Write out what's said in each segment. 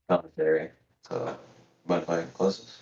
Commentary. So, mind if I close this?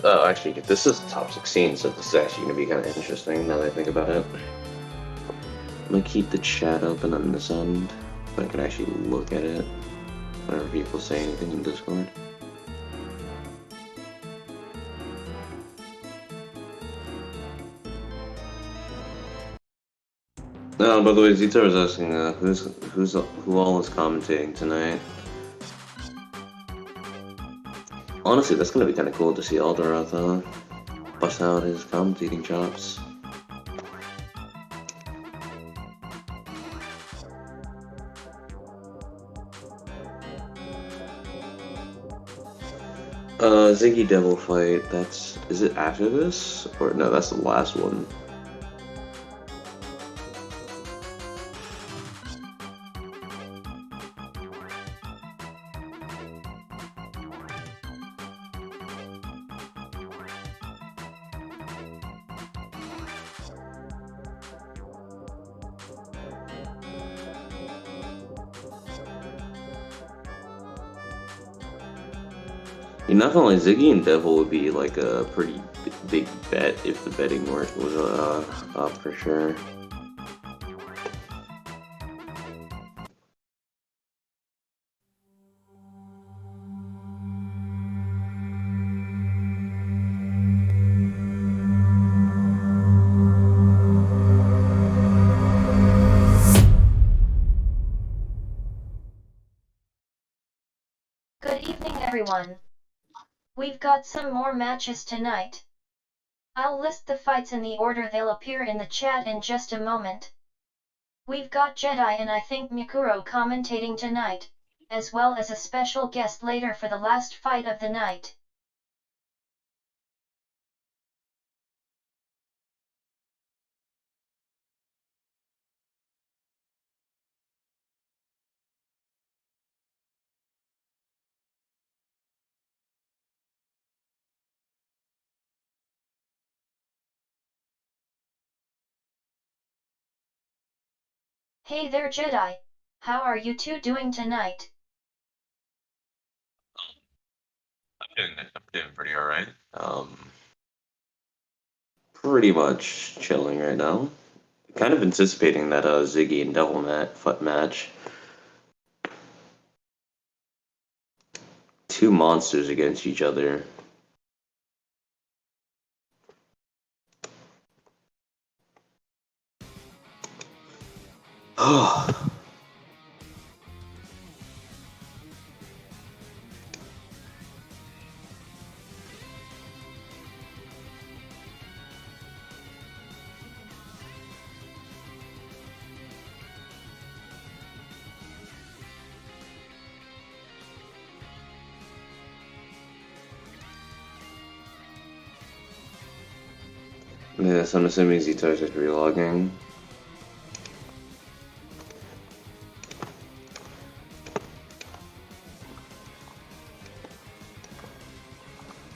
Yeah, actually, this is top 16, so this is actually going to be kind of interesting now that I think about it. I'm going to keep the chat open on this end, so I can actually look at it whenever people say anything in Discord. By the way, Zito was asking who all is commentating tonight. Honestly, that's gonna be kind of cool to see Aldaroth bust out his commentating chops. Ziggy Devil fight, is it after this? Or no, that's the last one. Not gonna lie, Ziggy and Devil would be like a pretty big bet if the betting was up for sure. Good evening everyone. We've got some more matches tonight. I'll list the fights in the order they'll appear in the chat in just a moment. We've got Jedi and I think Mikuro commentating tonight, as well as a special guest later for the last fight of the night. Hey there Jedi, how are you two doing tonight? I'm doing pretty alright. Pretty much chilling right now. Kind of anticipating that Ziggy and Devil foot match. Two monsters against each other. Oh. Yes, I'm assuming Zito's just relogging.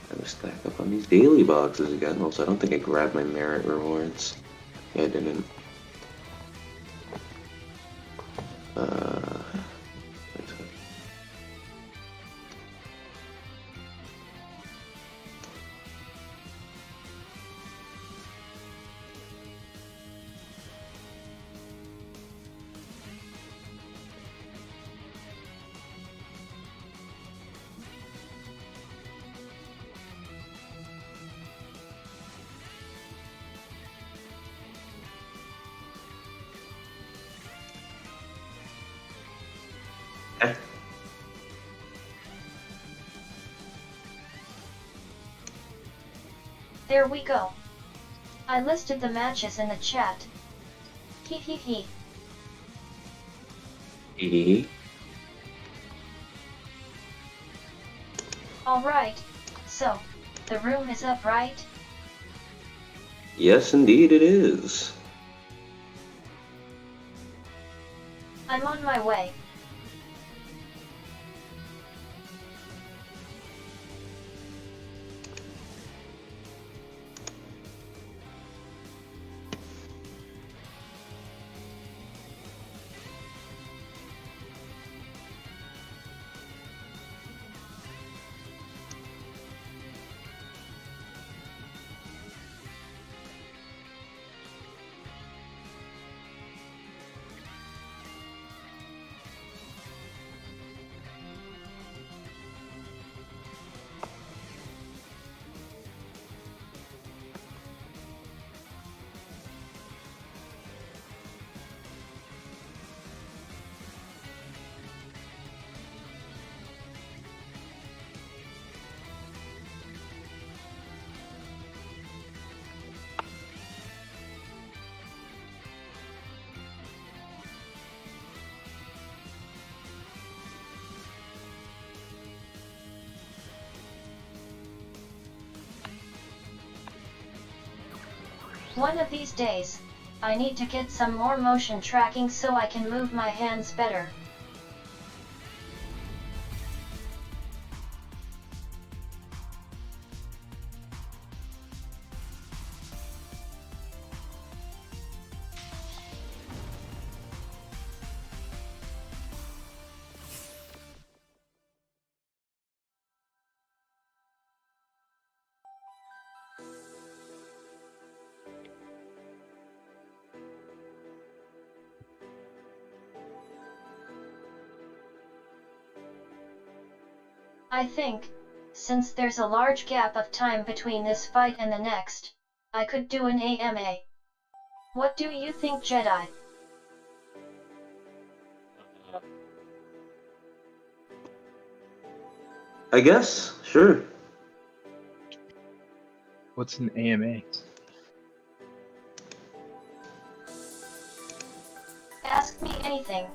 Gotta stack up on these daily boxes again. Also, I don't think I grabbed my merit rewards. Yeah, I didn't. There we go. I listed the matches in the chat. Hee hee hee. Hee. Alright, so, the room is up right? Yes, indeed it is. I'm on my way. One of these days, I need to get some more motion tracking so I can move my hands better. I think, since there's a large gap of time between this fight and the next, I could do an AMA. What do you think, Jedi? I guess, sure. What's an AMA? Ask me anything.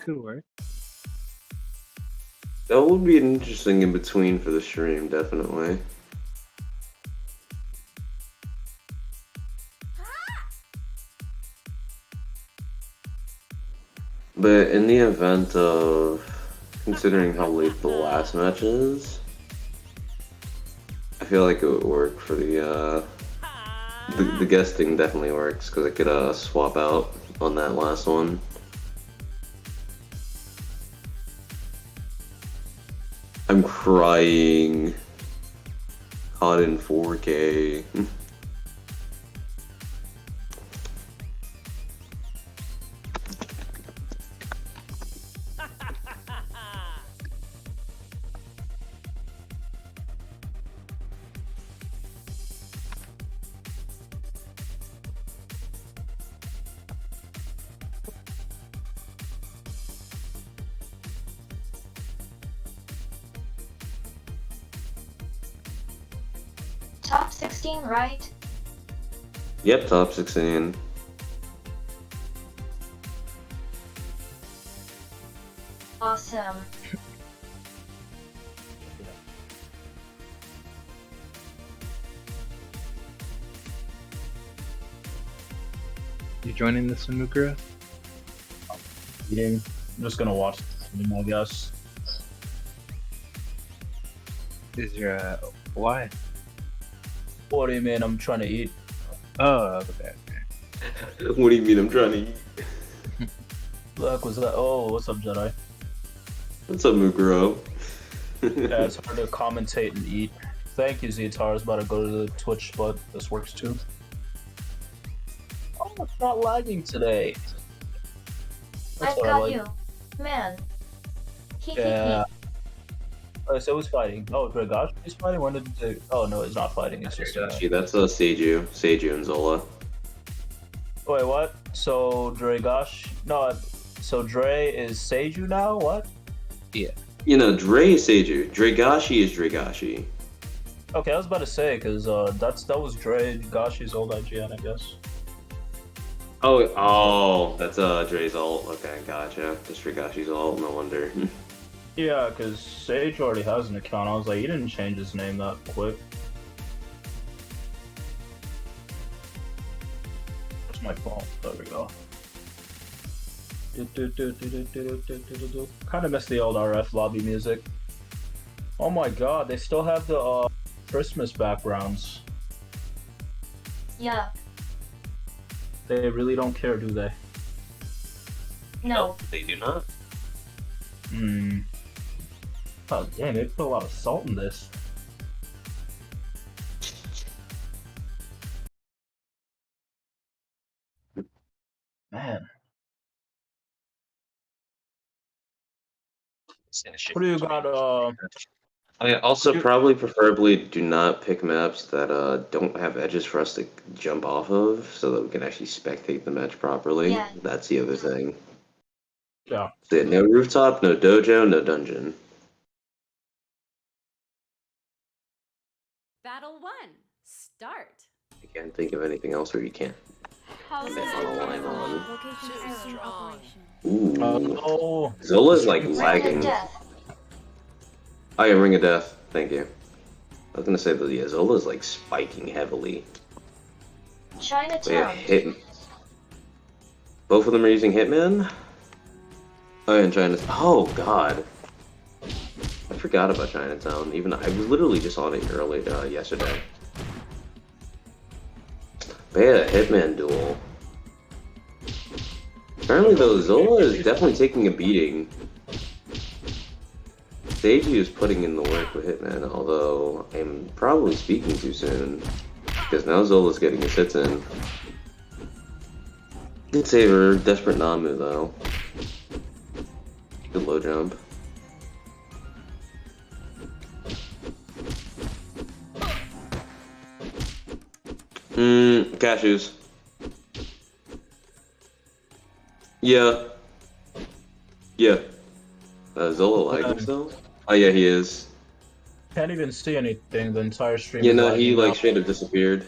Could work. That would be an interesting in between for the stream, definitely. But in the event of considering how late the last match is, I feel like it would work for the guesting definitely works because I could swap out on that last one. I'm crying. Caught in 4K. Top 16, right? Yep, top 16. Awesome. You joining this one, Mukura? Eating. I'm just gonna watch the film, I guess. Is your why? What do you mean? I'm trying to eat. Oh, okay. What do you mean I'm trying to eat? Look, was that? Oh, what's up, Jedi? What's up, Mukuro? Yeah, it's hard to commentate and eat. Thank you, Zetar. I was about to go to the Twitch, but this works too. Oh, it's not lagging today. That's I've what I got like. you. Man. Yeah. Oh, so who's fighting? Oh, Dragash is fighting? When did they... Oh, no, he's not fighting. It's just... Actually, that's Seiju. Seiju and Zola. Wait, what? So, Dragash... No, so Dre is Seiju now? What? Yeah. You know, Dre is Seiju. Dragashi is Dragashi. Okay, I was about to say, because that was Dragachi's old IGN, I guess. Oh, that's Dre's ult. Okay, gotcha. That's Dragashi's ult, no wonder. Yeah, because Sage already has an account. I was like, he didn't change his name that quick. Where's my phone? There we go. Kind of miss the old RF lobby music. Oh my god, they still have the Christmas backgrounds. Yeah. They really don't care, do they? No. They do not. Hmm. Oh dang, they put a lot of salt in this. Man. What do you got, I mean, also probably preferably do not pick maps that don't have edges for us to jump off of, so that we can actually spectate the match properly. Yeah. That's the other thing. yeah. So yeah, no rooftop, no dojo, no dungeon. Battle 1, start. I can't think of anything else where you can't. How's Location error operation. Ooh. Oh, Zola's like Ring of lagging. Death. Oh yeah, Ring of Death. Thank you. I was gonna say that yeah, Zola's like spiking heavily. But yeah, Chinatown. both of them are using Hitman. Oh, and China. Oh God, I forgot about Chinatown. Even I was literally just on it early yesterday. But yeah, Hitman duel. Apparently, though, Zola is definitely taking a beating. Seiji is putting in the work with Hitman, although I'm probably speaking too soon. Because now Zola's getting his hits in. Good saver, desperate Namu, though. Good low jump. Cashews. Yeah. Yeah. Zola lagging still? Oh yeah, he is. Can't even see anything. The entire stream Yeah, is no, lagging he like now. straight up disappeared.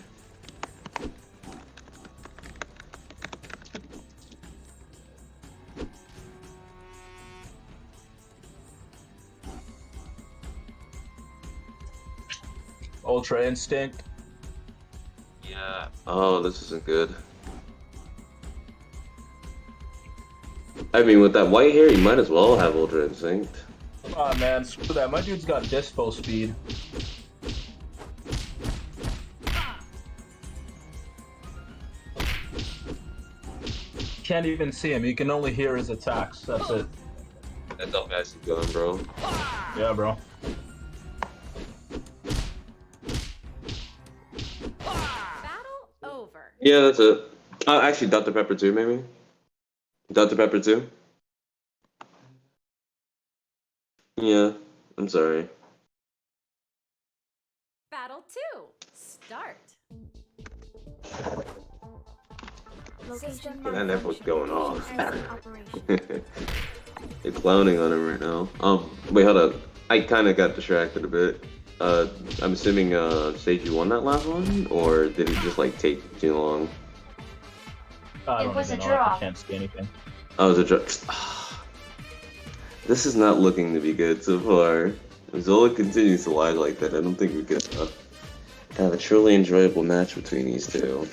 Ultra Instinct. Yeah. Oh, this isn't good. I mean, with that white hair, you might as well have Ultra Instinct. Come on, man. Screw that. My dude's got dispo speed. Can't even see him. You can only hear his attacks. That's it. That's all guys keep going, bro. Yeah, bro. Battle over. Yeah, that's it. Actually, Dr. Pepper 2, maybe? Dr. Pepper 2? Yeah, I'm sorry. Battle 2. Start. Location That network's going off. operation. They're clowning on him right now. Wait, hold up. I kind of got distracted a bit. I'm assuming, Seiji won that last one? Or did it just, like, take too long? I don't It was even a know. draw. I can't see anything. Oh, it was a This is not looking to be good so far. If Zola continues to lag like that, I don't think we could have a truly enjoyable match between these two.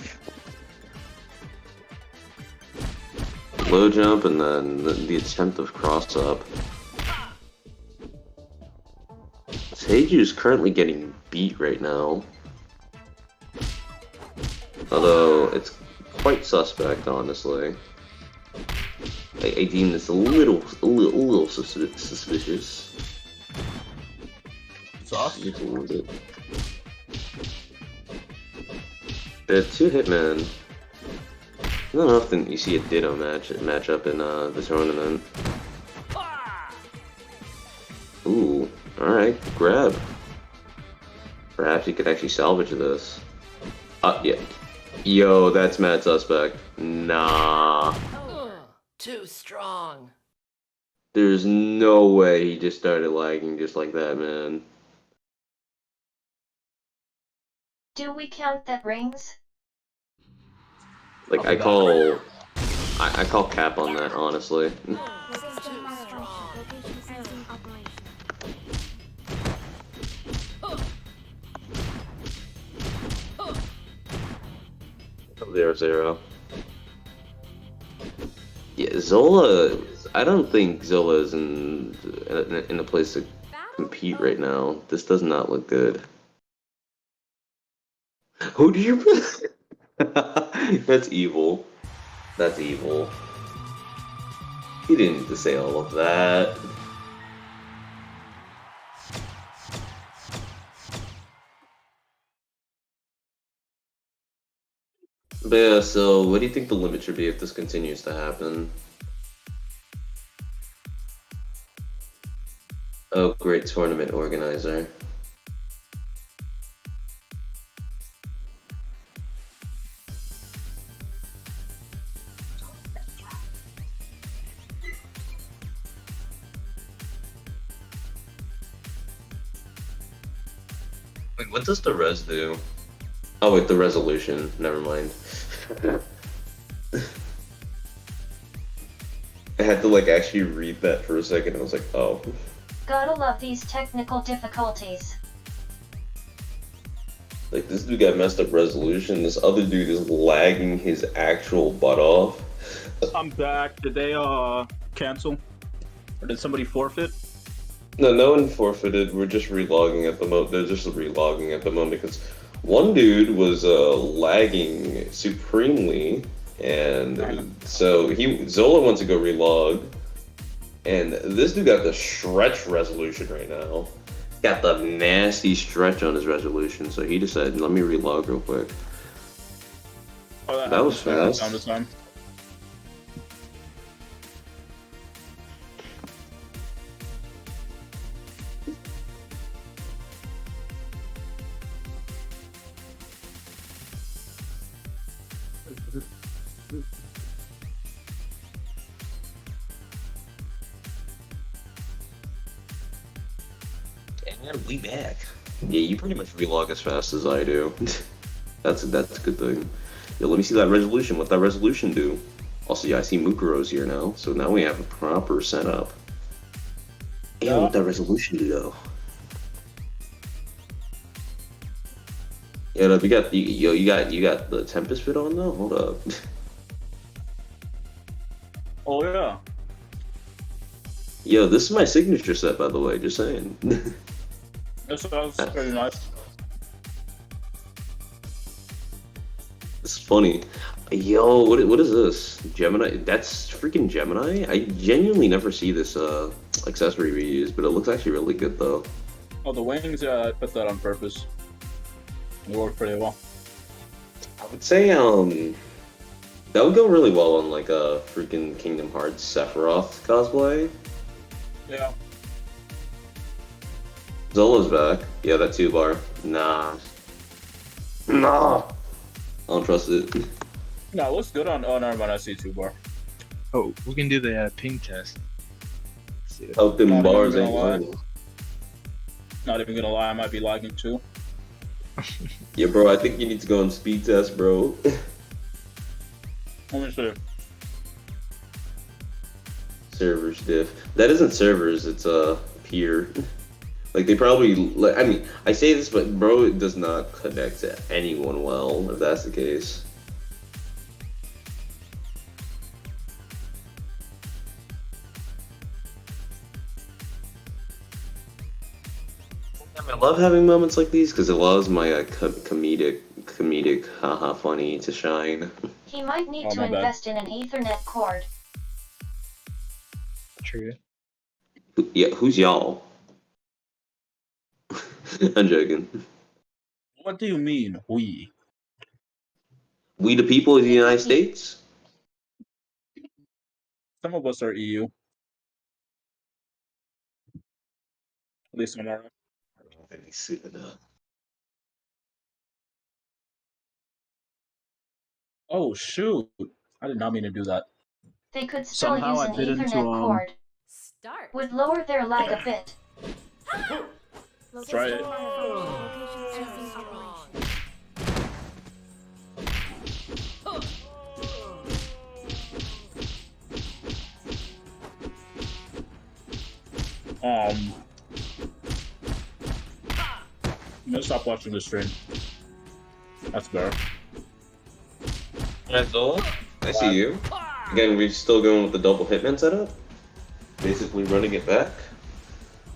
Low jump and then the attempt of cross up. Seiju is currently getting beat right now. Although it's quite suspect, honestly. I deem this a little suspicious. Sauce? Just a little bit. There are two Hitmen. Not often you see a Ditto match up in the tournament. Ooh, alright, grab. Perhaps you could actually salvage this. Yeah. Yo, that's mad suspect. Nah. Too strong. There's no way he just started lagging just like that, man. Do we count that rings? Like, I call cap on that, honestly. Location malfunction. Location sensing operation. 0-0. Yeah, Zola. I don't think Zola is in a place to Battle compete over. right now. This does not look good. Who did you? That's evil. That's evil. He didn't need to say all of that. But yeah, so what do you think the limit should be if this continues to happen? Oh, great tournament organizer. Wait, what does the res do? Oh wait, the resolution. Never mind. I had to like actually read that for a second. I was like, oh. Gotta love these technical difficulties. Like, this dude got messed up resolution. This other dude is lagging his actual butt off. I'm back. Did they cancel? Or did somebody forfeit? No, no one forfeited. We're just relogging at the moment. They're just relogging at the moment because one dude was lagging supremely, and so Zola went to go relog, and this dude got the stretch resolution right now. Got the nasty stretch on his resolution, so he decided, let me relog real quick. Oh, that was fast. Time to time. And we back. Yeah, you pretty much relog as fast as I do. that's a good thing. Yo, let me see that resolution. What that resolution do? Also, yeah, I see Mukuro's here now, so now we have a proper setup. Yeah, what that resolution do though? Yeah, you got the Tempest fit on though. Hold up. Oh yeah. Yo, this is my signature set, by the way. Just saying. This sounds pretty nice. It's funny. Yo, what is this? Gemini? That's freaking Gemini? I genuinely never see this accessory we use, but it looks actually really good though. Oh, the wings, yeah, I put that on purpose. It worked pretty well. I would say that would go really well on like a freaking Kingdom Hearts Sephiroth cosplay. Yeah. Zola's back. Yeah, that 2-bar. Nah. I don't trust it. No, it looks good on never mind, I see 2-bar. Oh, we can do the ping test. Let's see. Hope them Not bars even ain't gonna lie. lying. Not even gonna lie, I might be lagging too. Yeah, bro, I think you need to go on speed test, bro. Let me see. Servers diff. That isn't servers, it's peer. Like, they probably, like, I mean, I say this, but bro, it does not connect to anyone well, if that's the case. I love having moments like these because it allows my comedic, haha, funny to shine. He might need Oh, to my bad. invest in an Ethernet cord. True. Yeah, who's y'all? I'm joking. What do you mean, we? We the people of the United States? Some of us are EU. At least on our. I don't think he's suited up. Oh shoot! I did not mean to do that. They could still Somehow use I an bit into, Ethernet cord. Start. Would lower their lag a bit. Try it. Locations using operation. I'm gonna stop watching the stream. That's better. Alright, Zola, I see you. Again, we're still going with the double hitman setup. Basically running it back.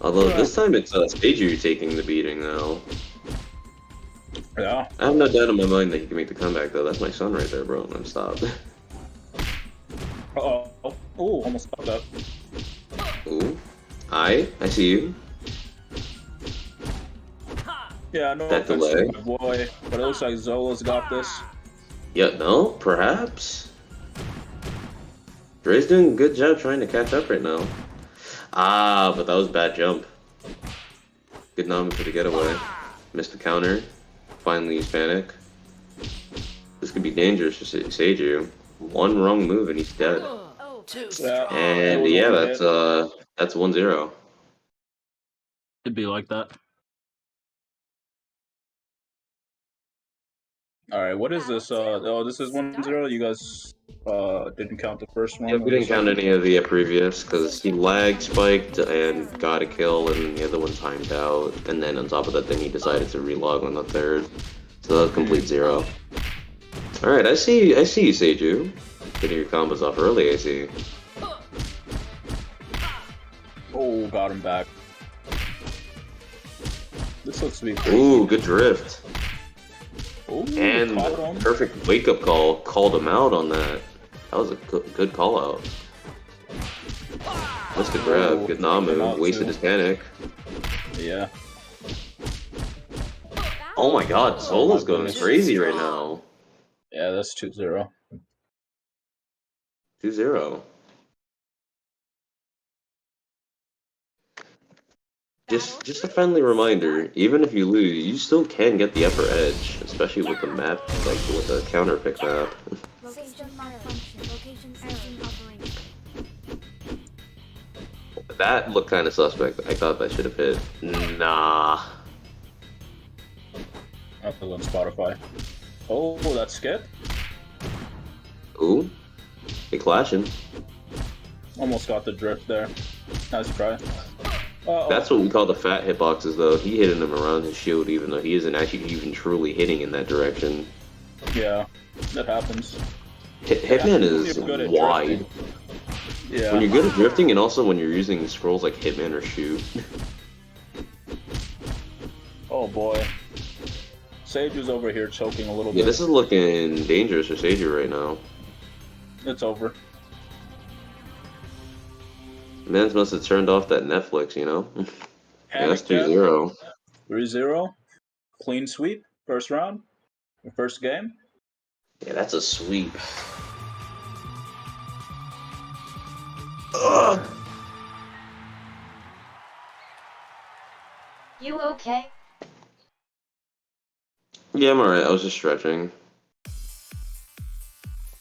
Although this time it's Seiju taking the beating now. Yeah. I have no doubt in my mind that he can make the comeback though. That's my son right there, bro. I'm stopped. Uh-oh. Oh, almost got that. Ooh. I see you. Yeah, no That offense to delay. my boy, but it looks like Zola's got this. Yeah, no, perhaps. Dre's doing a good job trying to catch up right now. Ah, but that was a bad jump. Good Nami for the getaway. Missed the counter. Finally used panic. This could be dangerous for Seiju. One wrong move and he's dead. Too Yeah. And yeah, that's 1-0. It'd be like that. Alright, what is this? Oh, this is 1-0. You guys didn't count the first one. Yeah, we didn't count any of the previous because he lag spiked and got a kill, and the other one timed out. And then on top of that, then he decided to relog on the third. So complete 0. Alright, I see you, Seiju. Getting your combos off early, I see. Oh, got him back. This looks to be crazy. Ooh, good drift. Ooh, And caught him. perfect wake-up call. Called him out on that. That was a good call-out. Missed the grab. Good Namu. Wasted his panic. Yeah. Oh my god, Zola's going crazy right now. Yeah, that's 2-0. 2-0. Just a friendly reminder, even if you lose, you still can get the upper edge, especially with the map, like with the counter pick map. Location malfunction. Location system operation. That looked kind of suspect. I thought that should have hit. Nah. That was on Spotify. Oh, that skip? Ooh. They clashing. Almost got the drift there. Nice try. Uh-oh. That's what we call the fat hitboxes, though. He hitting them around his shield, even though he isn't actually even truly hitting in that direction. Yeah, that happens. Hitman is You're good at wide. drifting. Yeah. When you're good at drifting, and also when you're using scrolls like Hitman or Shoot. Oh boy. Seiju's over here choking a little Yeah, bit. this is looking dangerous for Seiju right now. It's over. Mans must have turned off that Netflix, you know? Yeah, that's 2-0. 3-0. Clean sweep. First round. First game. Yeah, that's a sweep. Ugh. You okay? Yeah, I'm alright. I was just stretching.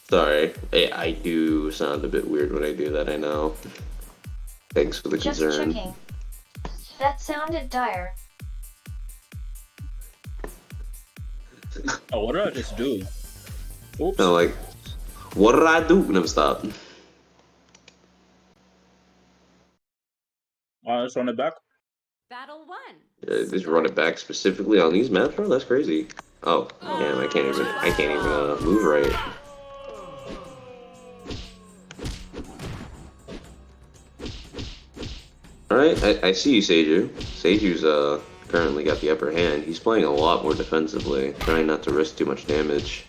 Sorry. I do sound a bit weird when I do that, I know. Thanks for the Just concern. checking. That sounded dire. Oh, what did I just do? Oops. No, like, what did I do? Never stop. Let's run it back. Battle 1. Yeah, just run it back specifically on these maps, bro? That's crazy. Oh, damn, I can't even move right. Alright, I see you, Seiju. Seiju's currently got the upper hand. He's playing a lot more defensively, trying not to risk too much damage.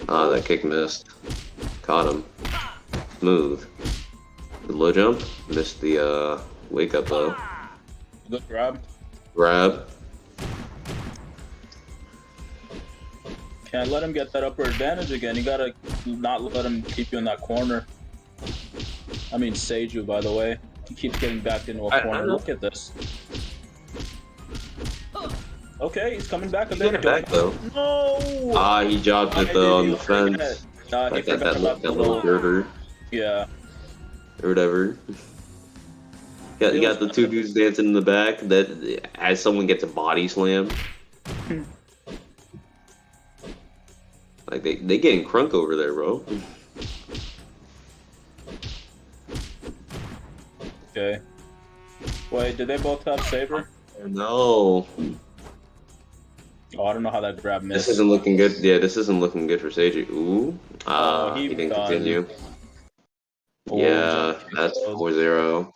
Ah, that kick missed. Caught him. Smooth. Good low jump. Missed the wake up though. Good grab. Grab. Can't let him get that upper advantage again. You gotta not let him keep you in that corner. I mean Seiju, by the way. He keeps getting back into a corner. Look at this. Okay, he's coming back a He's bit. getting back though. No! Ah, he jobbed it though on the fence. He Like forgot that about the little girder Yeah. or whatever. You got the two dudes dancing in the back that as someone gets a body slam. Like they getting crunk over there, bro. Okay. Wait, did they both have Saber? No. Oh, I don't know how that grab missed. This isn't looking good. Yeah, this isn't looking good for Seiji. Ooh. He He didn't done. continue. Oh, Yeah, that's 4-0.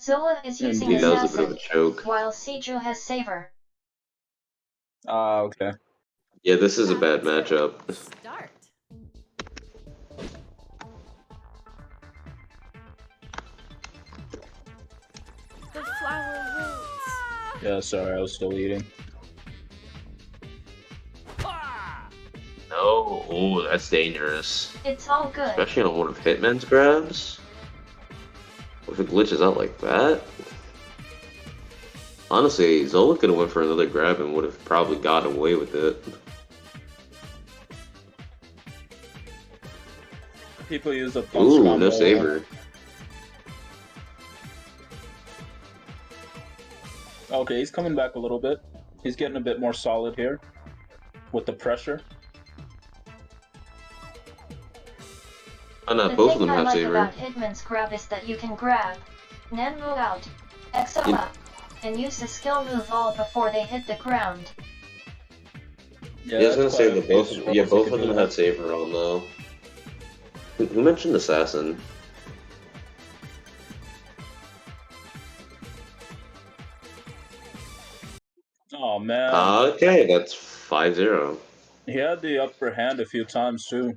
Zola is using Indeed, that was a bit of Assassin, a choke. while Seiju has Saver. Okay. Yeah, this is a bad matchup. Start. The flower wilts. Yeah, sorry, I was still eating. No. Ooh, that's dangerous. It's all good. Especially on one of Hitman's grabs. If it glitches out like that. Honestly, Zola could have went for another grab and would have probably gotten away with it. People use the punch Ooh, combo. no saber. Okay, he's coming back a little bit. He's getting a bit more solid here with the pressure. Oh no, The both of thing them I have like saber. about Hitman's grab is that you can grab, then move out, excel up, and use the skill move all before they hit the ground. Yeah, I was gonna that's say quite that a both. few Yeah, scrolls both you of could them do. had Saber on though. Who mentioned Assassin? Oh man, Okay, that's 5-0. he had the upper hand a few times too.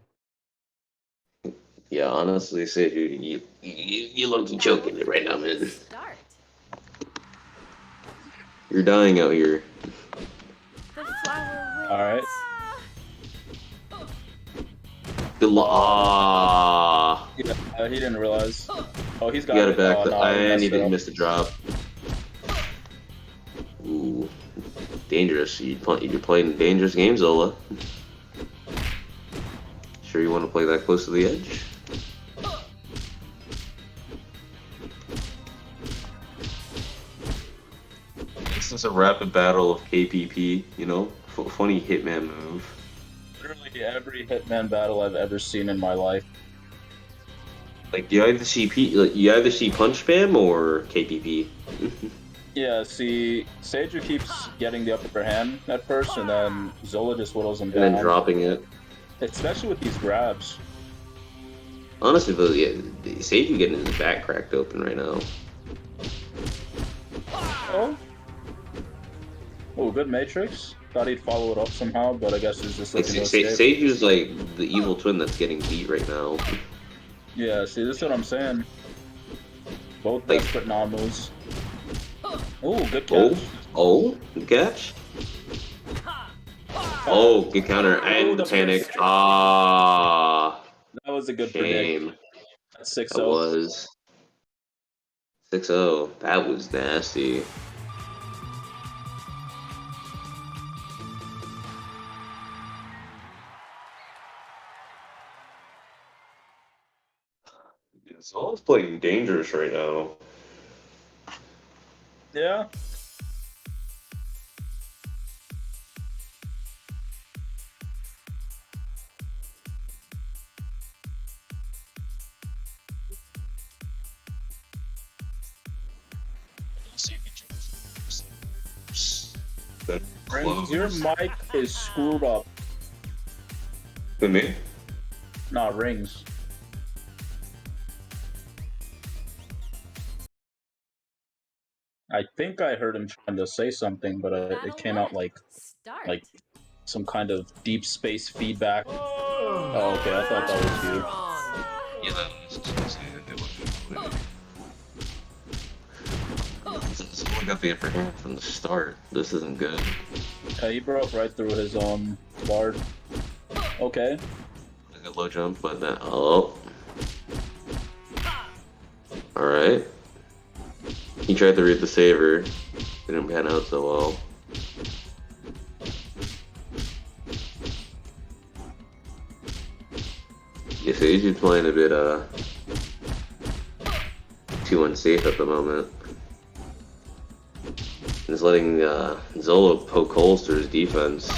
Yeah, honestly, say you look choking it right now, man. Start. You're dying out here. The flower wins. All right. Good luck. Ah, Yeah, he didn't realize. Oh, he's you got gotta it. back Oh the. no, he And messed he it didn't up. miss the drop. Ooh, dangerous. You're playing dangerous games, Zola. Sure you want to play that close to the edge? This is a rapid battle of KPP, you know? Funny hitman move. Literally every Hitman battle I've ever seen in my life. Like, you either see punch spam or KPP. Yeah, see, Seiju keeps getting the upper hand at first, and then Zola just whittles him And then down. dropping it. Especially with these grabs. Honestly, though, yeah, Seiju getting his back cracked open right now. Oh. Oh, good Matrix. Thought he'd follow it up somehow, but I guess he's just Like, looking to escape. Seiju's like the evil twin that's getting beat right now. Yeah, see, this is what I'm saying. Both Like- desperate non-moves. Oh, good Oh, catch. good catch. Oh, good counter and the panic. first- Ah, That was a good predict. shame. That's 6-0. That was 6-0. That was nasty. Zola's playing dangerous right now. Yeah. Rings, your mic is screwed up. Who, me? Not Rings. I think I heard him trying to say something, but it came out like Start. some kind of deep space feedback. Oh, okay, I thought that was you. Strong. Yeah, that was Zola got the upper hand from the start. This isn't good. Yeah, he broke right through his guard. Okay. Like a low jump, but then Alright. He tried to read the saver. Didn't pan out so well. Yeah, so he's just playing a bit too unsafe at the moment. He's letting Zola poke holes through his defense.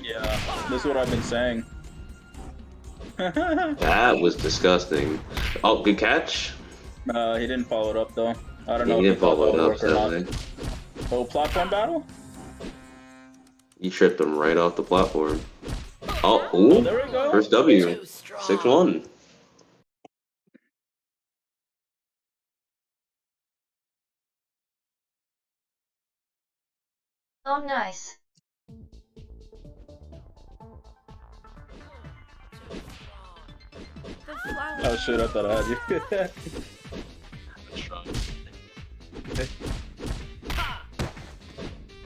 Yeah, this is what I've been saying. That was disgusting. Oh, good catch. He didn't follow it up though. I don't Yeah, know he if didn't follow that it would up, work or not. sadly. Oh, platform battle? You tripped him right off the platform. Oh, Oh, ooh. there we go. First W. Too strong. 6-1. Oh nice. The flower Oh shit, I thought I had you.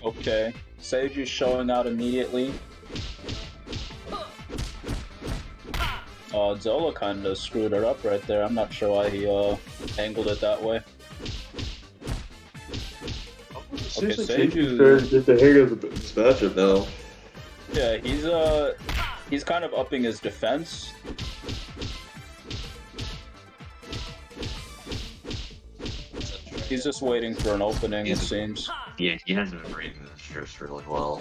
Okay, Seiju's showing out immediately. Zola kind of screwed it up right there. I'm not sure why he angled it that way. Okay, Seiju. Get the hang of this matchup now. Yeah, he's kind of upping his defense. He's just waiting for an opening, it seems. Yeah, he hasn't been reading this just really well.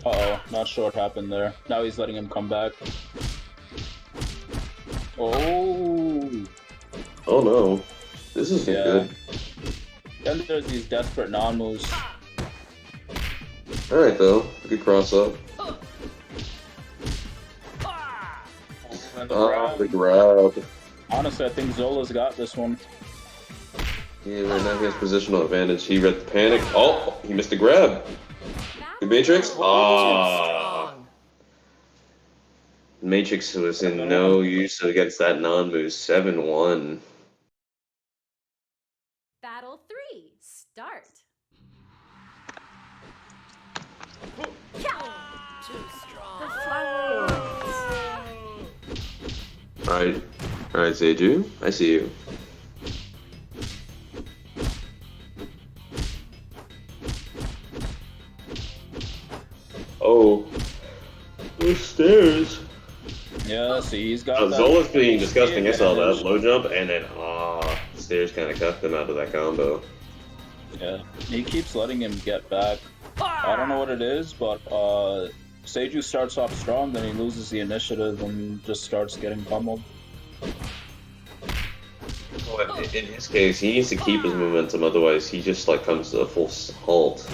Uh-oh, not sure what happened there. Now he's letting him come back. Oh! Oh no. This isn't Yeah. good. Yeah, Then there's these desperate non-moves. Alright though, good cross up. And the Oh, grab. the grab. Honestly, I think Zola's got this one. Yeah, right now he has positional advantage. He read the panic. Oh, he missed the grab. The Matrix? Too Ah. strong. Matrix was in no use against that non-move. 7-1. Battle 3. Start. Too strong. The flower. Alright. Alright, Seiju. I see you. Oh. Those stairs. Yeah, see, he's got that. Zola's being disgusting. I saw that low jump, and then stairs kind of cuffed him out of that combo. Yeah, he keeps letting him get back. I don't know what it is, but Seiju starts off strong, then he loses the initiative and just starts getting pummeled. Well, in his case, he needs to keep his momentum, otherwise he just like comes to a full halt.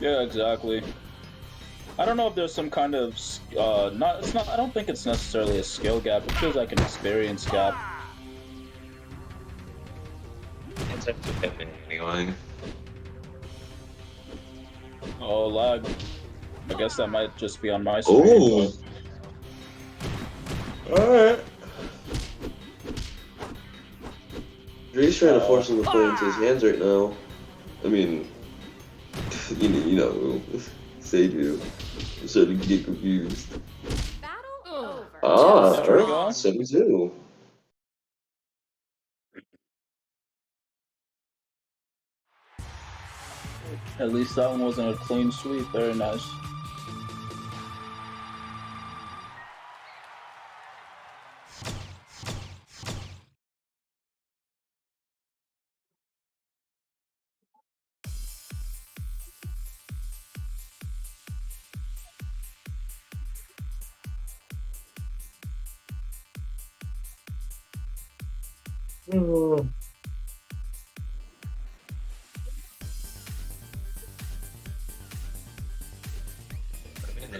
Yeah, exactly. I don't know if there's some kind of I don't think it's necessarily a skill gap. It feels like an experience gap. It's up to Hitman anyway. Oh, lag. I guess that might just be on my screen. Ooh. Alright. Dre's trying to force him to play into his hands right now. I mean, you know, Seiju. I'm starting to get confused. Battle over. Ah, There we go. 7-2. At least that one wasn't a clean sweep. Very nice.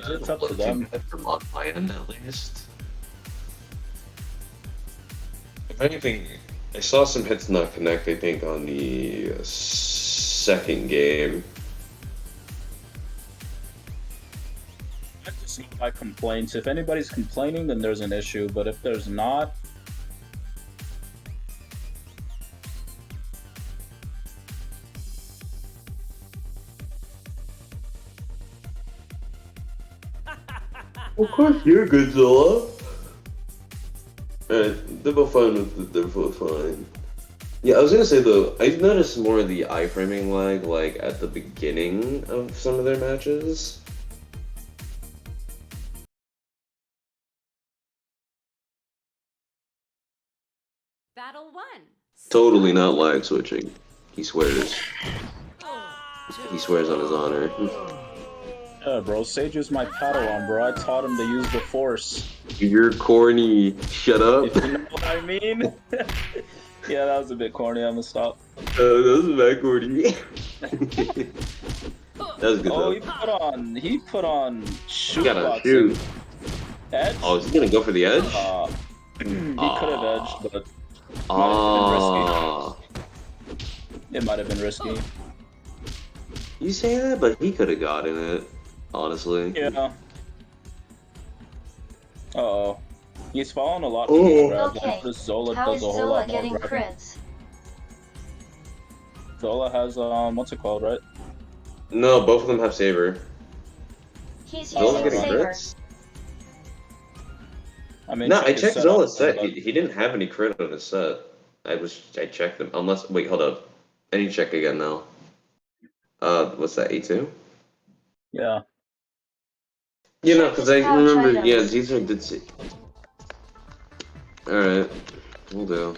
It's up to them. From on my end, at least. If anything, I saw some hits not connect, I think, on the second game. I just see my complaints. If anybody's complaining, then there's an issue. But if there's not, Of course you're good, Zola. Alright, they're both fine with it. They're both fine. Yeah, I was gonna say though, I've noticed more of the iframing lag, like at the beginning of some of their matches. Battle 1. Totally not lag switching. He swears. He swears on his honor. yeah, bro, Seiju's my Padawan, bro. I taught him to use the Force. You're corny. Shut up. If you know what I mean. Yeah, that was a bit corny. I'm gonna stop. That was bad corny. That was good Oh, though. he put on shoot He gotta boxing. shoot. Edge? Oh, is he gonna go for the edge? He could have edged, but Ah. it might have been risky. You say that, but he could have gotten it, honestly. Yeah. Uh-oh. He's fallen a lot Oh. from these grabs. Okay, This Zola How does is a whole Zola lot more getting grabbing. crits? Zola has, what's it called, right? No, both of them have Saber. He's Zola's using getting Saber. crits? I mean, No, I his checked setup, Zola's set. but- He didn't have any crit on his set. I checked them. Unless, wait, hold up. I need to check again now. What's that, A2? Yeah. You know, Check because his I pouch remember, items. yeah, Caesar did see. Alright, we'll do.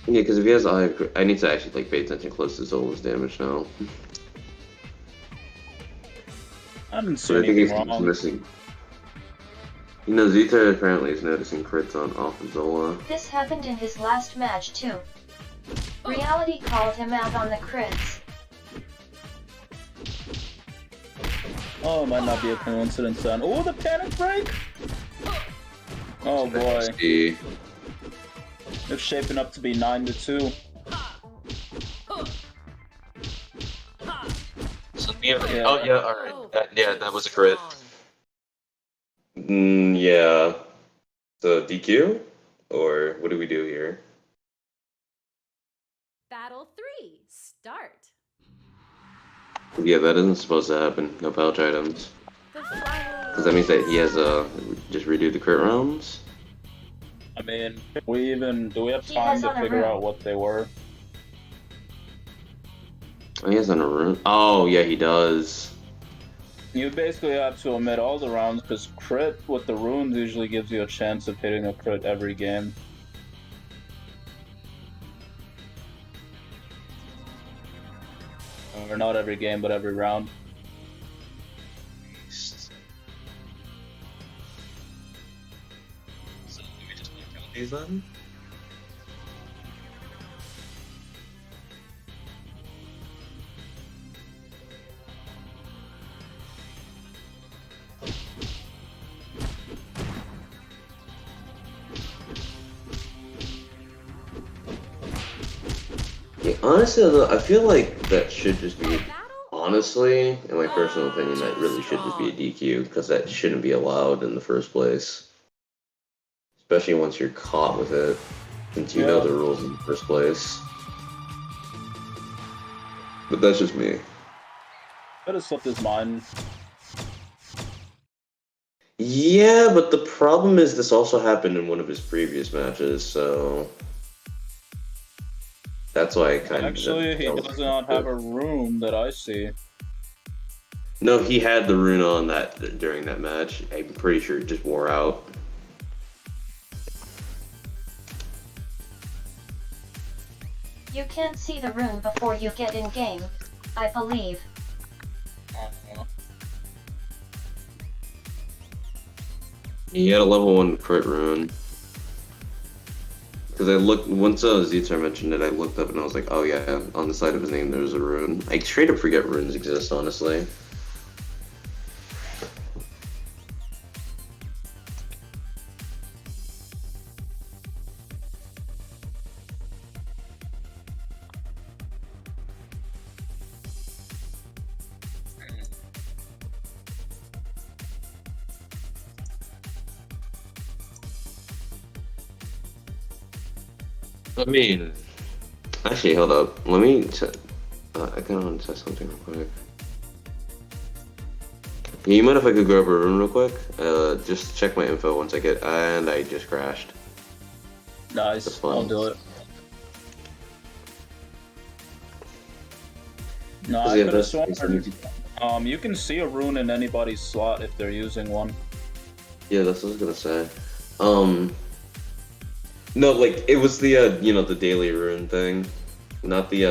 Yeah, because if he has I need to actually like pay attention close to Zola's damage now. I didn't see But I think anything he's wrong. missing. You know, Zeta apparently is noticing crits on off of Zola. This happened in his last match too. Reality called him out on the crits. Oh, it might not be a coincidence then. Oh, the panic break! Oh boy. See. It's shaping up to be 9-2. So, yeah. Yeah. Oh yeah, alright. Yeah, that was a crit. Strong. Yeah. So DQ? Or what do we do here? Battle 3, start. Yeah, that isn't supposed to happen. No pouch items. The final. Because that means that he has just redo the crit rounds? I mean, do we have He time has to on a figure rune. out what they were? Oh, he has on a rune. Oh, yeah, he does. You basically have to omit all the rounds because crit with the runes usually gives you a chance of hitting a crit every game. Or not every game, but every round. So, do we just count these then? Yeah, honestly, though, I feel like that should just be, Battle honestly, in my personal opinion, that really should just be a DQ, because that shouldn't be allowed in the first place. Especially once you're caught with it, since you know the rules in the first place. But that's just me. Could have slipped his mind. Yeah, but the problem is this also happened in one of his previous matches, so... That's why I kind of... Actually, he does not have a rune that I see. No, he had the rune on that during that match. I'm pretty sure it just wore out. You can't see the rune before you get in game, I believe. He had a level 1 crit rune. Because I looked, once Zitar mentioned it, I looked up and I was like, oh yeah, on the side of his name there's a rune. I straight up forget runes exist, honestly. I mean, actually, hold up. Let me. I kind of want to test something real quick. Yeah, you mind if I could grab a rune real quick? Just check my info once I get. And I just crashed. Nice, I'll do it. No, I Yeah, could have that's- sworn. You can see a rune in anybody's slot if they're using one. Yeah, that's what I was gonna say. No, like it was the you know, the daily rune thing, not the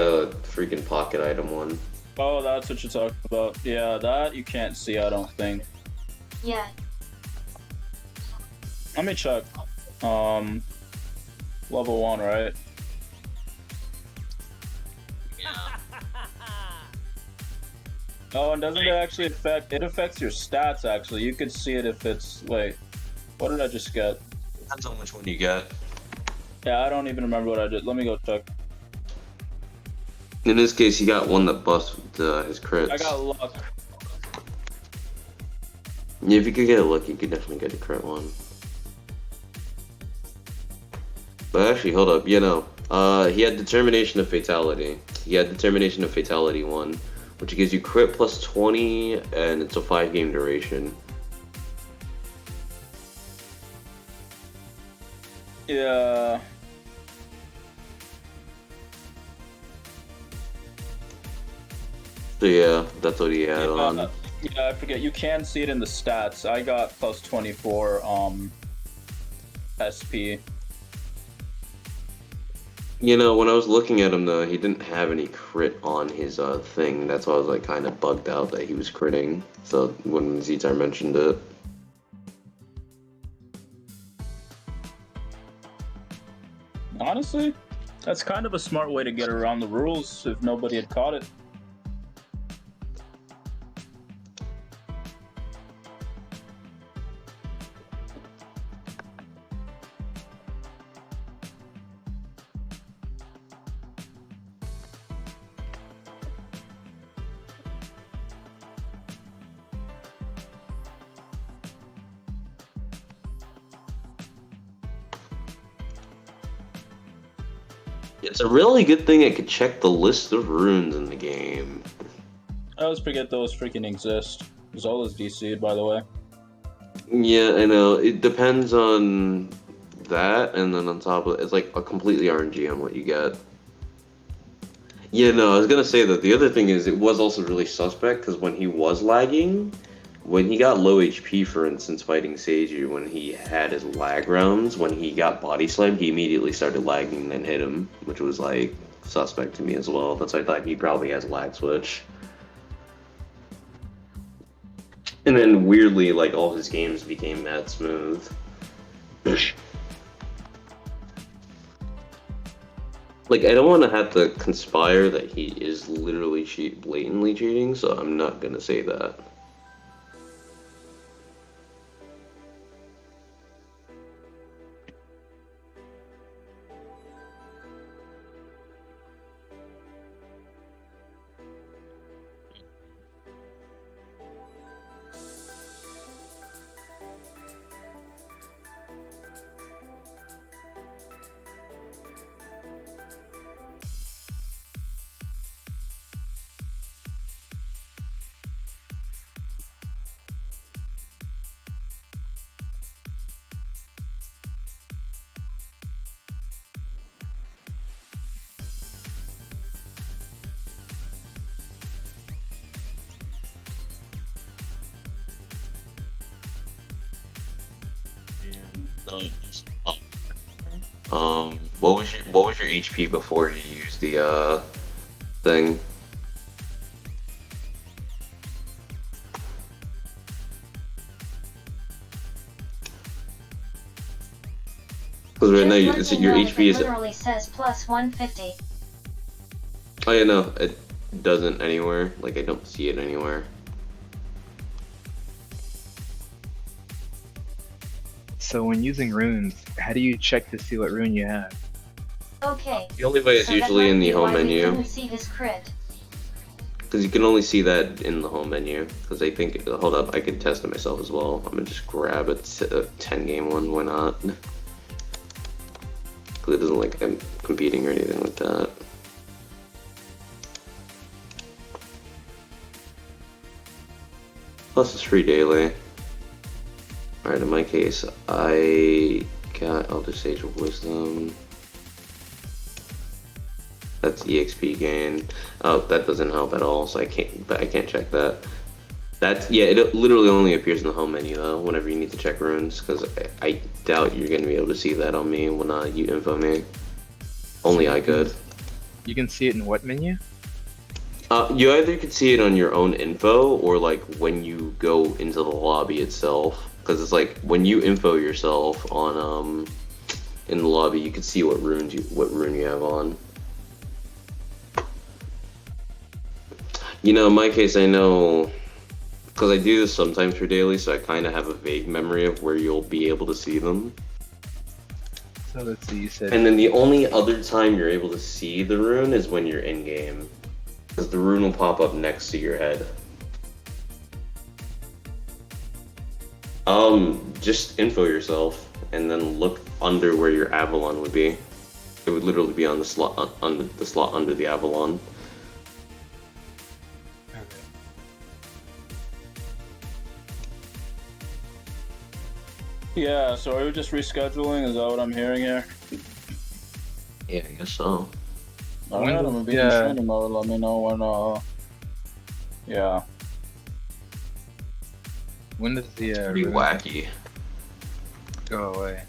freaking pocket item one. Oh, that's what you're talking about. Yeah, that you can't see, I don't think. Yeah, Let me check. Level 1, right? Oh, and doesn't it actually affect? It affects your stats. Actually, you could see it if it's. Wait, what did I just get? Depends on which one you get. Yeah, I don't even remember what I did. Let me go check. In this case, he got one that buffed his crits. I got luck. Yeah, if you could get a look, you could definitely get a crit one. But actually, hold up. You know, he had Determination of Fatality. He had Determination of Fatality 1, which gives you crit plus 20, and it's a 5-game duration. Yeah. So yeah, that's what he had on. Yeah, I forget. You can see it in the stats. I got plus 24 SP. You know, when I was looking at him though, he didn't have any crit on his thing. That's why I was like kind of bugged out that he was critting. So when Zitar mentioned it, Honestly, that's kind of a smart way to get around the rules if nobody had caught it. It's a really good thing I could check the list of runes in the game. I always forget those freaking exist. Zola's DC'd, by the way. Yeah, I know. It depends on that, and then on top of it, it's like a completely RNG on what you get. Yeah, no, I was gonna say that the other thing is it was also really suspect because when he was lagging, when he got low HP, for instance, fighting Seiju, when he had his lag rounds, when he got body slammed, he immediately started lagging and then hit him, which was like suspect to me as well. That's why I thought he probably has a lag switch. And then weirdly, like all his games became mad smooth. Like, I don't want to have to conspire that he is literally blatantly cheating, so I'm not gonna say that. What was your HP before you used the thing? Because right now your HP is. It literally says plus 150. Oh yeah, no, it doesn't anywhere. Like I don't see it anywhere. So when using runes, how do you check to see what rune you have? Okay. The only way is usually in the home menu. Didn't see his crit. Because you can only see that in the home menu. Because I think, hold up, I could test it myself as well. I'm gonna just grab a 10 game one. Why not? Because it doesn't like I'm competing or anything like that. Plus it's free daily. Alright, in my case, I got Elder Sage of Wisdom. That's EXP gain. Oh, that doesn't help at all, so I can't check that. That's, yeah, it literally only appears in the home menu though, whenever you need to check runes, because I doubt you're gonna be able to see that on me when you info me. Only I could. You can see it in what menu? You either could see it on your own info, or like when you go into the lobby itself. Because it's like when you info yourself on in the lobby, you can see what rune you have on. You know, in my case, I know because I do this sometimes for daily, so I kind of have a vague memory of where you'll be able to see them. So let's see, you said. And then the only other time you're able to see the rune is when you're in game, because the rune will pop up next to your head. Just info yourself, and then look under where your Avalon would be. It would literally be on the slot under the Avalon. Okay. Yeah, so are we just rescheduling? Is that what I'm hearing here? Yeah, I guess so. Alright, I'm gonna be in training mode. Let me know when, yeah. When does the Pretty rune wacky. go away?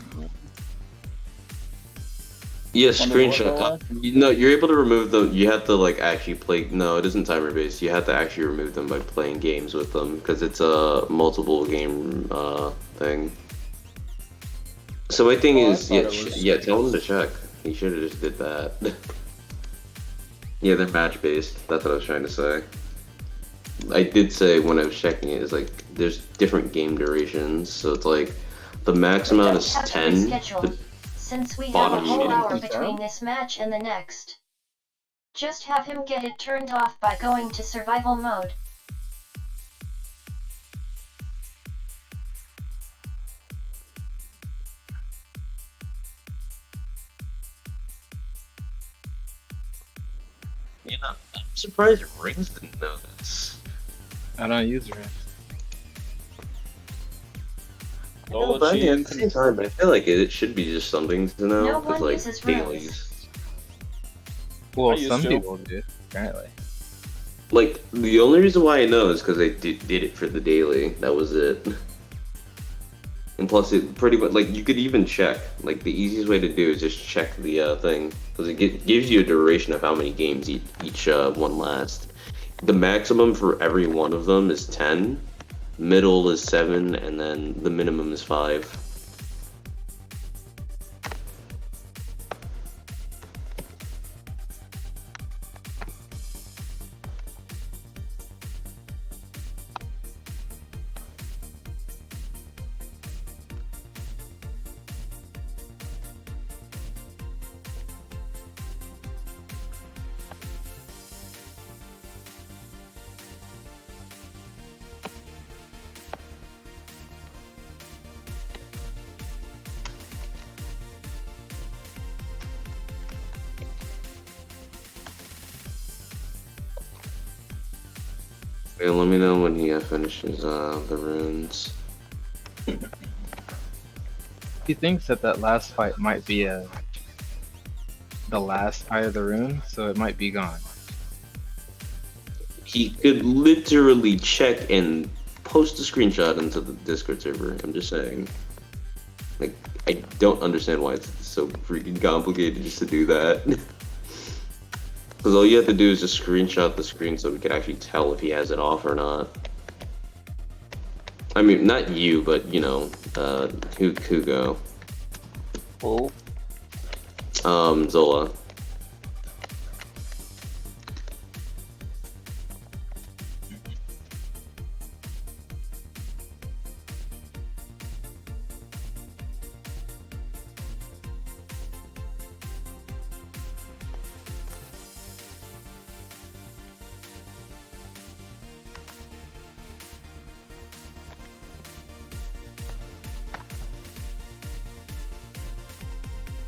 Yeah, When does what go screenshot. No, you're able to remove them. You have to like actually play. No, it isn't timer based. You have to actually remove them by playing games with them because it's a multiple game thing. So my thing is, yeah, tell them to check. He should have just did that. Yeah, they're match based. That's what I was trying to say. I did say when I was checking it, is like there's different game durations, so it's like the max We amount don't is have to 10. reschedule, The since we have a bottom whole meaning hour is between down? this match and the next. Just have him get it turned off by going to survival mode. You know, I'm surprised Rings didn't know this. I don't use rings. Lola But yeah, Cheese. at the same time, I feel like it should be just something to know. No 'Cause, one like, uses runes. dailies. Well, used some to. people do, apparently. Like, the only reason why I know is because they did it for the daily. That was it. And plus, it pretty much, like, you could even check. Like, the easiest way to do is just check the thing. Because it gives you a duration of how many games each one lasts. The maximum for every one of them is 10. Middle is 7, and then the minimum is 5. Okay, let me know when he finishes the runes. He thinks that that last fight might be the last fight of the rune, so it might be gone. He could literally check and post a screenshot into the Discord server. I'm just saying. Like, I don't understand why it's so freaking complicated just to do that. Because all you have to do is just screenshot the screen so we can actually tell if he has it off or not. I mean, not you, but, you know, Hugo. Oh. Zola.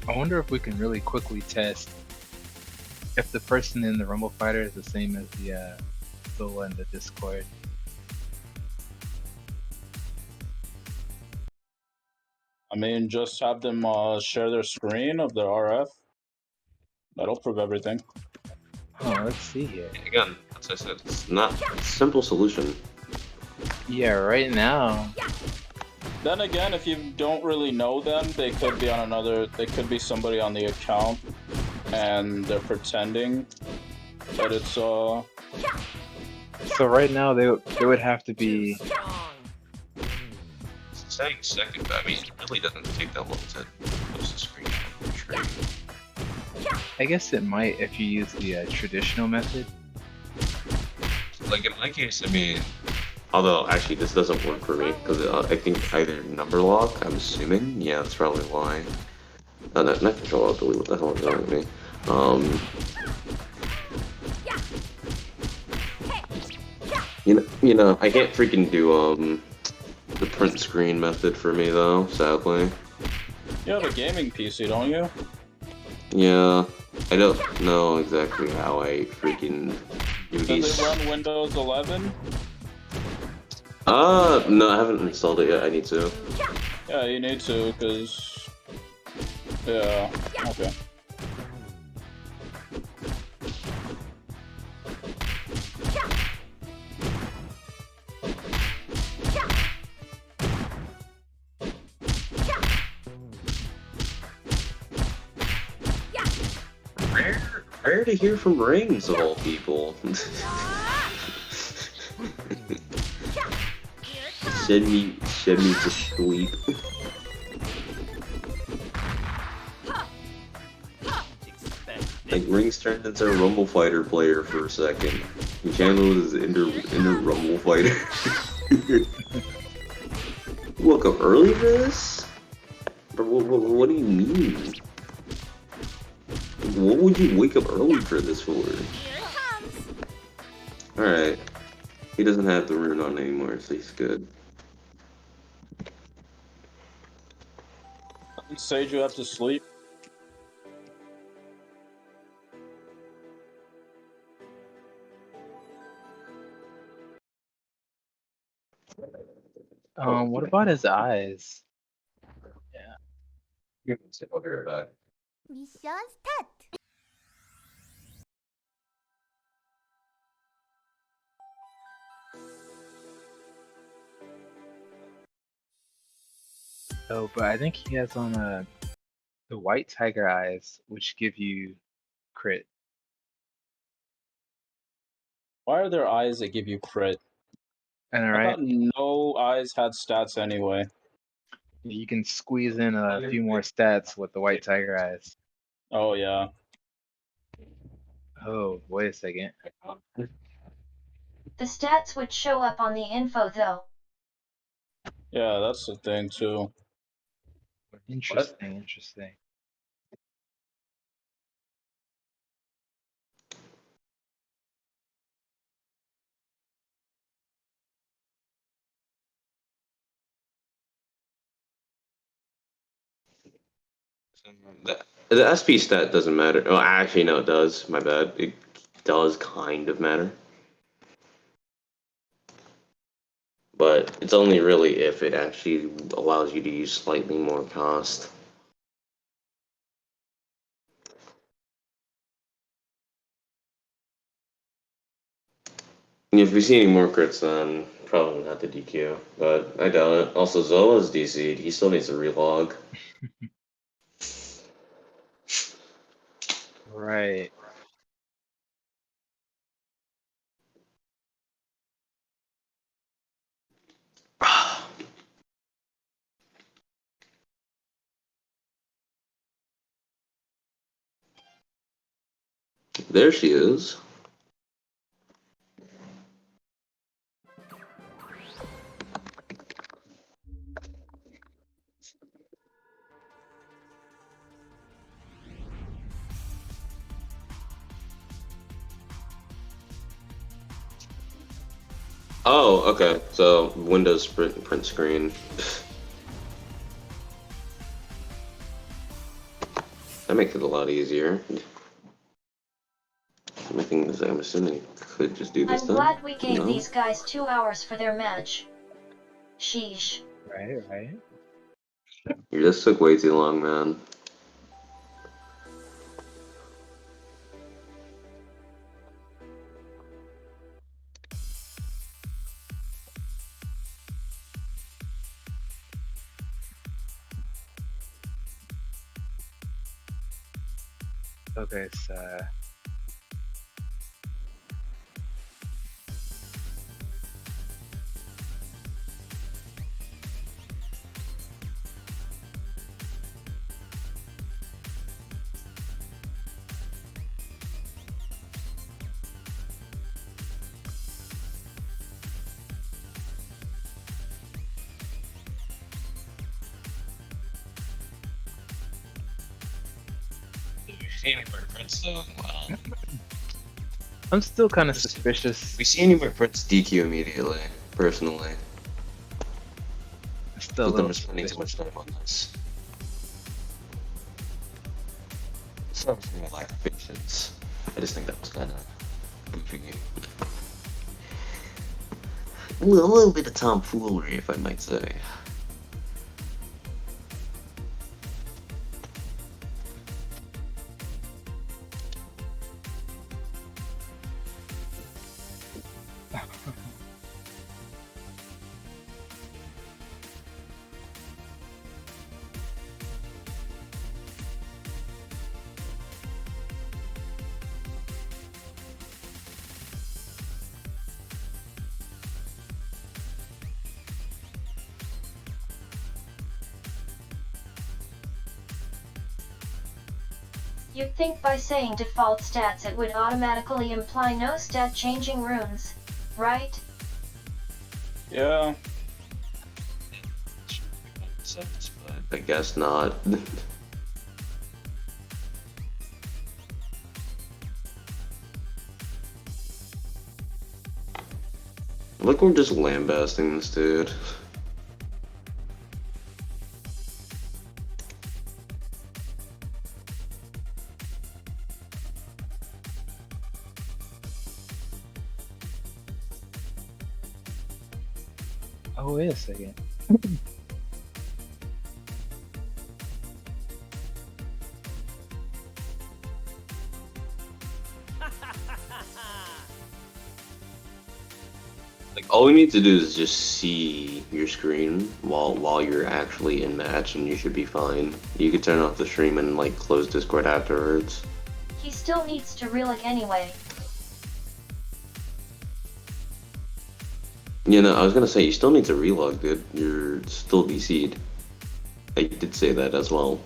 I wonder if we can really quickly test if the person in the Rumble Fighter is the same as the Zola in the Discord. I mean, just have them share their screen of their RF. That'll prove everything. Oh, let's see here. Again, as I said, it's not a simple solution. Yeah, right now. Then again, if you don't really know them, they could be on another. They could be somebody on the account, and they're pretending that it's So right now they would have to be. Saying second, but I mean, it really doesn't take that long to post a screenshot. I guess it might if you use the traditional method. Like in my case, I mean, although actually this doesn't work for me because I think either number lock. I'm assuming, yeah, that's probably why. No, not control alt delete. What the hell is wrong with me? You know, I can't freaking do the print screen method for me though, sadly. You have a gaming PC, don't you? Yeah, I don't know exactly how I freaking do Does these. it run Windows 11? No, I haven't installed it yet. I need to. Yeah, you need to, because... Yeah, okay. Rare to hear from Rings of all people. Send me to sleep. Like Rings turned into a Rumble Fighter player for a second. He channeled his inner Rumble Fighter. You woke up early for this? Bro, what do you mean? What would you wake up early for this for? Alright. He doesn't have the rune on anymore, so he's good. Sage, you have to sleep. What about his eyes? I'll be right back. 미션 스타트. Oh, but I think he has on the white tiger eyes, which give you crit. Why are there eyes that give you crit? And I right, thought no eyes had stats anyway. you can squeeze in a few more stats with the white tiger eyes. Oh yeah. Oh, wait a second. The stats would show up on the info though. Yeah, that's the thing too. Interesting, interesting. The SP stat doesn't matter. Oh, actually, no, it does. My bad. It does kind of matter. But it's only really if it actually allows you to use slightly more cost. If we see any more crits, then probably not the DQ. But I doubt it. Also, Zola's DC'd. He still needs a relog. Right. There she is. Oh, okay. So Windows print screen. That makes it a lot easier. I'm assuming it could just do this I'm then. glad we gave No? these guys 2 hours for their match. Sheesh. Right, right. You just took way too long, man. Okay, so I'm still kind of suspicious. If we see anywhere Prince DQ immediately, personally. Still a But them little spending too much time on this. It's not from a lack of patience. I just think that was kind of goofy. A little bit of tomfoolery, if I might say. You'd think by saying default stats it would automatically imply no stat changing runes, right? Yeah. I guess not. Look, we're just lambasting this dude. Oh, wait a second. Like, all we need to do is just see your screen while you're actually in match, and you should be fine. You could turn off the stream and like close Discord afterwards. He still needs to relog anyway. You know, I was gonna say you still need to relog, dude. You're still DC'd. I did say that as well.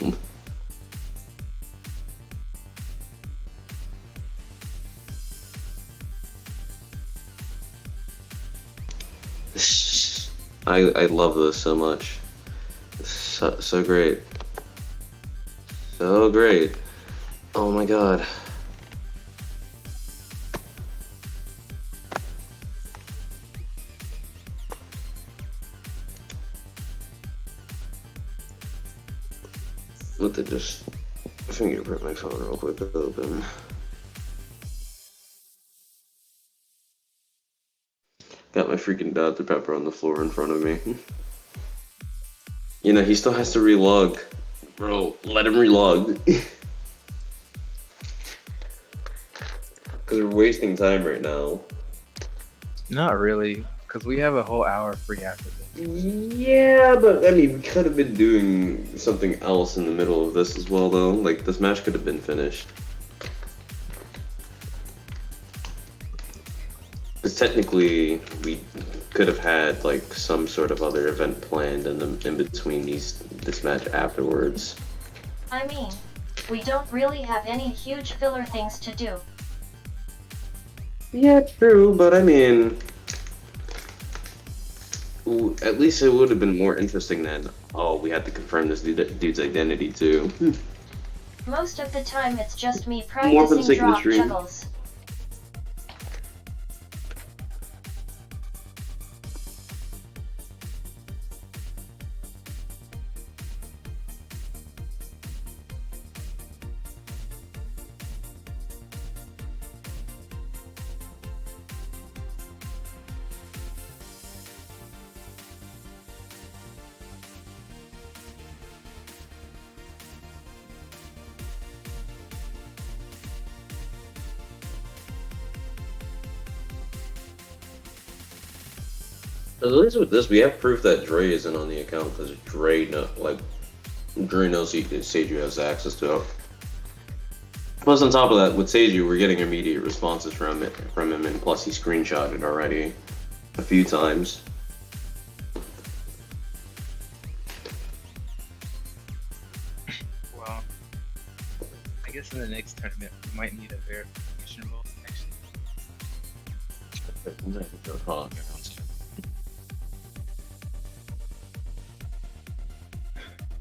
I love this so much. So great. So great. Oh my god. Let me just fingerprint my phone real quick to open. Got my freaking Dr. Pepper on the floor in front of me. You know, he still has to relog. Bro, let him relog. Because we're wasting time right now. Not really, because we have a whole hour free after this. Yeah, but I mean, we could have been doing something else in the middle of this as well, though. Like, this match could have been finished. Because technically, we could have had like some sort of other event planned in between this match afterwards. I mean, we don't really have any huge filler things to do. Yeah, true, but I mean, at least it would have been more interesting than, oh, we had to confirm this dude's identity too. Most of the time it's just me More for the practicing sake of the drop stream. juggles. At least with this, we have proof that Dre isn't on the account because Dre knows Seiju has access to it. Plus, on top of that, with Seiju, we're getting immediate responses from him, and plus he screenshotted already a few times. Well, I guess in the next tournament, we might need a verification role, actually.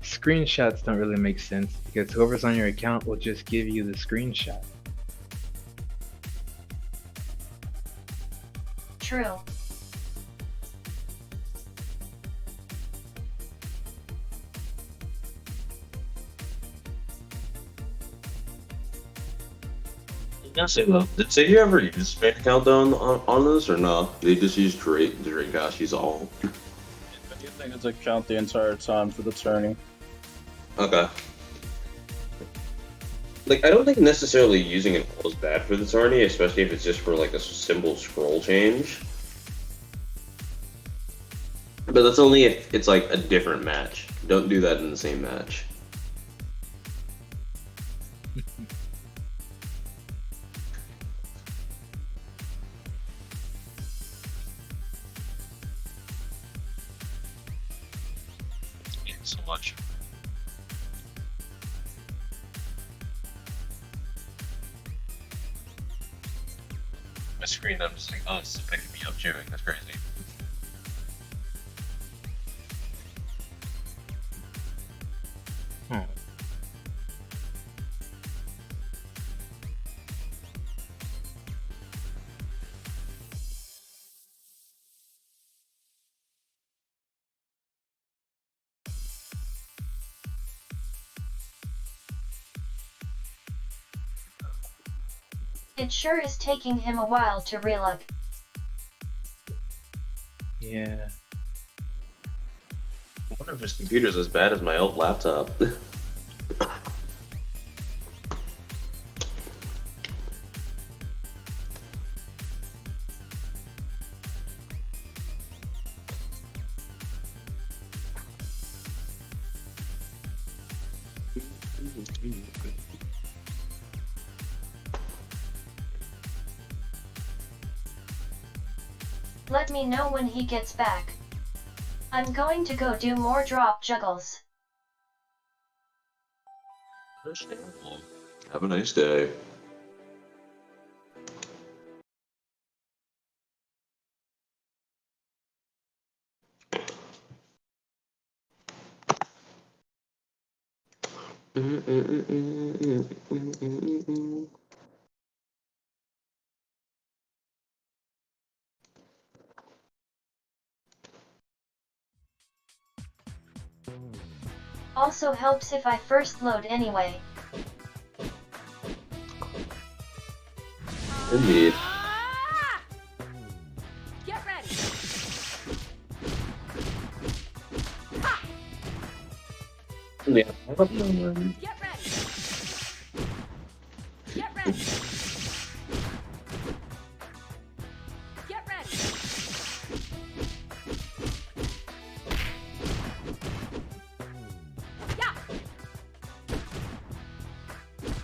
Screenshots don't really make sense because whoever's on your account will just give you the screenshot. True. I say though, did Seiju ever use fan account on this or no? They just use Dre Gashi's all. I do think it's a count the entire time for the tourney. Okay. Like, I don't think necessarily using it is bad for the tourney, especially if it's just for like a simple scroll change. But that's only if it's like a different match. Don't do that in the same match. So much. my screen. I'm just like, oh, this is picking me up chewing. That's crazy. Hmm. It sure is taking him a while to reload. Yeah. I wonder if his computer's as bad as my old laptop. Let me know when he gets back. I'm going to go do more drop juggles. Have a nice day. Also helps if I first load anyway. Indeed. Get ready. Yeah. Get ready. Get ready. Get ready. Yeah.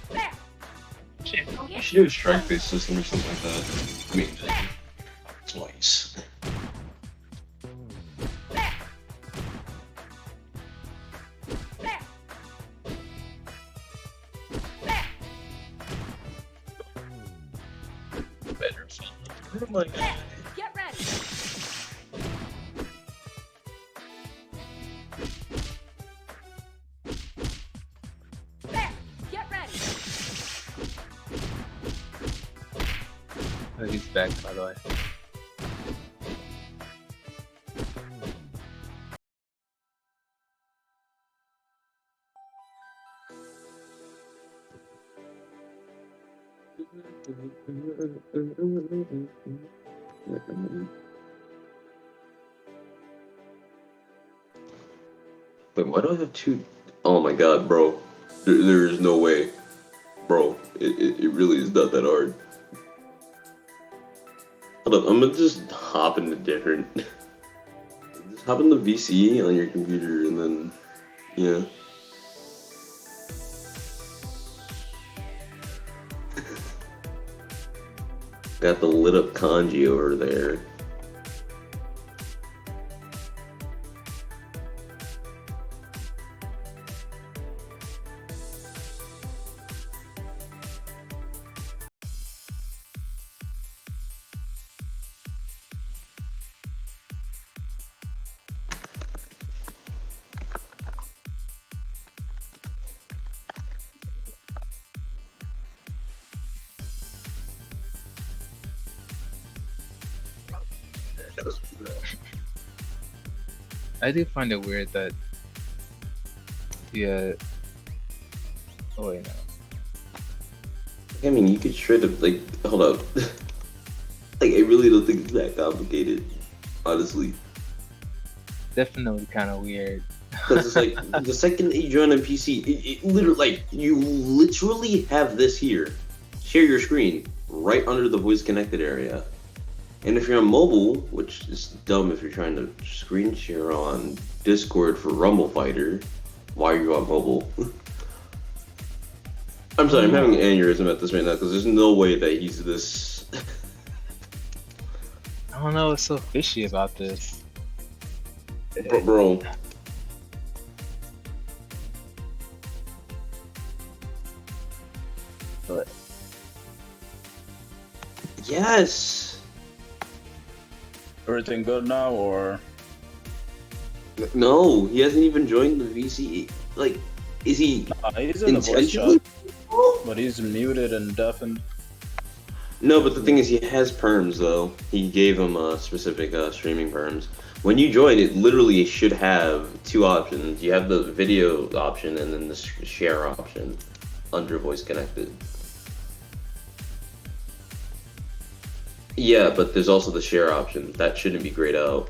There. You should do a strike-based system or something like that. I mean, twice. There. There. There. Better fun. Oh my god. There. Get ready. There. Get ready. Oh, he's back, by the way. Wait, why do I have two? Oh my god, bro. There is no way. Bro, it really is not that hard. Hold up, I'm gonna just hop into different. Just hop into VC on your computer and then, yeah. Got the lit up kanji over there. I do find it weird that the oh wait, no. I mean, you could straight up, like, hold up. Like, I really don't think it's that complicated, honestly. Definitely kind of weird. Because it's like, the second that you join on PC, it literally, like, you literally have this here. Share your screen right under the voice connected area. And if you're on mobile, which is dumb if you're trying to screen share on Discord for Rumble Fighter, why are you on mobile? I'm sorry, I'm having an aneurysm at this right now because there's no way that he's this. I don't know what's so fishy about this. Bro. But Yes! Everything good now, or No, he hasn't even joined the VC. Like, is he he's in the voice chat, intentionally? but he's muted and deafened. No, but the thing is, he has perms though. He gave him specific streaming perms. When you join, it literally should have two options. You have the video option and then the share option under voice connected. Yeah, but there's also the share option. That shouldn't be grayed out.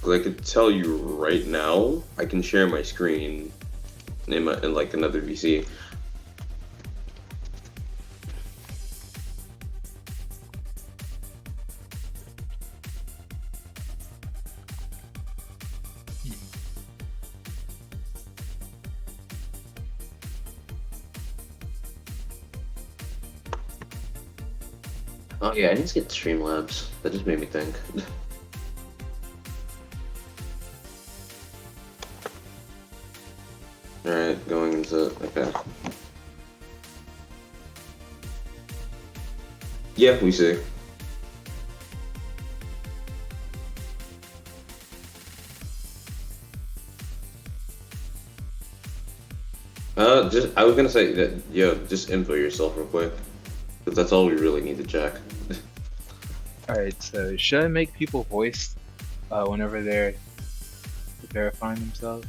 I could tell you right now, I can share my screen in like another VC. Oh yeah, I need to get Streamlabs. That just made me think. Alright, going into... okay. Yeah, we see. I was gonna say that, yo, just info yourself real quick. Because that's all we really need to check. Alright, so should I make people voice whenever they're verifying themselves?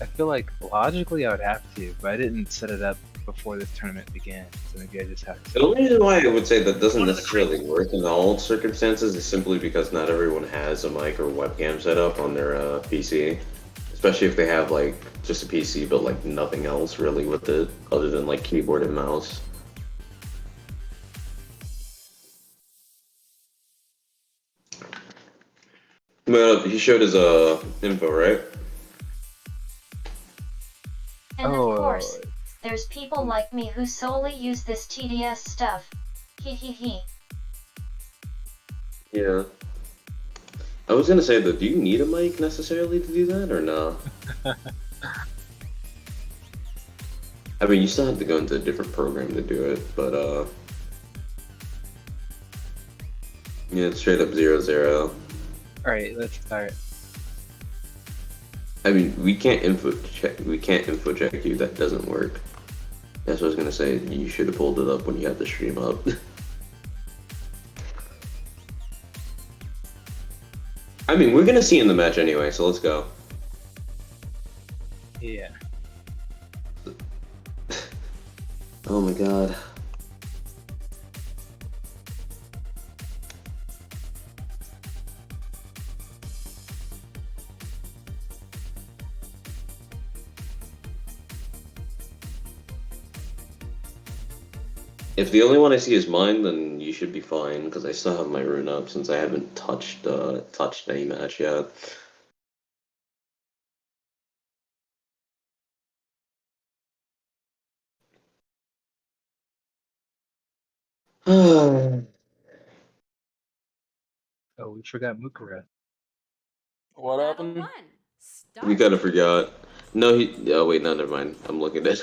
I feel like logically I would have to, but I didn't set it up before this tournament began, so maybe I just have to. The only reason why I would say that doesn't necessarily work in all circumstances is simply because not everyone has a mic or webcam set up on their PC. Especially if they have like just a PC but like nothing else really with it other than like keyboard and mouse. Well, he showed his info, right? And of course, there's people like me who solely use this TDS stuff. He. Yeah. I was gonna say that, do you need a mic necessarily to do that, or no? I mean, you still have to go into a different program to do it, but yeah, it's straight up 0-0. Alright, let's start. I mean, we can't info check you, that doesn't work. That's what I was gonna say, you should have pulled it up when you had the stream up. I mean, we're gonna see in the match anyway, so let's go. Yeah. Oh my god. If the only one I see is mine, then you should be fine, because I still have my rune up since I haven't touched any match yet. Oh, we forgot Mukura. What Battle happened? 1. We Start. kinda forgot. No, oh wait, no, never mind. I'm looking at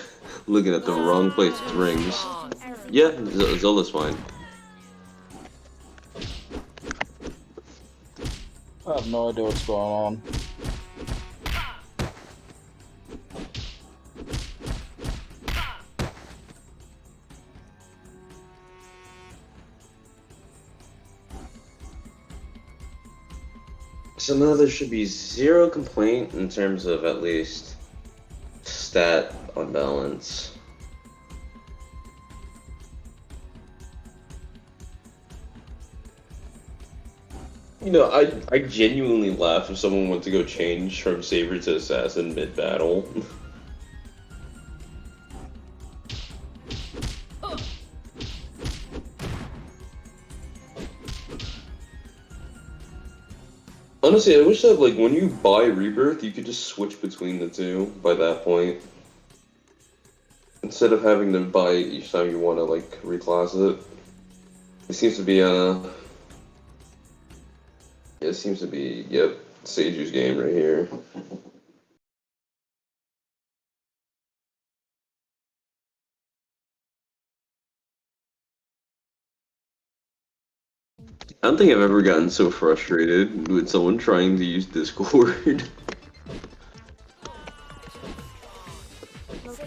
the wrong place with rings. Strong. Yeah, Zola's fine. I have no idea what's going on. So now there should be zero complaint in terms of at least stat on balance. You know, I genuinely laugh if someone went to go change from Saber to Assassin mid-battle. Honestly, I wish that, like, when you buy Rebirth, you could just switch between the two by that point. Instead of having to buy it each time you want to, like, reclass it. It seems to be, it seems to be, yep, Seiju's game right here. I don't think I've ever gotten so frustrated with someone trying to use Discord.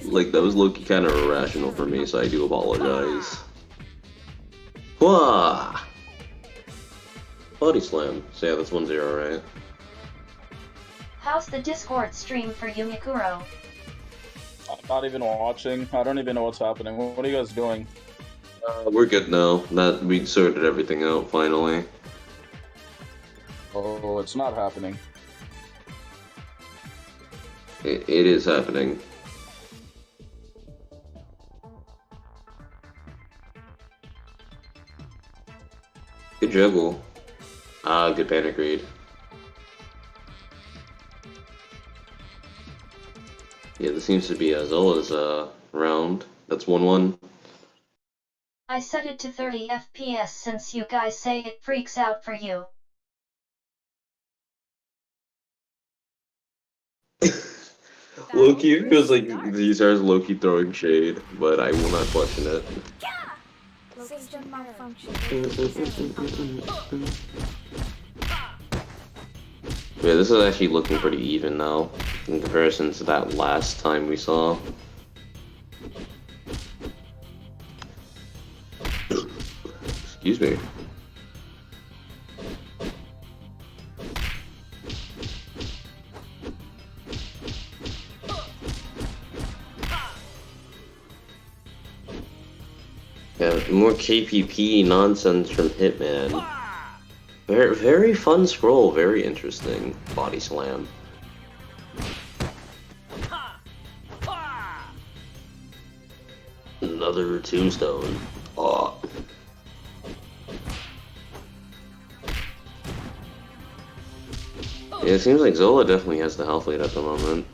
Like, that was low-key kind of irrational for me, so I do apologize. Wah! Body slam. So yeah, that's 1-0, right? How's the Discord stream for Yumikuro? I'm not even watching. I don't even know what's happening. What are you guys doing? We're good now. That we sorted everything out finally. Oh, it's not happening. It is happening. Good juggle. Ah, good panic read. Yeah, this seems to be Zola's round. That's 1-1. I set it to 30 FPS since you guys say it freaks out for you. Loki feels like these are Loki throwing shade, but I will not question it. System malfunction. Yeah, this is actually looking pretty even now in comparison to that last time we saw. Excuse me. Yeah, more KPP nonsense from Hitman. Very, very fun scroll, very interesting. Body slam. Another tombstone. Oh. Yeah, it seems like Zola definitely has the health lead at the moment.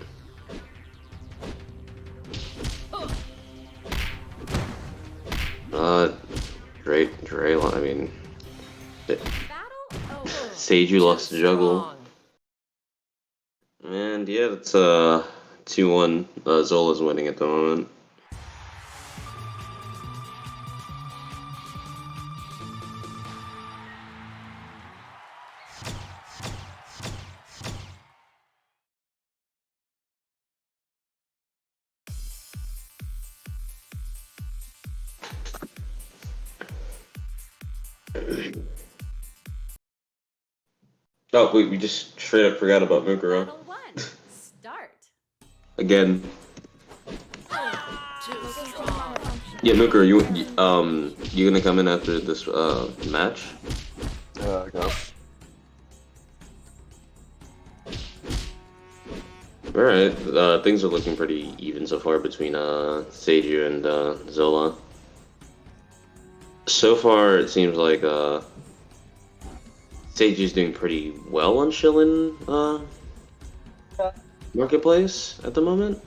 Dre, I mean... Seiju lost the juggle. And yeah, that's 2-1. Zola's winning at the moment. Oh wait, we just straight up forgot about Mukuro. Battle 1. Start. Again. System malfunction. Yeah, Mukuro, you gonna come in after this match? Yeah, I guess. Alright, things are looking pretty even so far between Seiju and Zola. So far, it seems like Seiju's doing pretty well on Shillin Marketplace at the moment,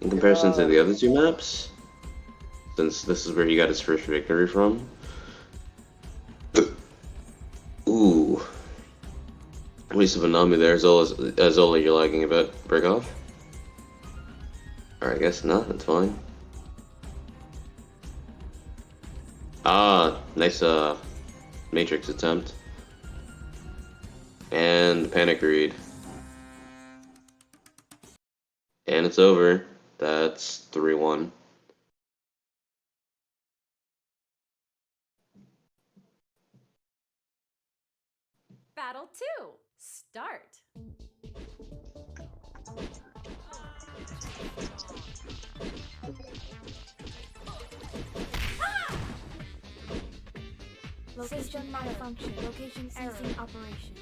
in comparison to the other two maps, since this is where he got his first victory from. Ooh. Waste of a Nami there. Zola, you're lagging a bit. Break off? Alright, I guess not. That's fine. Ah, nice Matrix attempt. And panic read. And it's over. That's 3-1. Battle 2. Start. System malfunction. Location ceasing operation.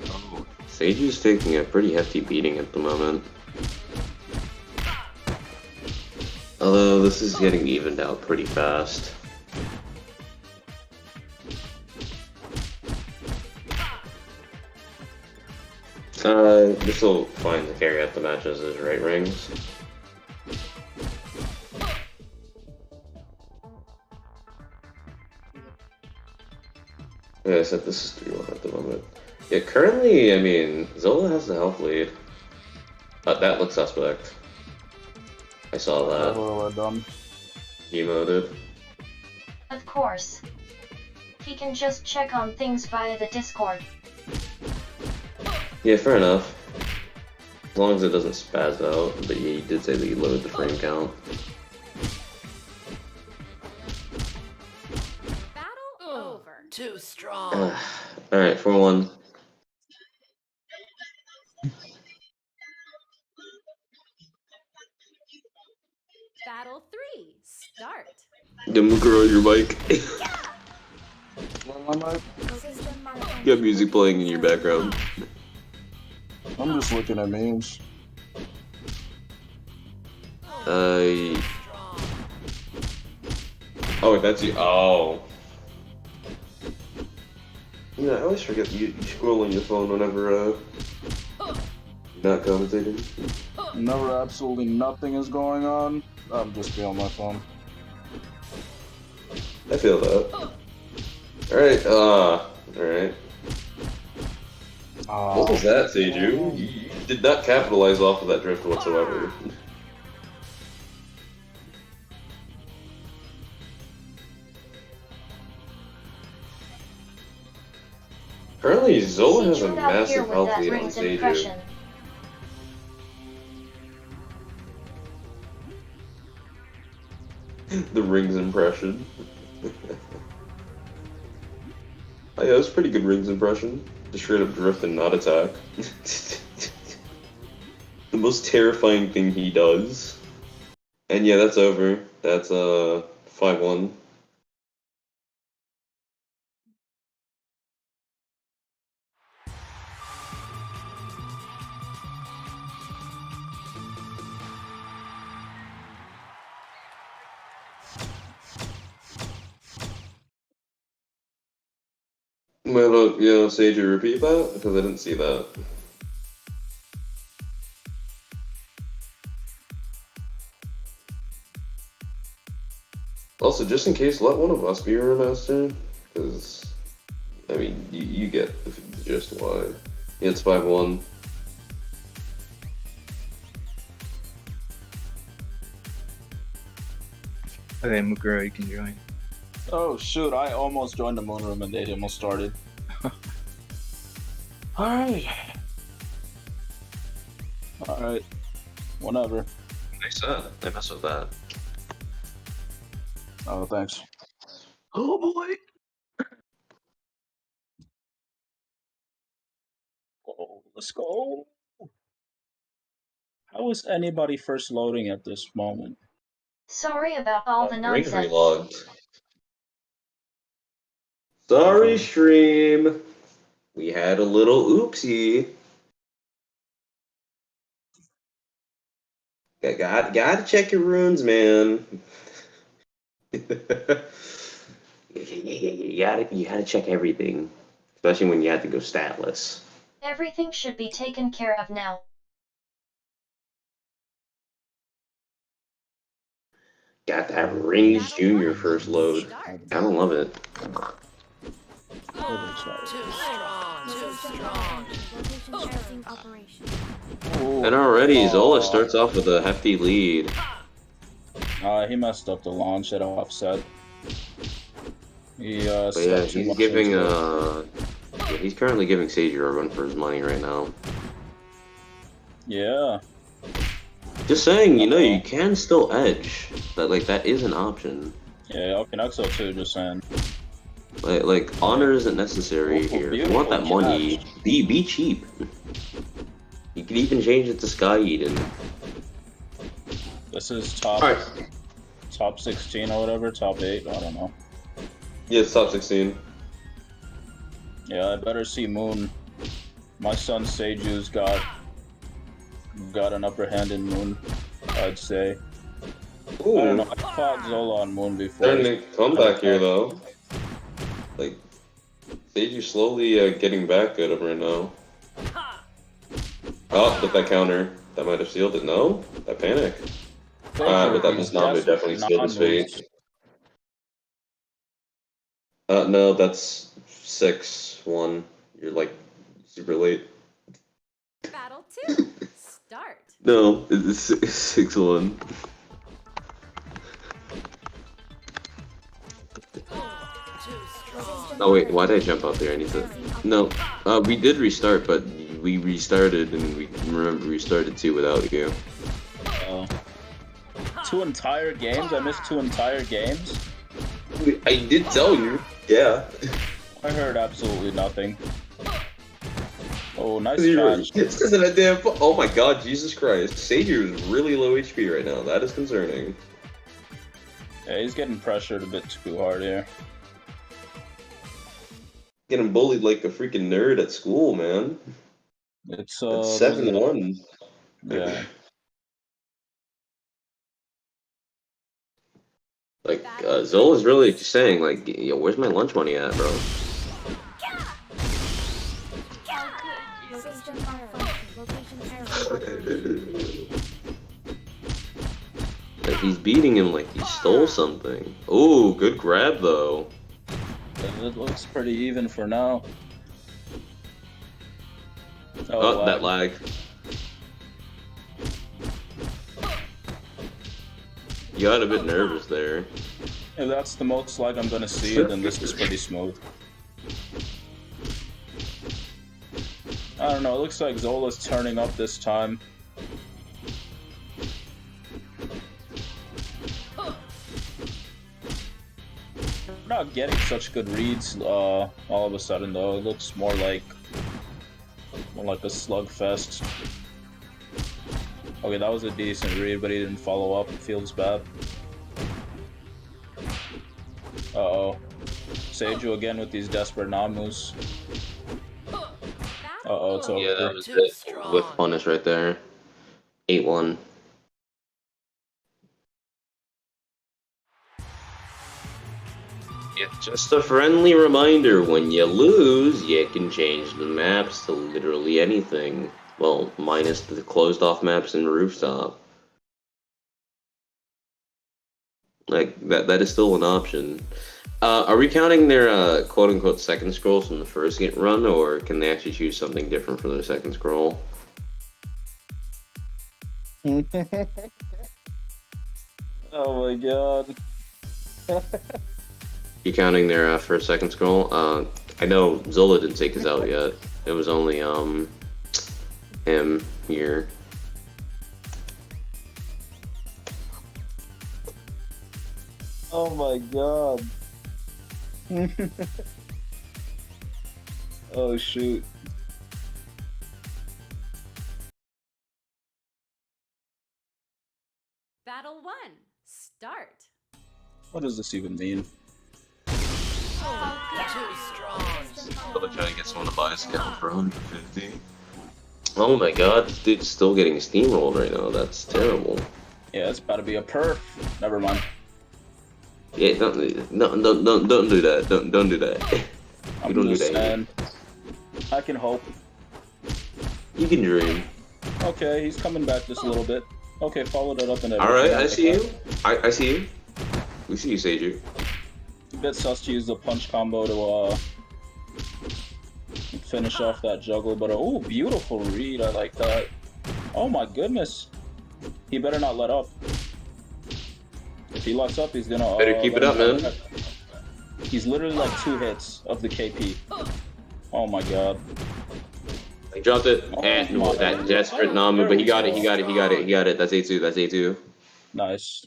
Oh, Seiju's taking a pretty hefty beating at the moment. Although this is getting evened out pretty fast. This will fine to carry out the matches as right rings. Yeah, I said this is 3-1 at the moment. Yeah, currently, I mean, Zola has the health lead. That looks suspect. I saw that. What have I done? Emoted. Of course. He can just check on things via the Discord. Yeah, fair enough. As long as it doesn't spaz out, but he did say that he lowered the frame count. Battle over. Too strong. Alright, 4-1. Battle 3. Start. Don't grow your mic. System malfunction. You got music playing in your background. I'm just looking at memes. Strong. Oh, that's you. Oh. Yeah, I always forget you scroll on your phone whenever you're not commentating. Whenever absolutely nothing is going on, I'm just be on my phone. I feel that. Alright, alright. What was that, Seiju? You did not capitalize off of that drift whatsoever. Apparently, Zola has a Seiju out here massive with health that lead on rings Seiju. impression. The rings impression. Oh, yeah, that's a pretty good rings impression. Just straight up drift and not attack. The most terrifying thing he does. And yeah, that's over. That's 5-1. Well, Seiju, repeat that? Because I didn't see that. Also, just in case, let one of us be your master. Because, I mean, you get the gist why. Yeah, it's 5-1. Okay, Mukuro, you can join. Oh shoot, I almost joined the moon room and they almost started. Alright. Alright. Whatever. Nice set. I mess with that. Oh, thanks. Oh boy! Oh, let's go. How is anybody first loading at this moment? Sorry about all the Ring nonsense. relogged. Sorry, stream. We had a little oopsie. Gotta check your runes, man. You gotta check everything, especially when you had to go statless. Everything should be taken care of now. Got that Rings Battle Junior 1. first load. Start. I don't love it. Too strong. Too strong. Rotation shifting operation. And already Zola starts off with a hefty lead. He messed up the launch at offset. He But yeah, stepped too he's much giving into it. yeah, he's currently giving Seiju a run for his money right now. Yeah. Just saying, you can still edge. That is an option. Yeah, y'all can exo too, just saying. Like honor isn't necessary Beautiful, here. If you want that beautiful money, catch. be cheap. You could even change it to Sky Eden. This is top Alright. top 16 or whatever, top 8, I don't know. Yeah, it's top 16. Yeah, I better see Moon. My son Seiju's got an upper hand in Moon, I'd say. Ooh. I don't know, I fought Zola on Moon before. Starting to come back here though. Like, Seiju's slowly getting back at him right now. Oh, with that counter. That might have sealed it. No? That panic. But that does not definitely sealed his fate. No, that's 6-1. You're like super late. Battle 2. Start. No, it's 6-1. Oh wait, why did I jump out there? I need to. No, we did restart, but we restarted, and we remember we restarted too without you. Oh. 2 entire games? I missed 2 entire games? I did tell you. Yeah. I heard absolutely nothing. Oh, nice It's catch. because of that damn. Oh my God, Jesus Christ! Savior is really low HP right now. That is concerning. Yeah, he's getting pressured a bit too hard here. Getting bullied like a freaking nerd at school, man. It's It's 7-1. Yeah. Like Zola's really saying, like, yo, where's my lunch money at, bro? System malfunction. Location error. Like he's beating him like he stole something. Ooh, good grab though. It looks pretty even for now. Oh, that lag. You got a bit nervous there. If that's the most lag I'm gonna see, then this is pretty smooth. I don't know, it looks like Zola's turning up this time. We're not getting such good reads all of a sudden though. It looks more like a slugfest. Okay, that was a decent read, but he didn't follow up. It feels bad. Uh-oh. Seiju again with these desperate Namus. Uh-oh, it's over. Yeah, that was it. With punish right there. 8-1. It's just a friendly reminder, when you lose, you can change the maps to literally anything. Well, minus the closed off maps and rooftop. Like, that is still an option. Are we counting their quote-unquote second scrolls from the first run, or can they actually choose something different for their second scroll? Oh my god. You counting their first second scroll? I know Zola didn't take his out yet. It was only him here. Oh my god. Oh shoot. Battle 1. Start. What does this even mean? Too strong. Zola trying to get someone to buy a scout for 150. Oh my god, this dude's still getting steamrolled right now. That's terrible. Yeah, it's about to be a perf. Never mind. Yeah, don't do that. Don't do that. I'm don't do just that. saying. I can hope. You can dream. Okay, he's coming back just a little bit. Okay, followed it up and everything. Alright, I see you. I see you. We see you, Seiju. A bit sus to use the punch combo to finish off that juggle, but oh, beautiful read. I like that. Oh my goodness. He better not let up. If he lets up, he's gonna... Better keep it up, man. He's literally like 2 hits of the KP. Oh my god. He dropped it. Oh, And my that God. desperate Namu, but he got it. He got it. That's A2. That's A2. Nice.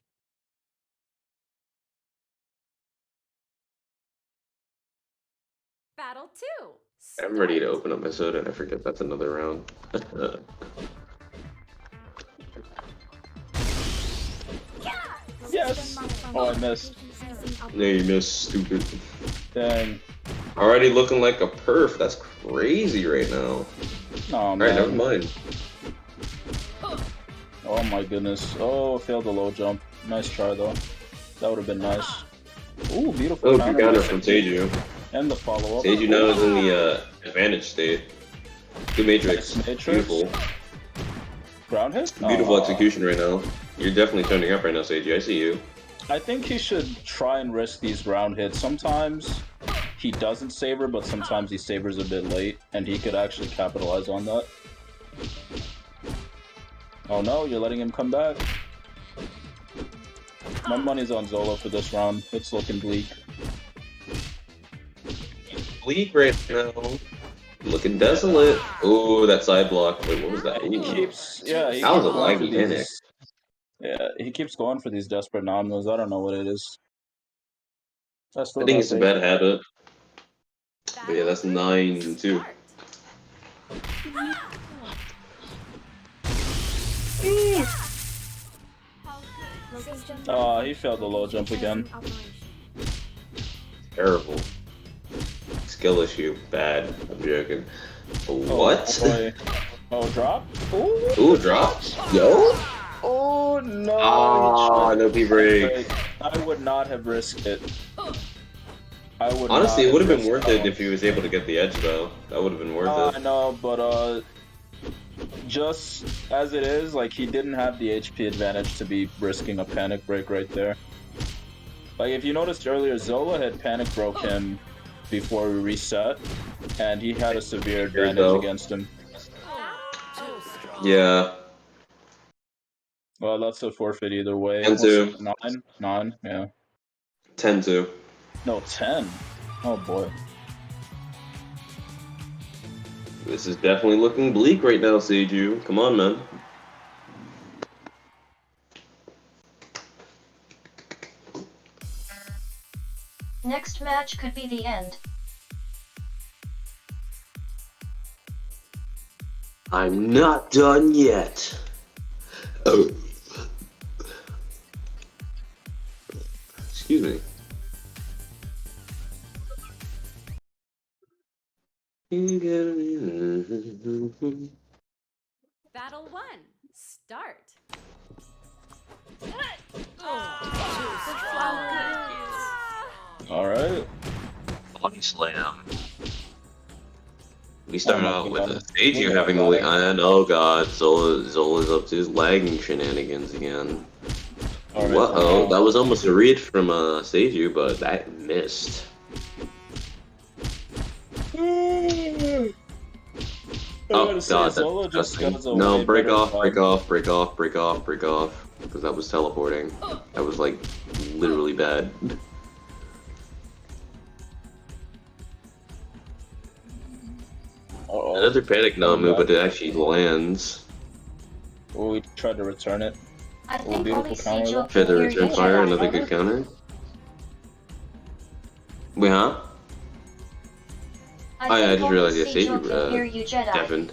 Battle 2. I'm ready to open up my soda, and I forget that's another round. Yes! Oh, I missed. No, you missed, stupid. Dang. Already looking like a perf. That's crazy right now. Oh, Alright, man. never mind. Oh my goodness. Oh, failed the low jump. Nice try though. That would have been nice. Ooh, beautiful. Oh, good counter from Seiju. And the follow up. Seiju now is in the advantage state. Good matrix. Nice matrix. Beautiful. Ground hit? Beautiful execution right now. You're definitely turning up right now, Seiju. I see you. I think he should try and risk these ground hits. Sometimes he doesn't saber, but sometimes he sabers a bit late, and he could actually capitalize on that. Oh no, you're letting him come back. My money's on Zola for this round. It's looking bleak. bleak right now. Looking desolate. Ooh, that side block. Wait, what was that? He Ooh. keeps, he That keeps was a going for laggy panic. these. Yeah, he keeps going for these desperate nomos. I don't know what it is. I I still think got it's a faith. bad habit. But yeah, Battle that's 9-2. start. Location He failed the low jump again. operation. Terrible. Skill issue. Bad. I'm joking. Oh, What? boy. Oh, drop? Ooh, Ooh, drop. Yo? oh no! Ah, no P break. Wait, I would not have risked it. I would Honestly, not it would have been risked worth that it one. if he was able to get the edge, though. That would have been worth I it. know, but just as it is, like, he didn't have the HP advantage to be risking a panic break right there. Like, if you noticed earlier, Zola had panic broke him before we reset, and he had a severe Here we advantage go. against him. Yeah. Well, that's a forfeit either way. 10-2. 9? 9, yeah. 10-2. No, 10. Oh boy. This is definitely looking bleak right now, Seiju. Come on, man. Next match could be the end. I'm not done yet. Oh. Excuse me. Battle 1 start. Alright. Body slam. We start Oh my out with God. a Seiju We having the got lead. it. And oh god, Zola's up to his lagging shenanigans again. Alright, Whoa, that was almost a read from Seiju, but that missed. Oh god, that's disgusting. No, break off. Because that was teleporting. That was like literally bad. Another panic Namu, but it actually lands. Oh, we tried to return it. I think beautiful only counter Seijo Try can the hear return you, fire, Jedi. another good counter. Wait, huh? I Oh yeah, I think just only realized, yeah, Seijo Seiju can hear you, Jedi. deafened.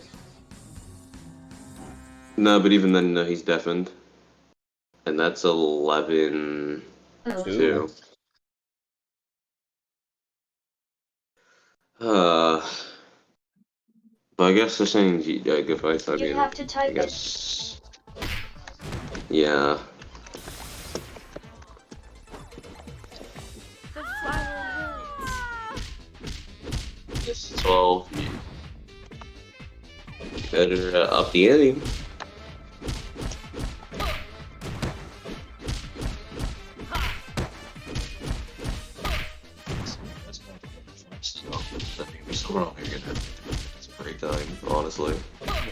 No, but even then, no, he's deafened. And that's 11-2. Ooh. But I guess they're saying good fight, so I You mean, have to type I guess. Yeah. Yes, 12. You better up the ante. It's pretty time, honestly.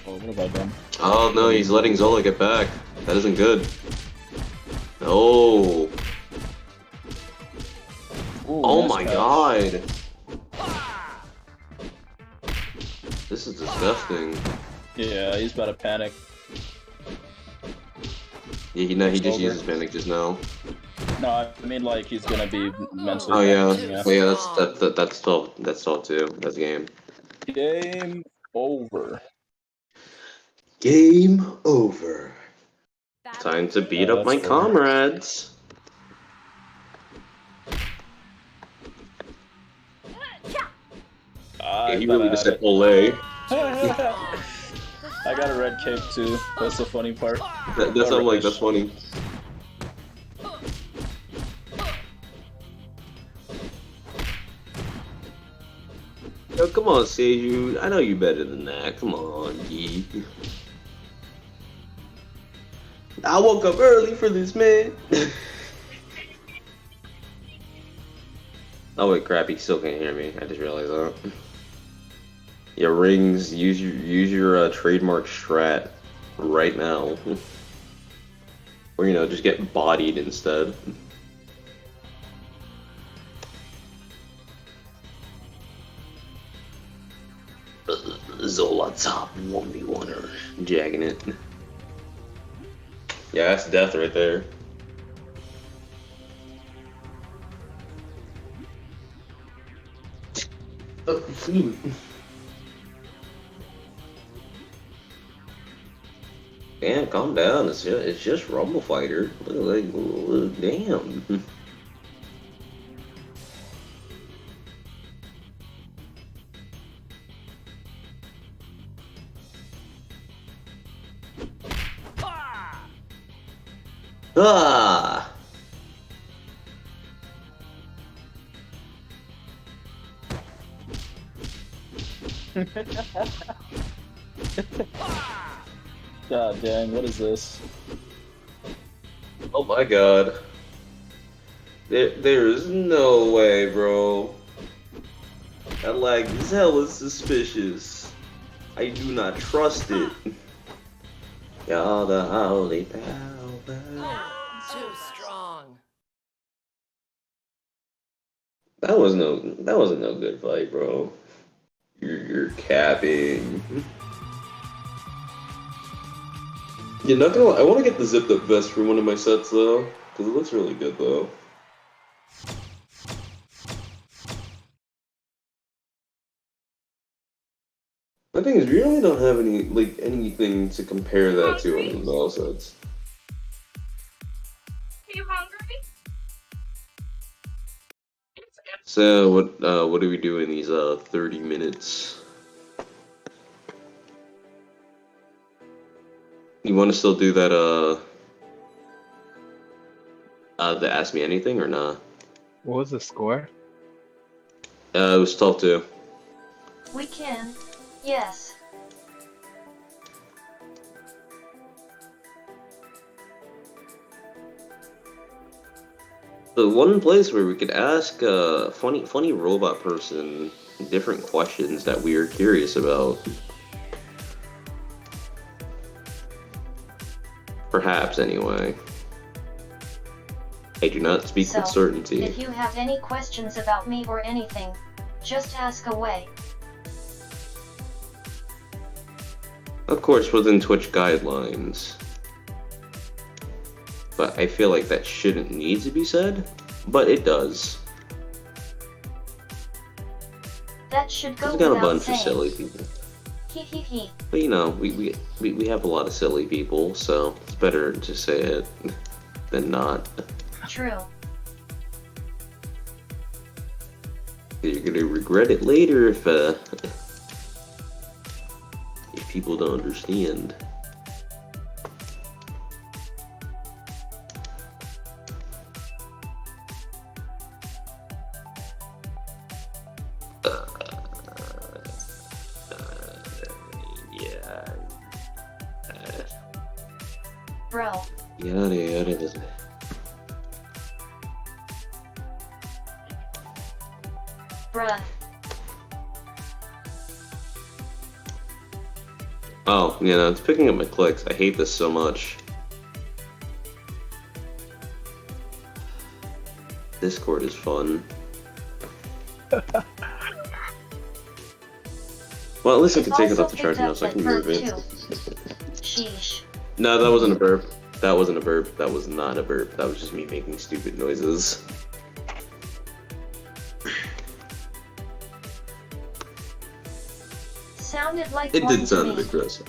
Oh, what have I done? Oh no, he's letting Zola get back. That isn't good. No. Ooh, Oh nice my catch. god. This is disgusting. Yeah, he's about to panic. Yeah, he just Over. uses panic just now. No, I mean like he's gonna be mentally. Oh yeah, panicking, well, yeah. That's 12. That's 12 too. That's game. Game over. Game over. Battle Time to 2 beat up my that's fair. comrades. Yeah, he really just said Olay. I got a red cape too. That's the funny part. That's I'm like, that's funny. Yo, come on, Seiju. I know you better than that. Come on, G. I woke up early for this, man. Oh wait, crap! He still can't hear me. I just realized that. Yeah, rings. Use your trademark strat right now, or just get bodied instead. Zola top 1v1er. Jagging it. Yeah, that's death right there. Damn, calm down. It's just Rumble Fighter. Damn. Ah! God dang, what is this? Oh my god. There is no way, bro. That lag is hella suspicious. I do not trust it. Y'all the holy power. Too strong. That wasn't no good fight, bro. You're capping. You're not gonna. I want to get the zipped up vest for one of my sets though, because it looks really good though. My thing is, we really don't have anything to compare that to on the Mel sets. Are you hungry? So what do we do in these 30 minutes? You want to still do that the Ask Me Anything or not? What was the score? It was 12-2. We can. Yes. The one place where we could ask a funny robot person different questions that we are curious about. Perhaps, anyway. I do not speak with certainty. If you have any questions about me or anything, just ask away. Of course, within Twitch guidelines. But I feel like that shouldn't need to be said, but it does. That should go We've got a without bunch saying. of silly people. Hee hee hee. But you know, we have a lot of silly people, so it's better to say it than not. True. You're gonna regret it later if people don't understand. Yeah. Bro. Yada. Bruh. Oh, yeah, no, it's picking up my clicks. I hate this so much. Discord is fun. Well, at least I can take it off the charge now, so I can move it. Sheesh. No, that wasn't a burp. That wasn't a burp. That was not a burp. That was just me making stupid noises. Sounded like It one did sound to a me. bit gross.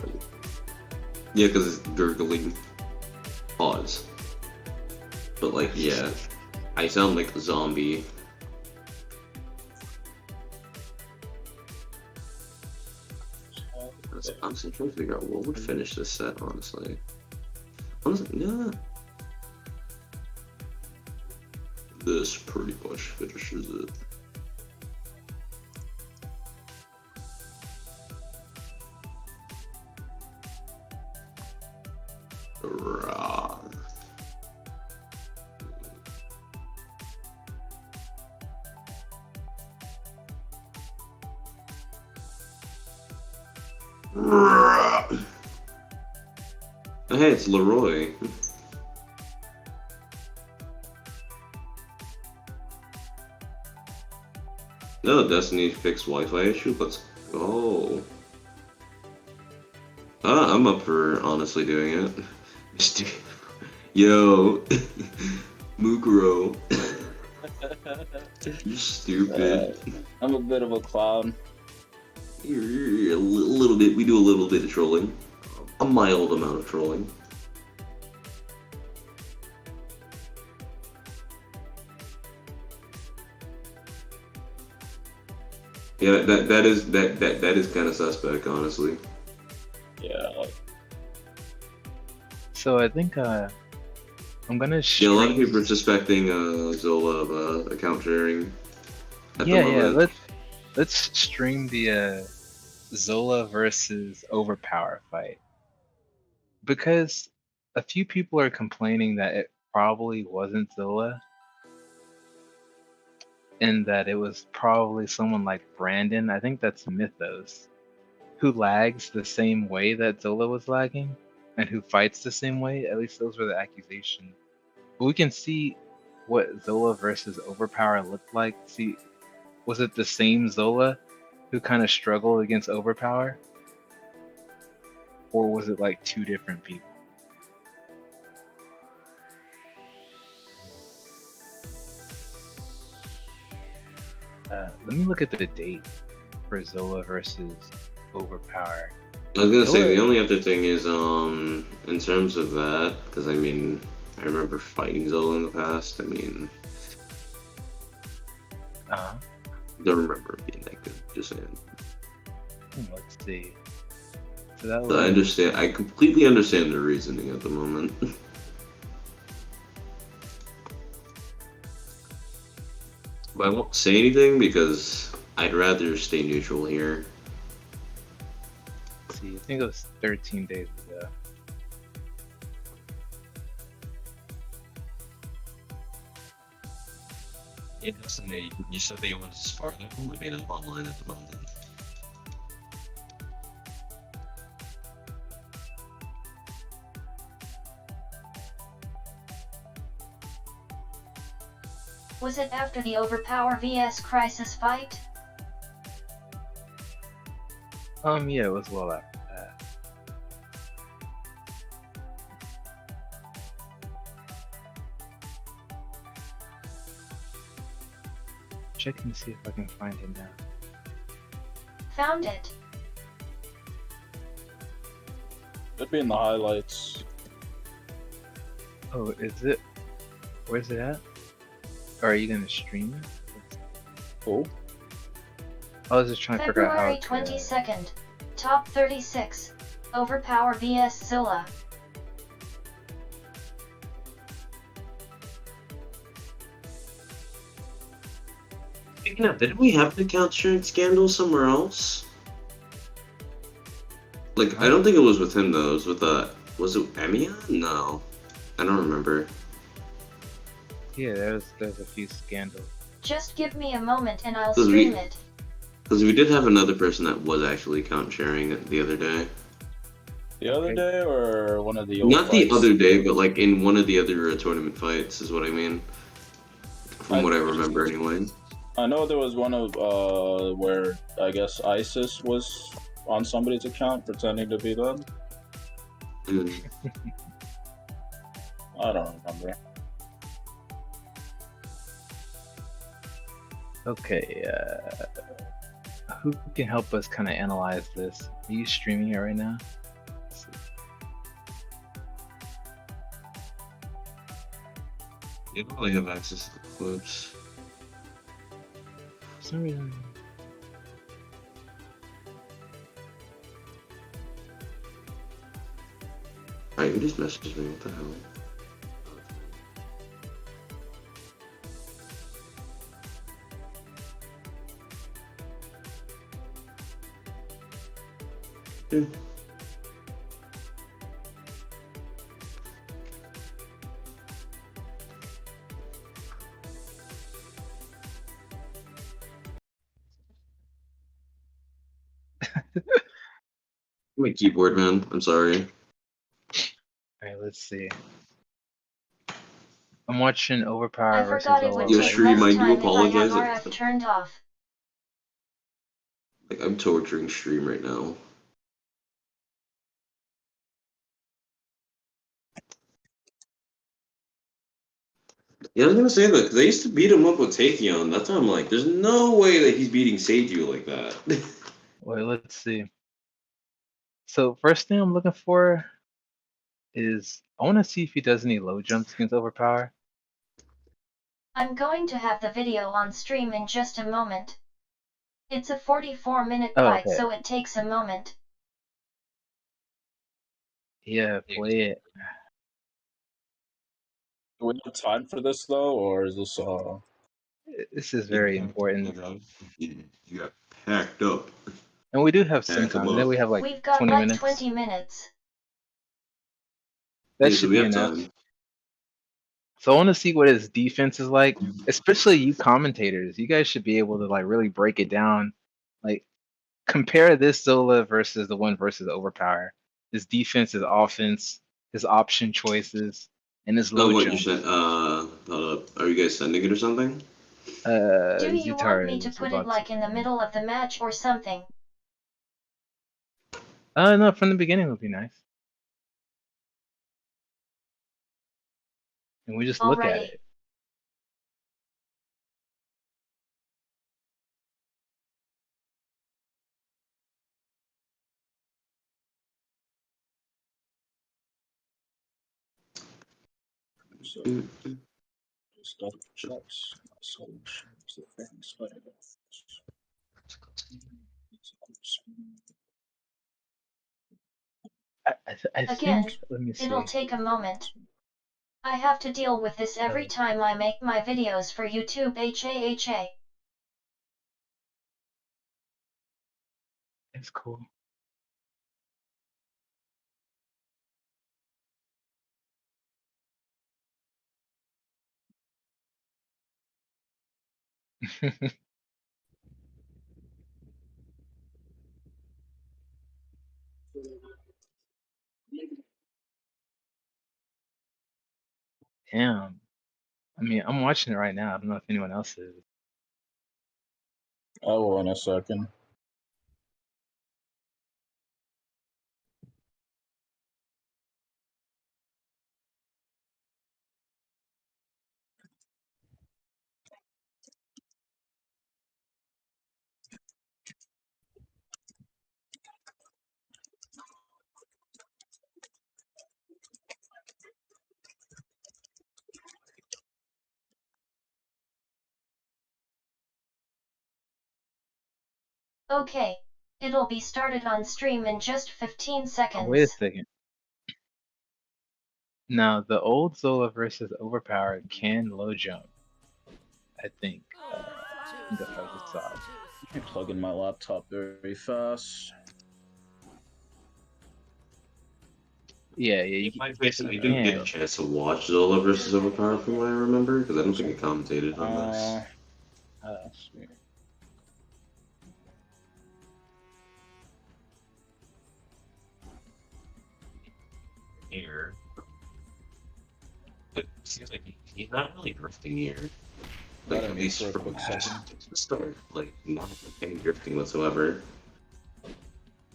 Yeah, because it's gurgling. Pause. But like, yeah. I sound like a zombie. I was honestly trying to figure out what would finish this set, honestly. Yeah. This pretty much finishes it. Rah. Rah. Hey, it's Leroy. No, Destiny fixed Wi-Fi issue. Let's go. I'm up for honestly doing it. Yo, Mukuro, you're stupid. I'm a bit of a clown. You're a little bit. We do a little bit of trolling, a mild amount of trolling. Yeah, that is kind of suspect, honestly. Yeah. So I think I'm gonna Yeah, a lot of stream. people are suspecting Zola of account sharing at the Yeah, moment. let's stream the Zola versus Overpower fight because a few people are complaining that it probably wasn't Zola and that it was probably someone like Brandon. I think that's Mythos, who lags the same way that Zola was lagging and who fights the same way. At least those were the accusations. But we can see what Zola versus Overpower looked like. See, was it the same Zola who kind of struggled against Overpower? Or was it like two different people? Let me look at the date for Zola versus Overpower. I was gonna say Zola- the only other thing is in terms of that, because I mean I remember fighting Zola in the past. I mean Uh-huh. don't remember it being that good. Just saying. Let's see. So that So I was understand. I completely understand the reasoning at the moment. But I won't say anything because I'd rather stay neutral here. let's see, I think it was 13 days ago. Yeah, Sunday, you said that you wanted to spar them. I mean, I'm online at the moment. Was it after the Overpower vs Crisis fight? Yeah, it was well after that. Checking to see if I can find it now. Found it. It'd be in the highlights. Oh, is it? Where's it at? Or are you gonna stream it? Cool. I was just trying to figure out how February to, 22nd. Top 36. Overpower vs Zola. Speaking of, didn't we have the account sharing scandal somewhere else? Like, I don't think it was with him though. It was with was it Emiya? No, I don't remember. Yeah, there's a few scandals. Just give me a moment and I'll Does stream we- it. Because we did have another person that was actually account sharing it the other day. The other Okay. day or one of the old Not the fights? other day, but like in one of the other tournament fights is what I mean. From what I remember, anyway. I know there was one of where I guess ISIS was on somebody's account pretending to be them. Mm. I don't remember. Okay, who can help us kind of analyze this? Are you streaming it right now? Let's see. You don't really have access to the clips. For some reason. Alright, you just messaged me. What the hell? Yeah. My keyboard, man. I'm sorry. Alright, let's see. I'm watching Overpower I versus forgot it Zola. would Yo, take Shreem, less I do time if I had apologize. RF turned off. Like, I'm torturing Stream right now. Yeah, I was gonna say that because I used to beat him up with Takeon. That's why I'm like, there's no way that he's beating Seiju like that. Wait, let's see. So first thing I'm looking for is I want to see if he does any low jumps against Overpower. I'm going to have the video on stream in just a moment. It's a 44-minute Oh, fight, okay. so it takes a moment. Yeah, play it. Do we have time for this though, or is this This is very important. You got packed up. And we do have some Pack 'em time. Then up. we have like We've got 20 like minutes. 20 minutes. That Yeah, so should we be have enough. time. So I want to see what his defense is like, especially you commentators. You guys should be able to like really break it down. Like compare this Zola versus the one versus Overpower. His defense, his offense, his option choices, and his Oh, low what you jump. said? Hold up. Are you guys sending it or something? Do you want me Zutar to is put it about to. like in the middle of the match or something? No, from the beginning would be nice. And we just look at Alrighty. it. just double checks? Solutions, the things, but I Again, think. Let me it'll see. take a moment. I have to deal with this every time I make my videos for YouTube. HAHA. It's cool. Damn. I mean, I'm watching it right now. I don't know if anyone else is. I will in a second. Okay, it'll be started on stream in just 15 Oh, wait a seconds. second. Now, the old Zola versus Overpower can low jump. I think. I think that's how I just saw it. Let me plug in my laptop very fast. Yeah, I didn't get a chance to watch Zola versus Overpower from what I remember, because I don't think I commentated on this. Let's see. Here. It seems like he's not really drifting here. Like, Gotta at mute least for a from quick second. the start. Like, not any drifting whatsoever.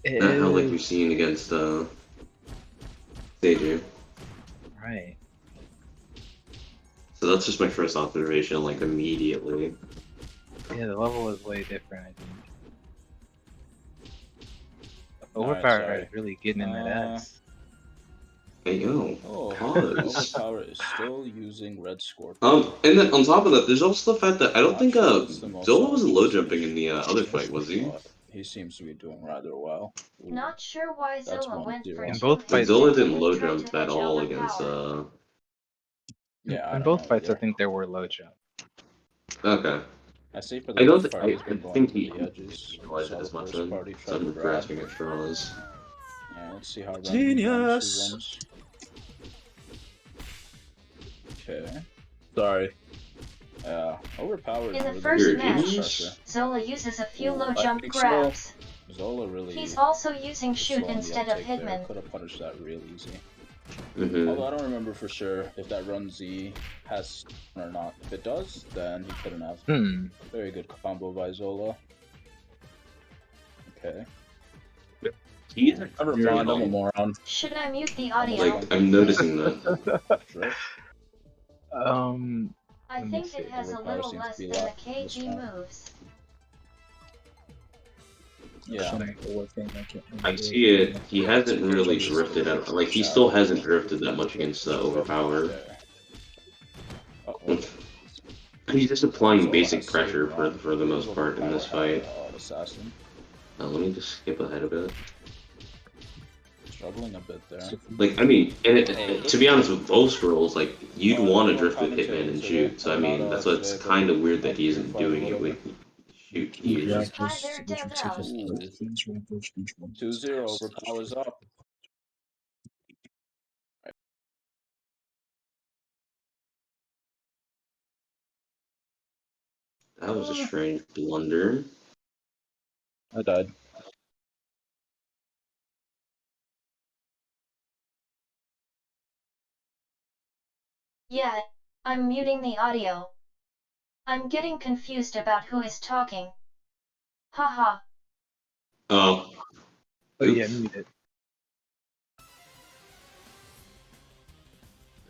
It Not how, like, we've is seen against, Seiju. right. So that's just my first observation, like, immediately. Yeah, the level is way different, I think. Alright, Overpower sorry. is really getting in that ass. Hey, yo. Oh, Pause. Overpower is still using Red Scorpion. And then on top of that, there's also the fact that I don't Not think, sure what's the most Zola wasn't low obvious jumping in the, other issue, fight, was he? but he seems to be doing rather well. Ooh, Not sure why that's Zola went 1-0. for In 2 both hits. Like, fights, Zola Didn't didn't he low try jump to at edge all against, Overpower? Yeah, I in don't both know fights, I either. think there were low jump. Okay. I see for I the don't. most part I he's been going think for he the edges. realized it Saw the as much first then. part he So tried to I'm grab. grasping at straws. Yeah, let's see how round Genius! runs. Okay. Sorry. Overpowered. In the really first You're a good match, genius? Zola uses a few low I jump think so. grabs. Zola really He's also using was shoot slow on the instead of uptake there. Hitman. Could have punished that real easy. Mm-hmm. Although I don't remember for sure if that run Z has or not. If it does, then he couldn't have. Very good combo by Zola. Okay. He's Never mind, I'm a moron. Should I mute the audio? like, I'm noticing that. Drift. I Let me think it see. has a Overpower little seems to less be than the left this KG round. moves. Yeah. Like, I see it. He hasn't really Just drifted delete out. the Like he chat. still hasn't drifted that much against Overpower. There. Uh-oh. He's just applying Zola basic has stayed pressure around. for the Who does most part in Overpower this have? fight. Assassin. Let me just skip ahead a bit. Struggling a bit there. Like, I mean, and Hey. to be honest, with both scrolls, like, you'd Oh, want to everyone drift with Hitman commentating and today. Shoot. So, I Or not mean, that's what's today, but kind of weird that at he Game isn't 5 or doing it whatever. with Shoot here. Hi there, Devo. Ooh. 2-0, Overpower's up. That was a strange blunder. I died. Yeah, I'm muting the audio. I'm getting confused about who is talking. Haha. Oh. oh yeah, Oops. mute it.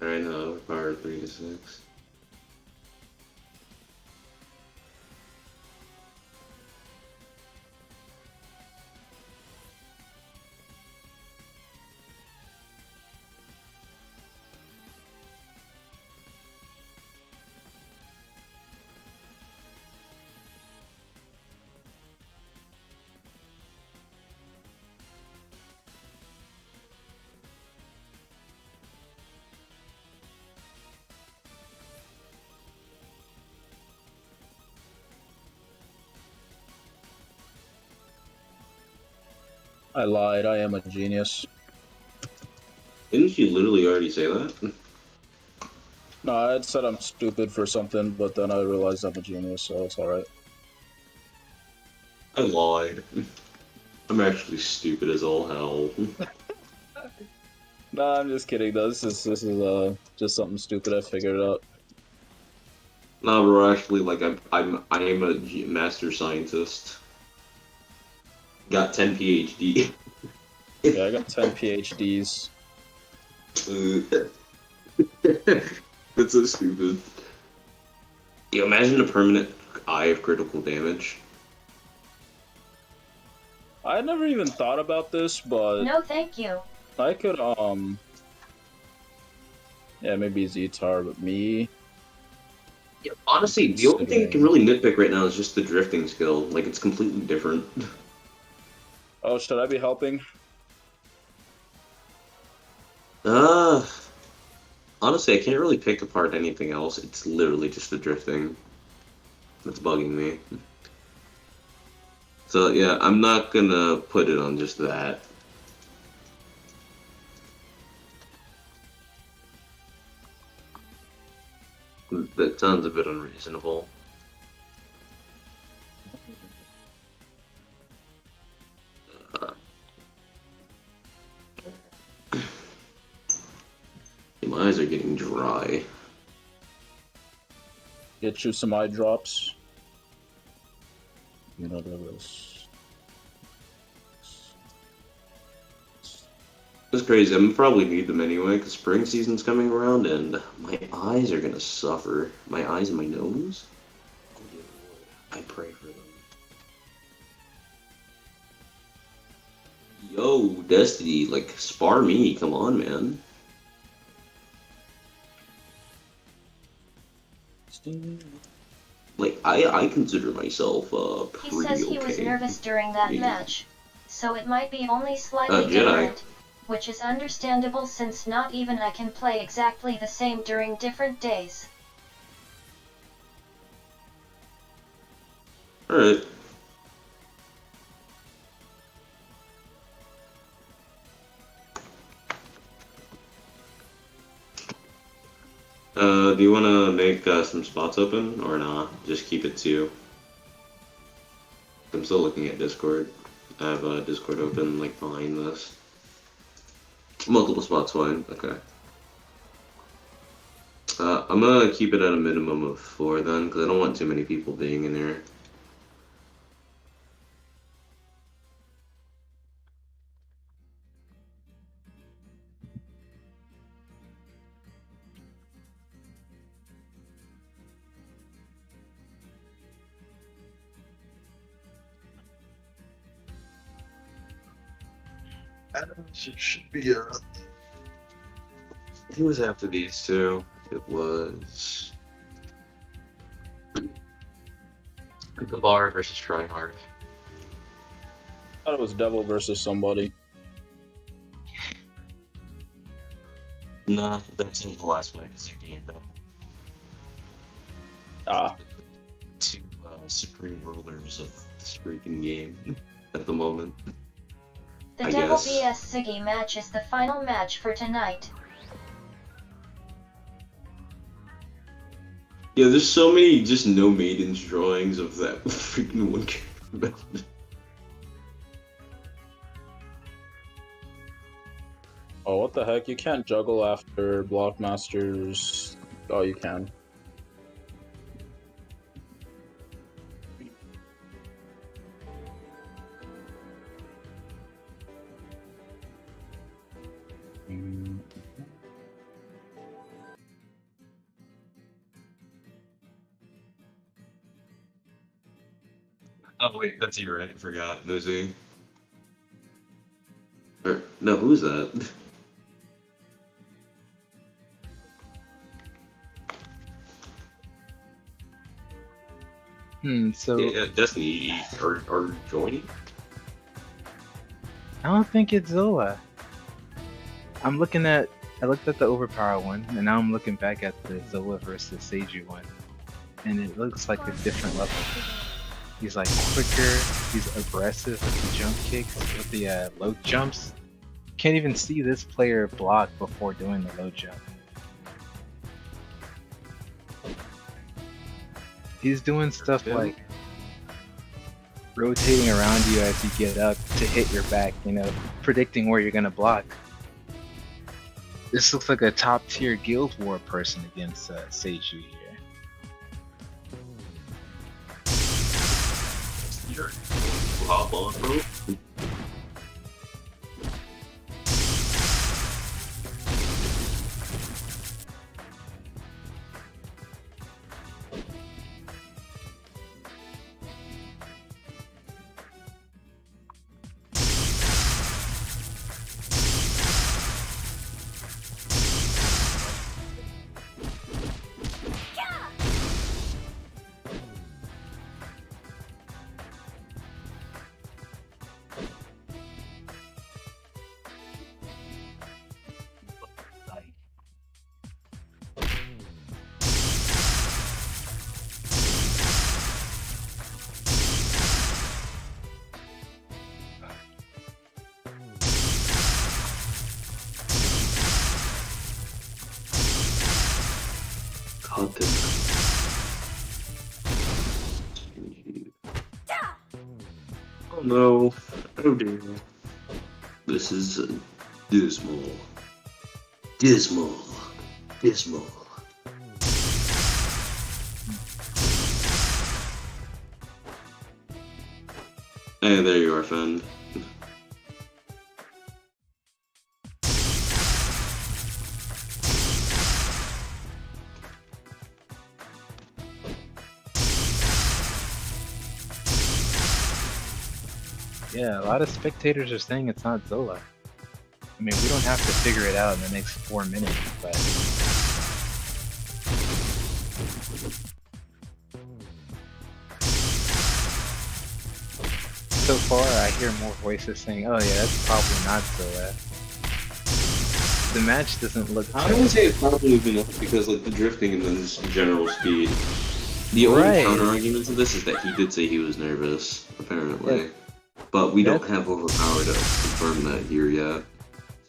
Alright, no, Overpower 3 to 6. I lied. I am a genius. Didn't you literally already say that? No, I had said I'm stupid for something, but then I realized I'm a genius, so it's alright. I lied. I'm actually stupid as all hell. Nah, I'm just kidding though. This is just something stupid I figured out. Nah, bro, actually, like, I am a master scientist. Got 10 PhD. Yeah, I got 10 PhDs. That's so stupid. You imagine a permanent eye of critical damage. I never even thought about this, but No thank you. I could yeah, maybe Zetar, but me Yeah, honestly, the only thing you can considering. really nitpick right now is just the drifting skill. Like, it's completely different. Oh, should I be helping? Uh, honestly, I can't really pick apart anything else. It's literally just the drifting that's bugging me. So, yeah, I'm not gonna put it on just that. That sounds a bit unreasonable. Uh, my eyes are getting dry. Get you some eye drops. You know this. It's crazy. I'm gonna probably need them anyway, because spring season's coming around, and my eyes are gonna suffer. My eyes and my nose? Oh, dear Lord. I pray for them. Yo, Destiny, like, spar me. Come on, man. Like, I consider myself, He pretty says he was okay. nervous during that match, so it might be only slightly Jedi. different, which is understandable since not even I can play exactly the same during different days. Alright. Do you want to make some spots open, or not? Just keep it to... I'm still looking at Discord. I have Discord open, like, behind this. Multiple spots fine, okay. I'm gonna keep it at a minimum of 4 then, because I don't want too many people being in there. should be Who was after these two? It was the bar versus Tryhard. I thought it was Devil versus somebody. Nah, that's in the last magazine though. Ah, Two supreme rulers of this freaking game at the moment. The I Devil guess. vs Siggy match is the final match for tonight. Yeah, there's so many just no maidens drawings of that freaking one character. oh, what the heck? You can't juggle after Blockmasters. Oh, you can. Mm. Oh wait, that's you, right? I forgot. Nosy. No, who's that? So Yeah, Destiny are joining. I don't think it's Zola. I looked at the Overpower one, and now I'm looking back at the Zola versus Seiju one, and it looks like a different level. He's like quicker, he's aggressive with the jump kicks, with the low jumps. Can't even see this player block before doing the low jump. He's doing stuff like rotating around you as you get up to hit your back, you know, predicting where you're gonna block. This looks like a top tier Guild War person against Seiju here. You're hop on, bro. Oh no. Oh dear. This is dismal. Dismal. Dismal. Hey, there you are, Finn. Yeah, a lot of spectators are saying it's not Zola. I mean, we don't have to figure it out in the next 4 minutes, but... So far, I hear more voices saying, oh yeah, that's probably not Zola. The match doesn't look... I would say it's probably even up because like the drifting and then just general speed. The only counter argument to this is that he did say he was nervous, apparently. Yeah. But we don't have Overpower to confirm that here yet.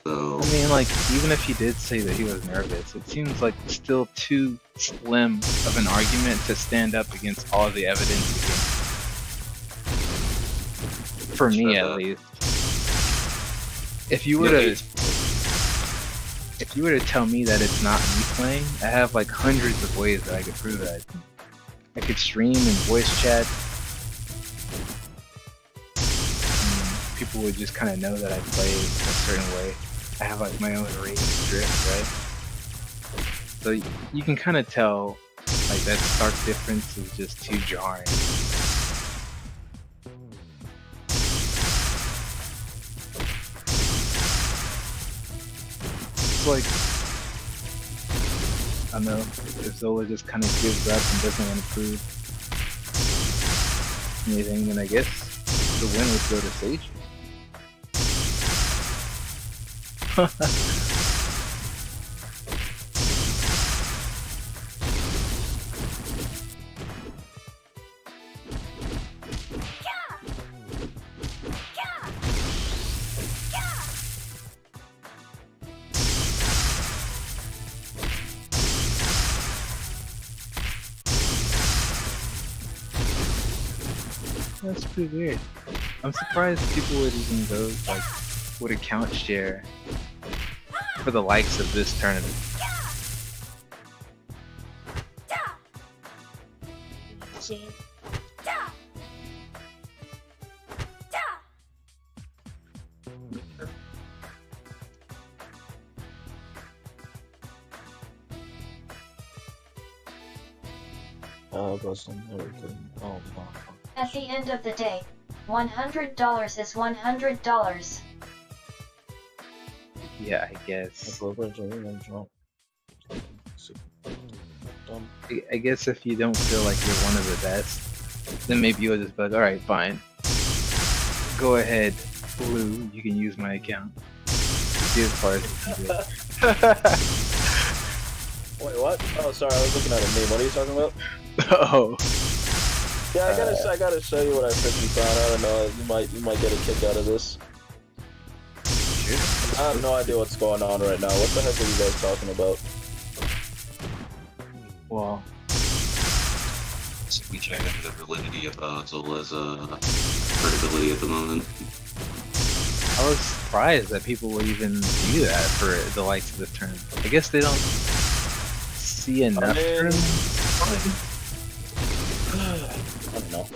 So I mean, like, even if he did say that he was nervous, it seems like still too slim of an argument to stand up against all the evidence against. For me, at least. If you were to tell me that it's not me playing, I have like hundreds of ways that I could prove that. I could stream and voice chat. People would just kind of know that I play a certain way. I have like my own rage drift, right? So you can kind of tell like that stark difference is just too jarring. like, I don't know, if Zola just kind of gives up and doesn't want to prove anything, then I guess the win would go to Sage. That's pretty weird. I'm surprised people would even go like with account share for the likes of this tournament. At the end of the day, $100 is $100. Yeah, I guess. I guess if you don't feel like you're one of the best, then maybe you'll just be like, alright, fine. Go ahead, Blue, you can use my account. See as far as you can do. Wait, what? Oh, sorry, I was looking at a meme. What are you talking about? Oh. Yeah, I gotta show you what I freaking found. I don't know. You might get a kick out of this. Sure. I have no idea what's going on right now. What the heck are you guys talking about? Well, We check into the validity of Zola's credibility at the moment. I was surprised that people would even do that for the likes of this tournament. I guess they don't see enough tournaments. I don't know.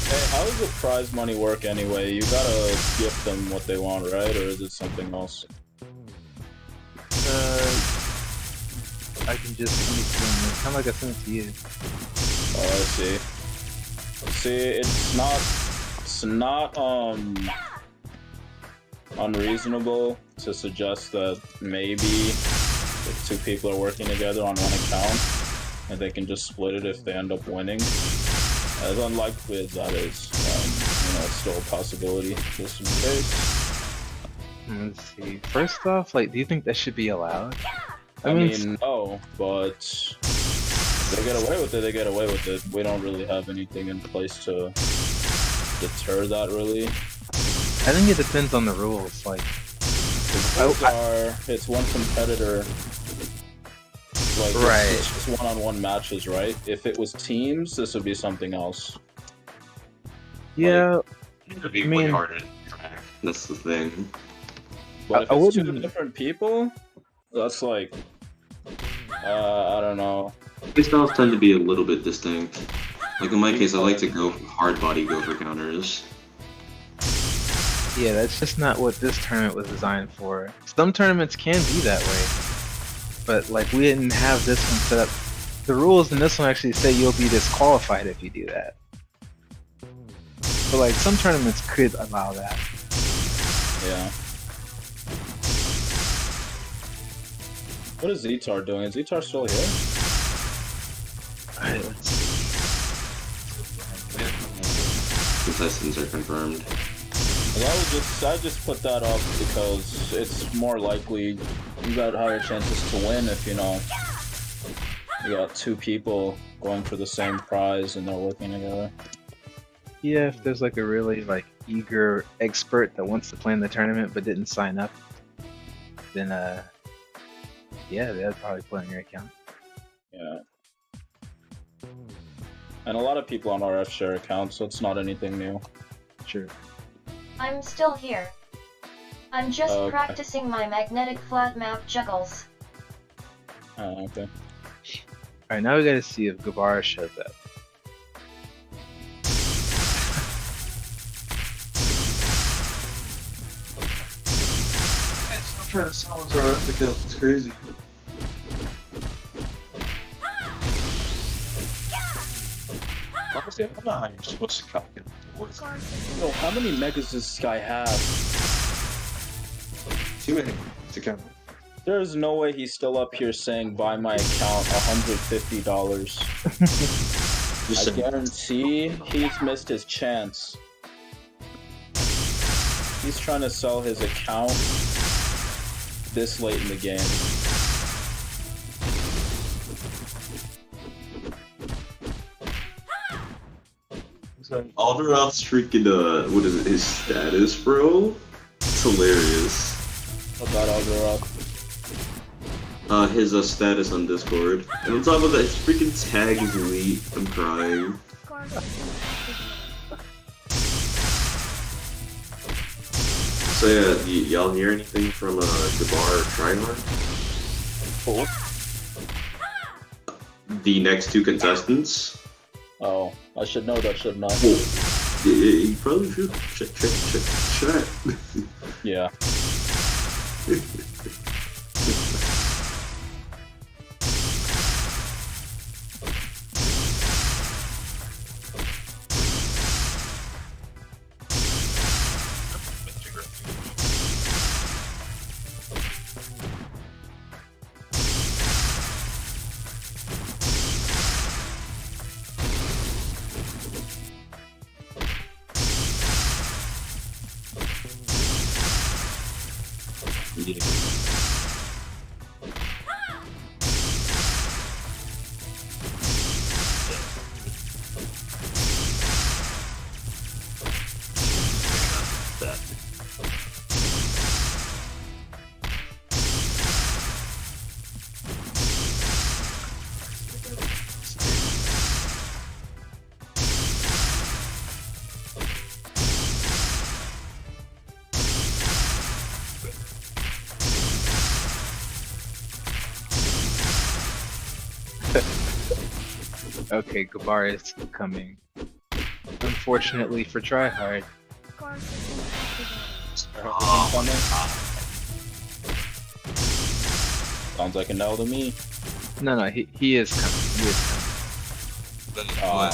Hey, how does the prize money work anyway? You gotta gift them what they want, right? Or is it something else? I can just send it to them. It's kind of like I sent it to you. Oh, I see. See, it's not unreasonable to suggest that maybe if two people are working together on one account and they can just split it if they end up winning. As unlikely as that is, you know, it's still a possibility just in case. Let's see. First off, like, do you think that should be allowed? I mean, no, but if they get away with it, they get away with it. We don't really have anything in place to deter that, really. I think it depends on the rules. Like, it's one competitor. Like, right. It's just one-on-one matches, right? If it was teams, this would be something else. Yeah, It'd be way harder to track. That's the thing. But if it's two different people, that's like, I don't know. These styles tend to be a little bit distinct. Like in my case, I like to go hard body gopher counters. yeah, that's just not what this tournament was designed for. Some tournaments can be that way, but like we didn't have this one set up. The rules in this one actually say you'll be disqualified if you do that. But like some tournaments could allow that. Yeah. What is Zetar doing? Is Zetar still here? Alright, let's see. Contestants are confirmed. Well, I just put that up because it's more likely you got higher chances to win if, you know, you got two people going for the same prize and they're working together. Yeah, if there's like a really like eager expert that wants to play in the tournament but didn't sign up, then yeah, they'd probably play on your account. Yeah. And a lot of people on RF share accounts, so it's not anything new. Sure. I'm still here. I'm just Okay. practicing my magnetic flat map juggles. Okay. Alright, now we gotta see if Gabara shows up. I'm trying to silence our account. It's crazy. Honestly, I don't know how you're supposed to calculate the worth. Yo, how many megas does this guy have? Too many to count. There's no way he's still up here saying buy my account $150. Just I saying. guarantee he's missed his chance. He's trying to sell his account this late in the game. Alderoth's freaking, what is it, his status, bro? It's hilarious. About Alderoth. His status on Discord. And on top of that, his freaking tag is elite. I'm crying. So yeah, y'all hear anything from, Gabar or Tryhard? The next two contestants? Oh, I should know that, shouldn't I? Whoa. Yeah, you probably should check. Yeah. Yeah. Okay, Gabar is coming. Unfortunately for Tryhard. Sounds like a no to me. No, he is coming. He is coming.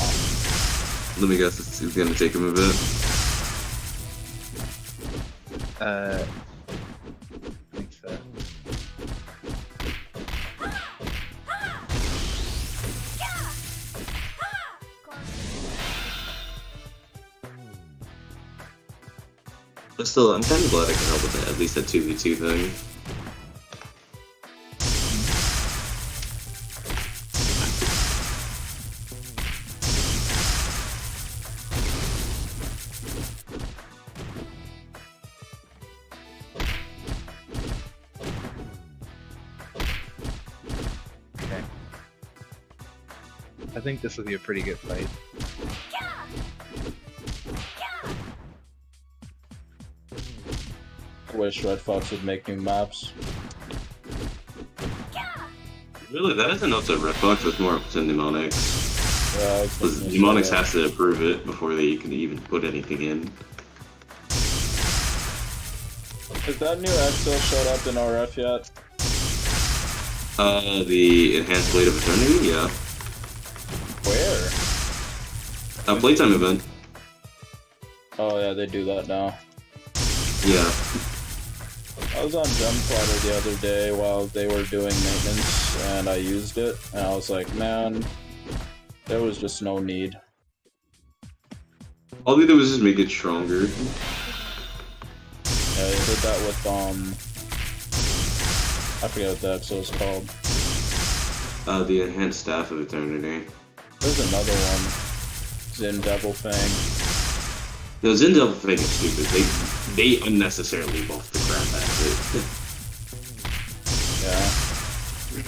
Let me guess, it's gonna take him a bit. I think so. But still, I'm kind of glad I can help with that, at least that 2v2 thing. Okay. I think this will be a pretty good fight. I wish Red Fox would make new maps. Really, that isn't up to Red Fox, it's more up to Mnemonics. Yeah, Because Mnemonics has to approve it before they can even put anything in. Has that new Exo showed up in RF yet? The Enhanced Blade of Eternity? Yeah. Where? Playtime event. Oh yeah, they do that now. Yeah. I was on Gem Fighter the other day while they were doing maintenance, and I used it, and I was like, man, there was just no need. All they did was just make it stronger. Yeah, they did that with, I forget what the Exo is called. The Enhanced Staff of Eternity. There's another one. Zin Devil Fang. No, Zindel thing is stupid. They unnecessarily buffed the crap out of Yeah. it.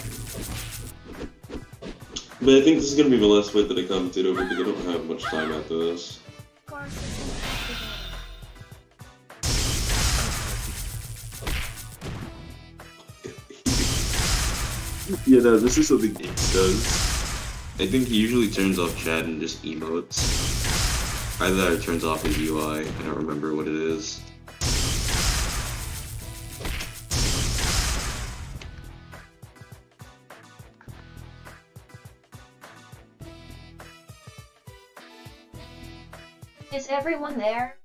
But I think this is gonna be the last fight that I commented over because I don't have much time after this. Yeah, no, this is something Ace does. I think he usually turns off chat and just emotes. Either that or turns off his UI. I don't remember what it is. Is everyone there?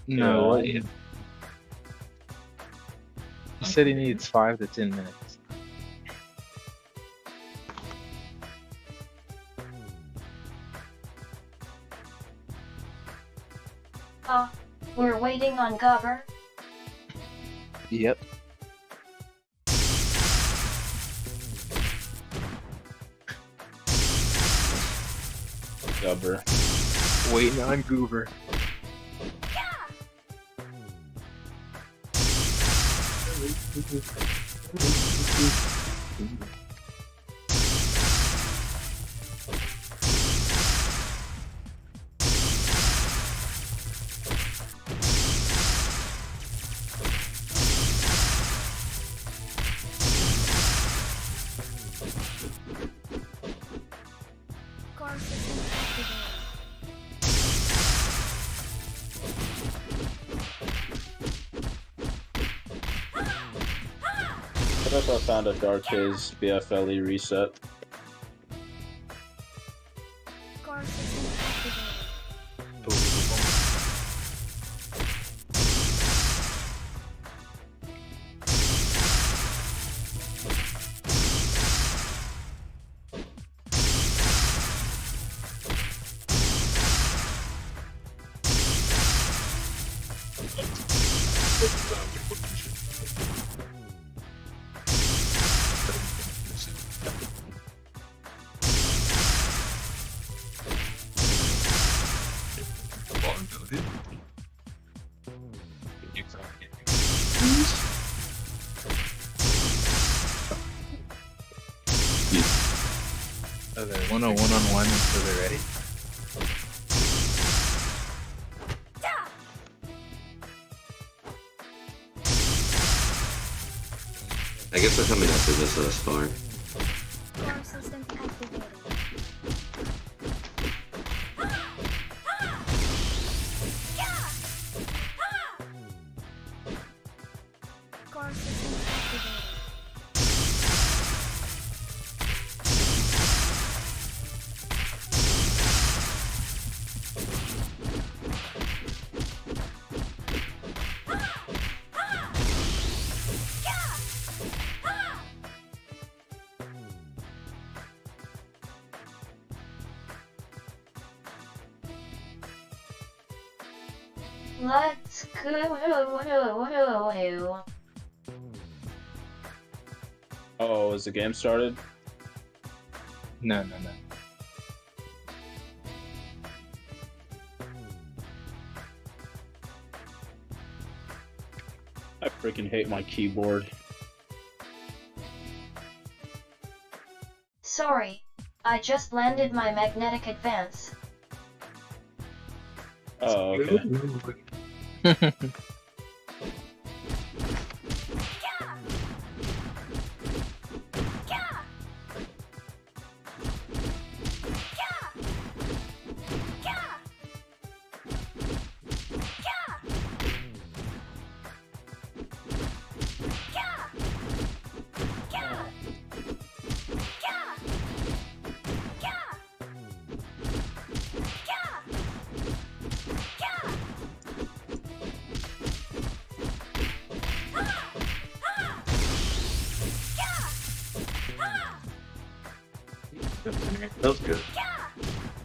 No, Yeah. he said he needs 5 to 10 minutes. We're waiting on Gobber. Yep. Gubber. Waiting on Goober. Car system activated. What if I found a Dark Haze BFLE reset? Car system activated. So they're 101-on-1 until they're ready. I guess they're coming after this spar. Car system activated. Car system activated. Let's go. Oh, is the game started? No. I freaking hate my keyboard. Sorry, I just landed my magnetic advance. Oh, okay. That was good.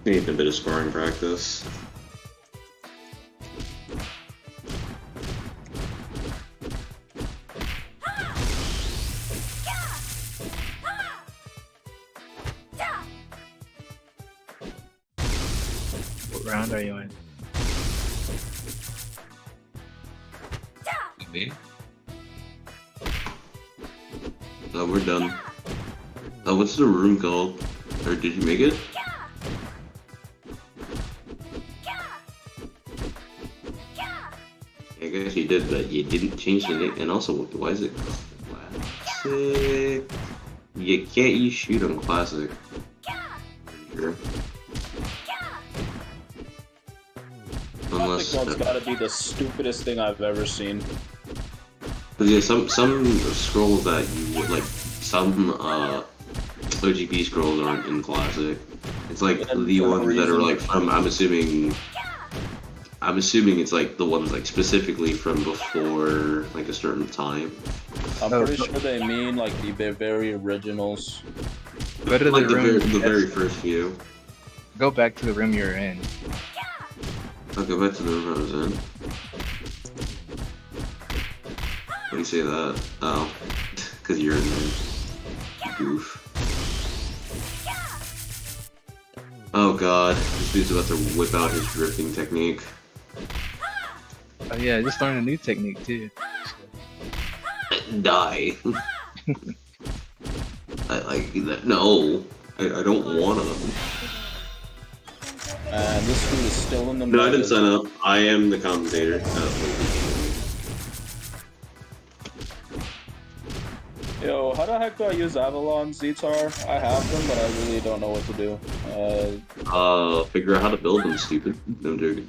Need a bit of sparring practice. What round are you in? Me? Oh, we're done. What's the room called? Or did you make it? I guess you did, but you didn't change the name. And also, why is it classic? You can't use shoot on classic. Sure. I Unless, think that's gotta be the stupidest thing I've ever seen. yeah, some scrolls that you would like, some OGP scrolls aren't in classic. It's like And the for no ones that are reason. like from. I'm assuming it's like the ones like specifically from before like a certain time. I'm Oh, pretty so- sure they mean like the very originals. Go to Like the room. the very first few. Go back to the room you're in. I'll go back to the room I was in. Why do you say that? Oh, because you're in there. You goof. Oh god, this dude's about to whip out his drifting technique. Oh yeah, I just learned a new technique too. Die. I like that. No, I don't wanna. And this dude is still in the No, I didn't mud. sign up. I am the commentator. Yo, how the heck do I use Avalon Zetar? I have them, but I really don't know what to do. Figure out how to build them, stupid. No, I'm joking.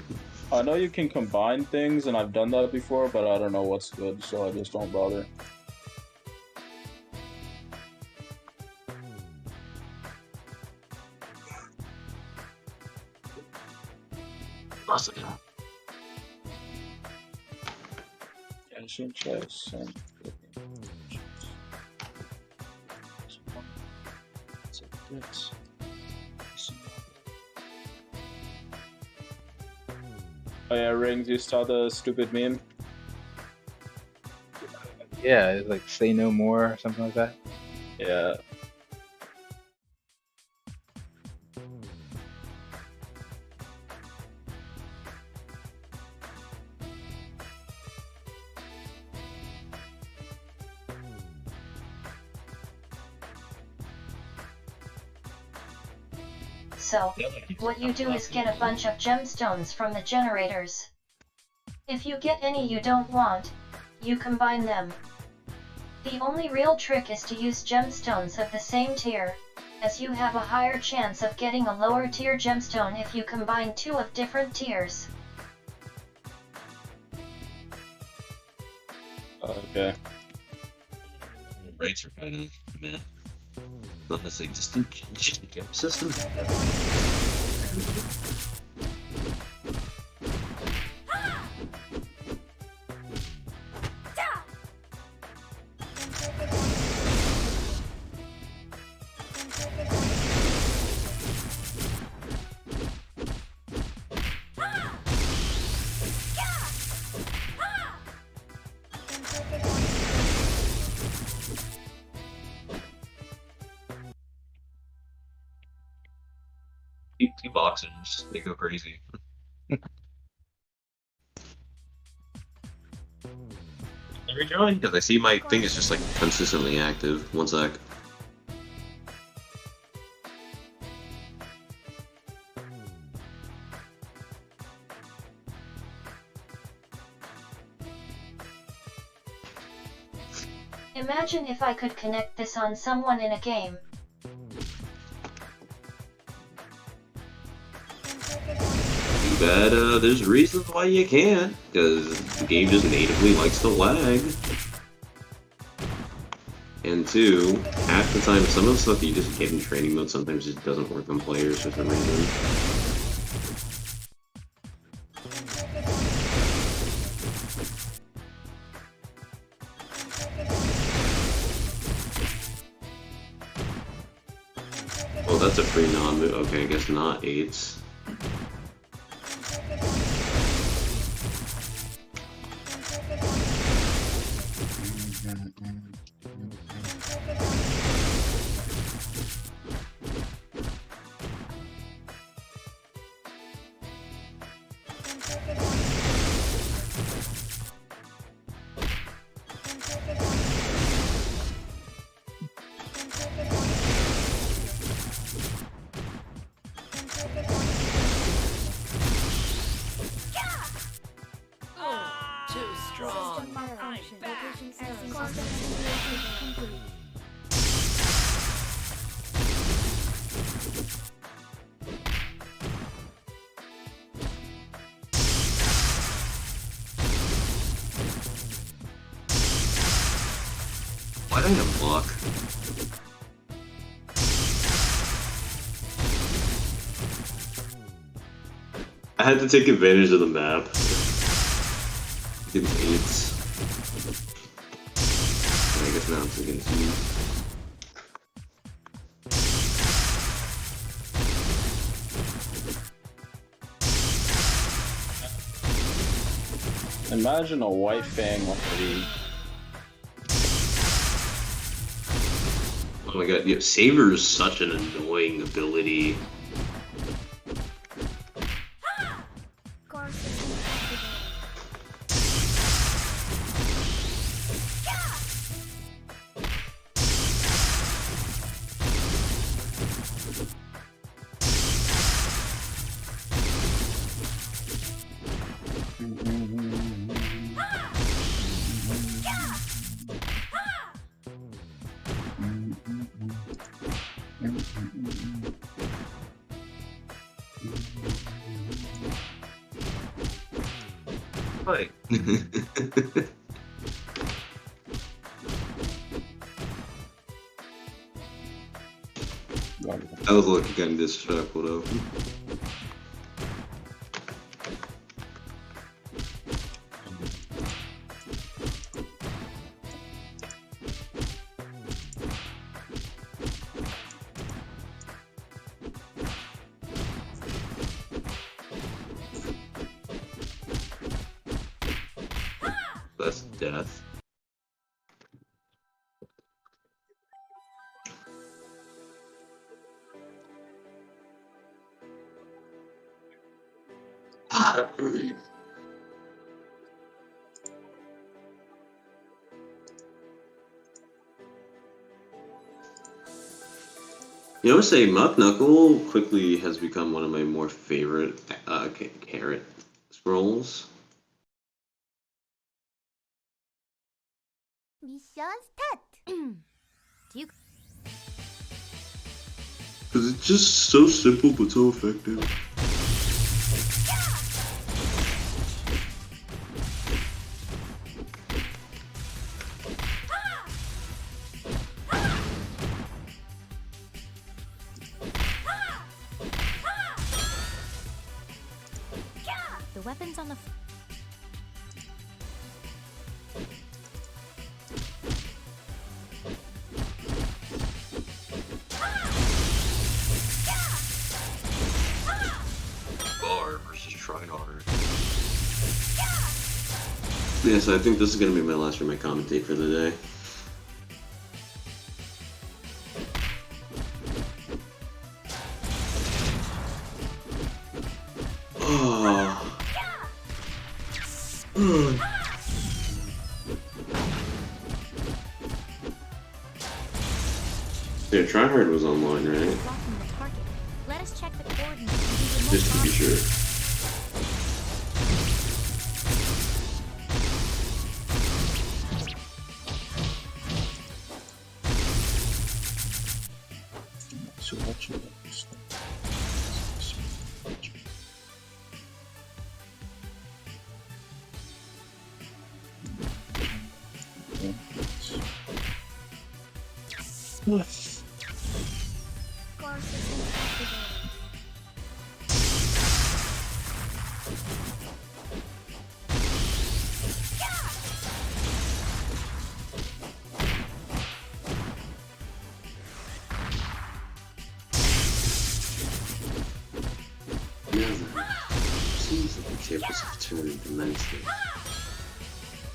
I know you can combine things, and I've done that before, but I don't know what's good, so I just don't bother. Awesome. Ancient chess and oh yeah, Rings, you saw the stupid meme? Yeah, it's like say no more or something like that. Yeah. So, what you do is get a bunch of gemstones from the generators. If you get any you don't want, you combine them. The only real trick is to use gemstones of the same tier, as you have a higher chance of getting a lower tier gemstone if you combine two of different tiers. Okay. Rates are kind of meh. Not necessarily just a gem system. Two boxers, they go crazy. Rejoin because I see my thing is just like consistently active. One sec. Imagine if I could connect this on someone in a game. Too bad there's reasons why you can't, because the game just natively likes to lag. And two, half the time, some of the stuff you just get in training mode sometimes just doesn't work on players for some reason. Well, that's a free non-move. Okay, I guess not 8s. Too strong. System malfunction. back. Location error. Content simulation complete. Why did I unlock? had to take advantage of the map. Against 8s. And I guess now it's against you. Imagine a white fang like the. Oh my god, yeah, Saber is such an annoying ability. Car system activated. Right. That was like kind of disrespectful though. That's death. You know, say Muck Knuckle quickly has become one of my more favorite carrot scrolls. Mission start. Do you Because it's just so simple but so effective. the weapons on the Bar versus Tryhard. Yeah, so I think this is gonna be my last room I commentate for the day. Oh. Yeah, Tryhard was online, right? blocking the target. Let us check the coordinates and do Just to be sure. So watch it. Car system activated. Yeah, seems like the tables have turned immensely.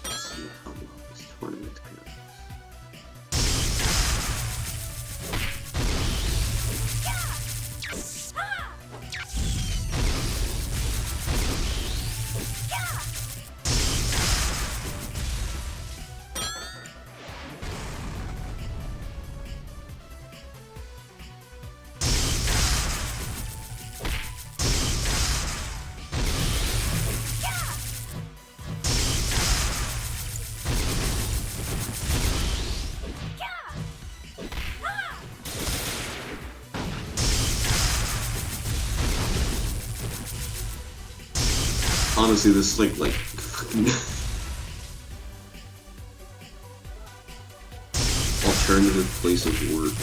Let's see how long this tournament goes. Honestly, this is like fucking alternative place of work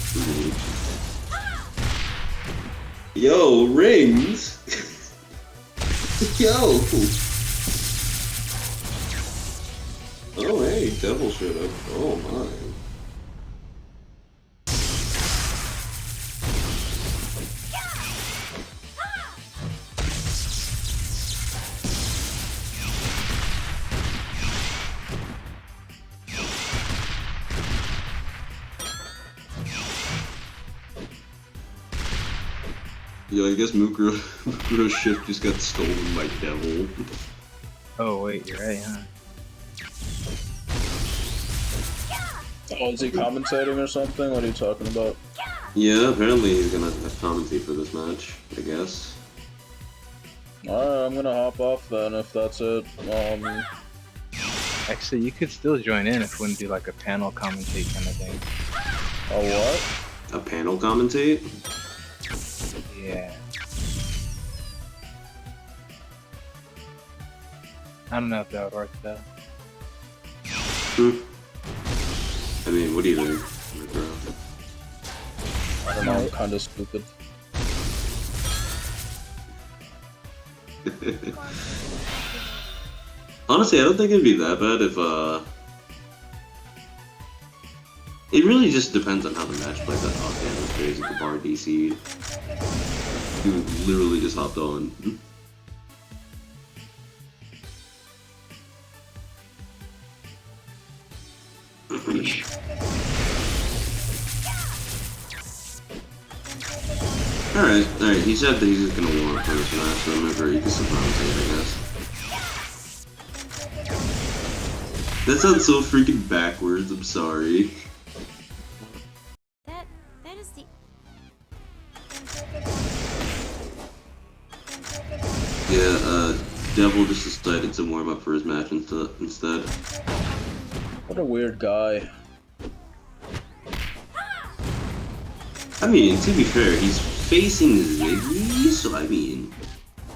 for me. Yo, rings! Yo! Oh, hey, Devil showed up. Oh, my. Yeah, I guess Mukuro's ship just got stolen by Devil. Oh wait, you're right, huh? Oh, is he commentating or something? What are you talking about? Yeah, apparently he's gonna commentate for this match, I guess. Alright, I'm gonna hop off then if that's it. Actually, you could still join in if we want to do like a panel commentate kind of thing. A what? A panel commentate? Yeah. I don't know if that would work though. I mean, what do you think? I don't know, I'm kinda stupid. Honestly, I don't think it'd be that bad if, it really just depends on how the match plays out. Oh, damn, that's crazy. The bar DC. He literally just hopped on. Alright, he said that he's just gonna warm up for this match, so remember he can still commentate, I guess. That sounds so freaking backwards, I'm sorry. That is the Yeah, Devil just decided to warm up for his match instead. What a weird guy. I mean, to be fair, he's facing Ziggy, so I mean,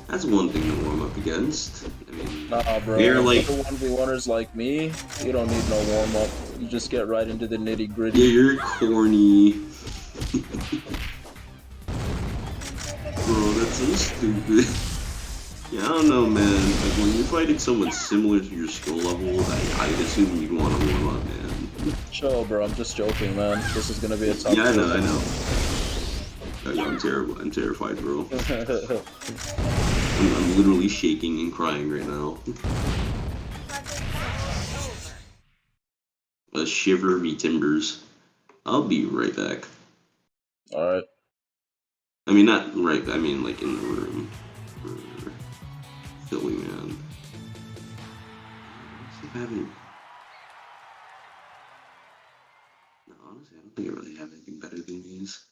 that's one thing to warm up against. I mean, Nah, bro. we're like, For 1v1ers like me, you don't need no warm up. You just get right into the nitty gritty. yeah, you're corny. Bro, that's so stupid. Yeah, I don't know, man. Like, when you're fighting someone similar to your skill level, I'd assume you'd want to warm up, man. Chill, bro. I'm just joking, man. This is gonna be a tough. Yeah, I know. I'm terrible. I'm terrified, bro. I'm literally shaking and crying right now. A shiver me timbers. I'll be right back. Alright. I mean, not right, I mean, like, in the room. Silly, man. Let's see if I have any... No, honestly, I don't think I really have anything better than these.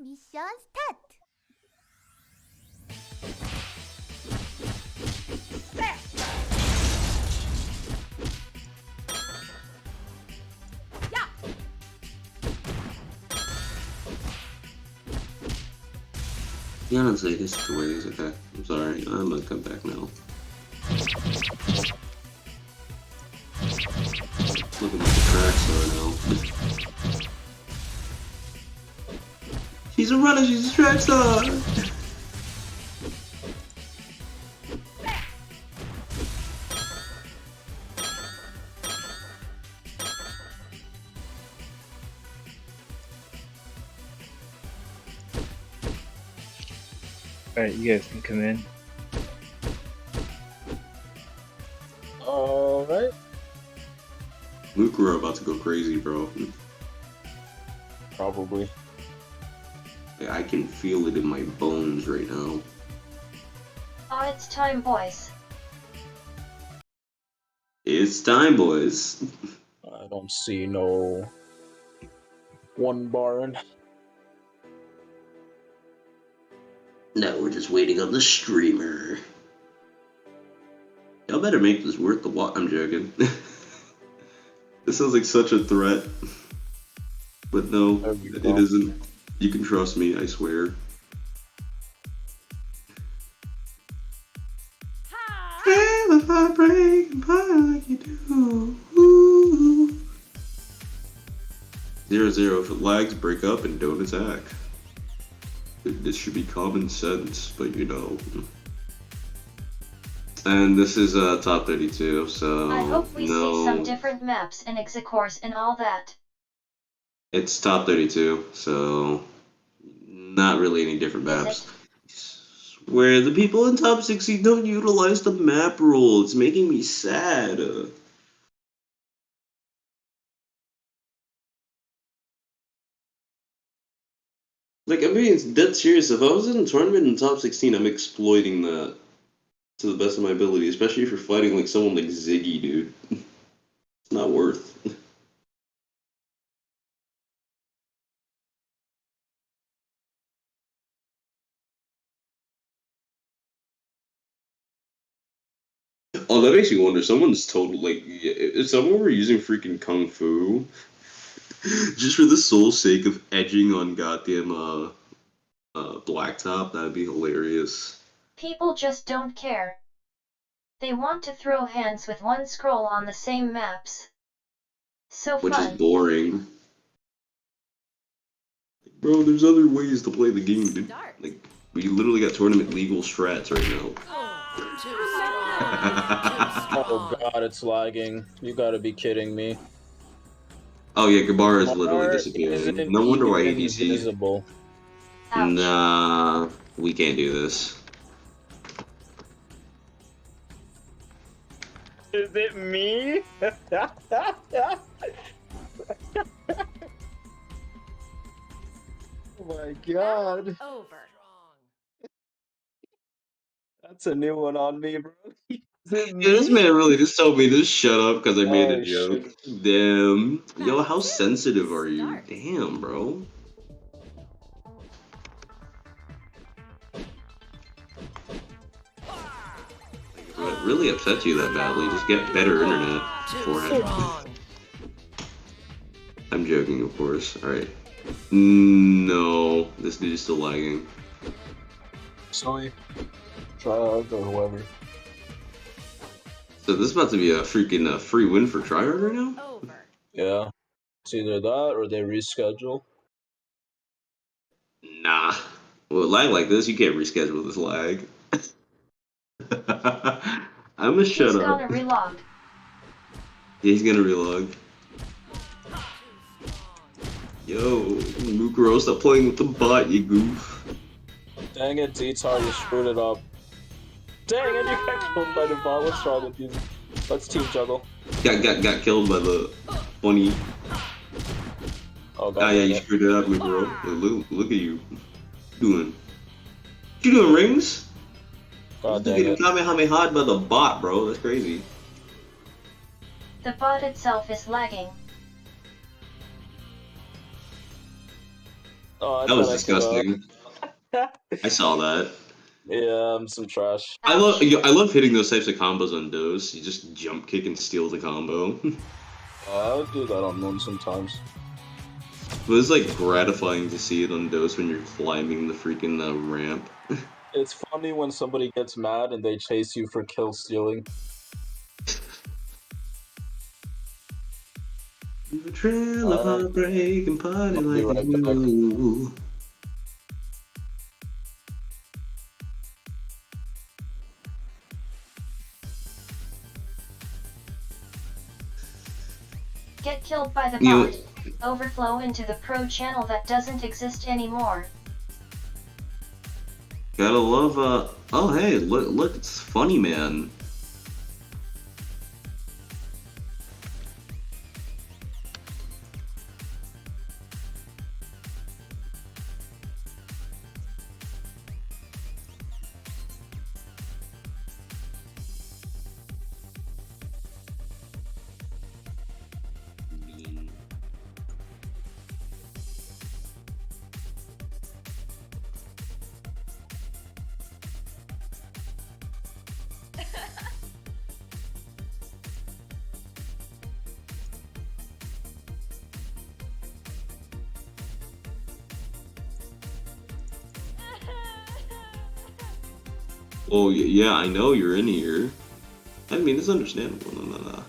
mission start. Yeah, honestly, this is the way it is. Okay, I'm sorry. I'm gonna come back now. Looking like a track star now. She's a runner, she's a track star! Alright, you guys can come in. Alright. Mukuro about to go crazy, bro. Probably. I can feel it in my bones right now. Oh, it's time, boys. It's time, boys. I don't see no one barring. Now we're just waiting on the streamer. Y'all better make this worth the watch. I'm joking. This sounds like such a threat. But no, There we it go. isn't. You can trust me, I swear. Ha! Feel the heart break apart like you do. Ooh. 0-0. If it lags, break up and don't attack. This should be common sense, but you know. And this is top 32, so I hope we see some no. different maps and execores and all that. It's top 32, so not really any different Is maps. it? Where the people in top 60 don't utilize the map rule. It's making me sad. Like, I'm being dead serious. If I was in a tournament in top 16, I'm exploiting that to the best of my ability, especially if you're fighting like someone like Ziggy, dude. It's not worth. Oh, that makes me wonder. Someone's total like, if someone were using freaking kung fu just for the sole sake of edging on goddamn blacktop, that'd be hilarious. People just don't care. They want to throw hands with one scroll on the same maps. So Which is fun. boring. Bro, there's other ways to play the game, dude. Start. Like, we literally got tournament legal strats right now. Too strong. Too Oh strong. god, it's lagging. You gotta be kidding me. Oh yeah, Gabar is literally Gabar disappearing. isn't No wonder why even ABC. visible. Ouch. Nah, we can't do this. Is it me? Oh my god. Over. That's a new one on me, bro. Is it Yeah, this me? man really just told me to shut up because I made a Oh joke. shit. Damn. Yo, Battle how 2. sensitive are you? Start. Damn, bro. What really upsets you that badly? Just get better internet Too beforehand. strong. I'm joking, of course. Alright. No, this dude is still lagging. Sorry. Try out or whoever. So this is about to be a freaking free win for Tryhard right now? Over. Yeah. It's either that or they reschedule. Nah. With lag like this, you can't reschedule this lag. I'ma shut He's up. gonna relog. Yeah, he's gonna relog. Yo, Mukuro, stop playing with the bot, you goof. Dang it, Dtar, you screwed it up. Dang it, you got killed by the bot. What's wrong with you? Let's team juggle. Got killed by the funny. Oh god. Ah, yeah, you screwed it up, Mukuro. Look at you. Doing. What you doing, Rings? God You dang getting it. Kamehameha'd by the bot, bro. That's crazy. The bot itself is lagging. Oh, I That was thought disgusting. I saw that. Yeah, I'm some trash. Ouch. I love hitting those types of combos on Dose. You just jump kick and steal the combo. I would do that on Moon sometimes. But it's like gratifying to see it on Dose when you're climbing the freaking ramp. It's funny when somebody gets mad and they chase you for kill stealing. The trail of heartbreak and party I'll be like right you back. do. Get killed by the You- bot. Overflow into the pro channel that doesn't exist anymore. Gotta love, oh hey, look, it's Funny Man. Oh yeah, I know you're in here. I mean, it's understandable. No.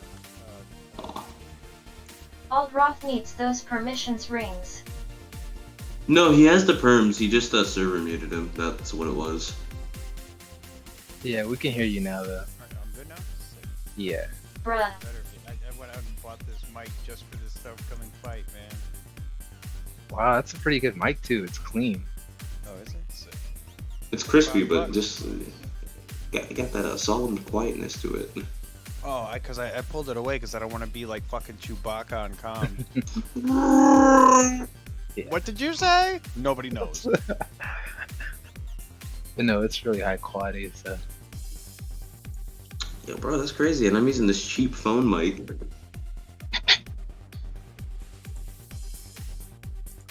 Aw. Aldroth needs those permissions rings. No, he has the perms. He just server muted him. That's what it was. Yeah, we can hear you now though. Alright, I'm good now? Sick. Yeah. Bruh. Better be. I went out and bought this mic just for this upcoming fight, man. Wow, that's a pretty good mic too. It's clean. Oh, is it? Sick. It's crispy, but $5. just got that solemn quietness to it. Oh, because I pulled it away because I don't want to be like fucking Chewbacca on comm. Yeah. What did you say? Nobody knows. But no, it's really high quality. So Yeah, bro, that's crazy. And I'm using this cheap phone mic.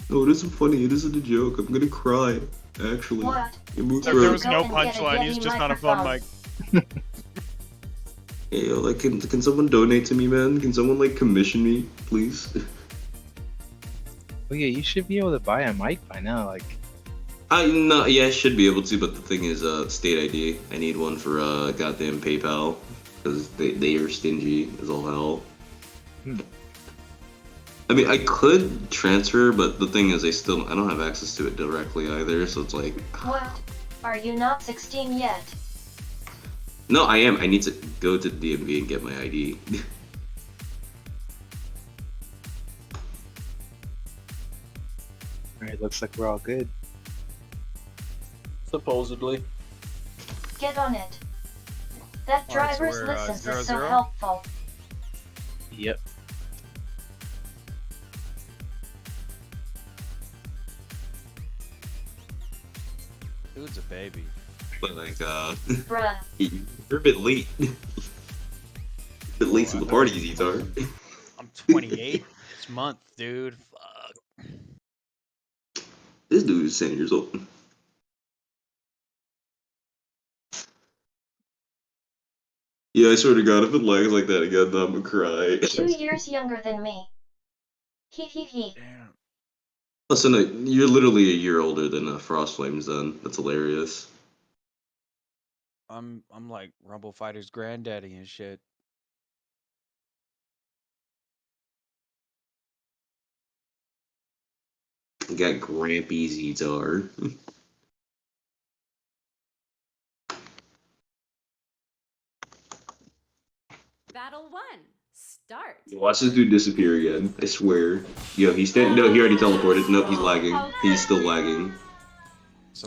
No, it isn't funny. It isn't a joke. I'm gonna cry. Actually. What? There was Go no and get a punchline. He's Yeti just not a fun microphone. mic. Hey, yo, like, can someone donate to me, man? Can someone like commission me, please? oh yeah, you should be able to buy a mic by now. Like, No, yeah, I should be able to, but the thing is, state ID. I need one for goddamn PayPal because they are stingy as all hell. I mean, I could transfer, but the thing is, I don't have access to it directly either. So it's like, What? Are you not 16 yet? no, I am. I need to go to the DMV and get my ID. alright, looks like we're all good. Supposedly. Get on it. That Alright, so driver's we're, license is so 0-0? helpful. Yep. Dude's a baby. But like, Bruh. you're a bit late. A bit late to the party, Zetar. I'm 28 this month, dude. Fuck. This dude is 10 years old. Yeah, I swear to God, if it lags like that again, I'm gonna cry. 2 years younger than me. Hee hee hee. Damn. Listen, you're literally a year older than Frost Flames. Then that's hilarious. I'm like Rumble Fighter's granddaddy and shit. You got Grampy Zetar. Battle 1. Start. Watch this dude disappear again. I swear. Yo, he's standing. No, he already teleported. Nope, he's lagging. He's still lagging.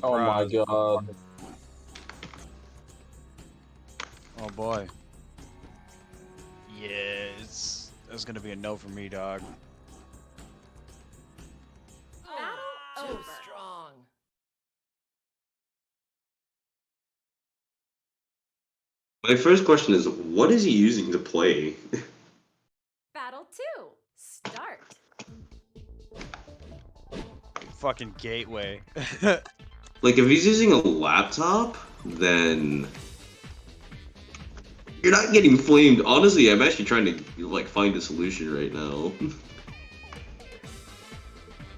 Oh my Surprise. god. Oh boy. Yes. That's gonna be a no for me, dog. Battle over. Strong. My first question is, what is he using to play? Battle 2. Start. Fucking gateway. Like, if he's using a laptop, then you're not getting flamed. Honestly, I'm actually trying to like find a solution right now.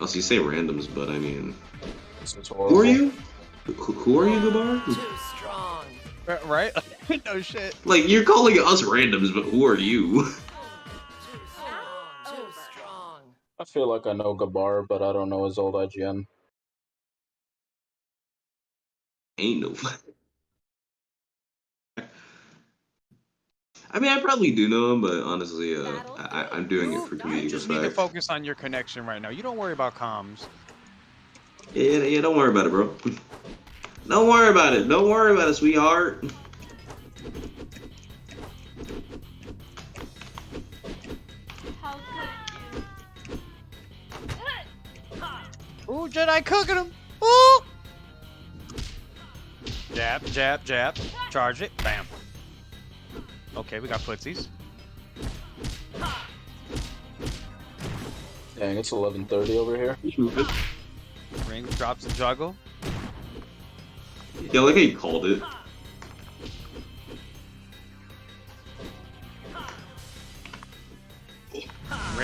Also, you say randoms, but I mean, This is who horrible. are you? Who are you, Gabar? Too strong. Right? No shit. Like, you're calling us randoms, but who are you? Too strong. I feel like I know Gabar, but I don't know his old IGN. Ain't no. I mean, I probably do know him, but honestly, I'm doing it for You comedic just need to effect. focus on your connection right now. You don't worry about comms. Yeah, don't worry about it, bro. Don't worry about it. Don't worry about it, sweetheart. Ooh, Jedi cooking him. Ooh. Jab, jab, jab. Charge it. Bam. Okay, we got footsies. Dang, it's 11:30 over here. Ring drops the juggle. Yeah, like how you called it.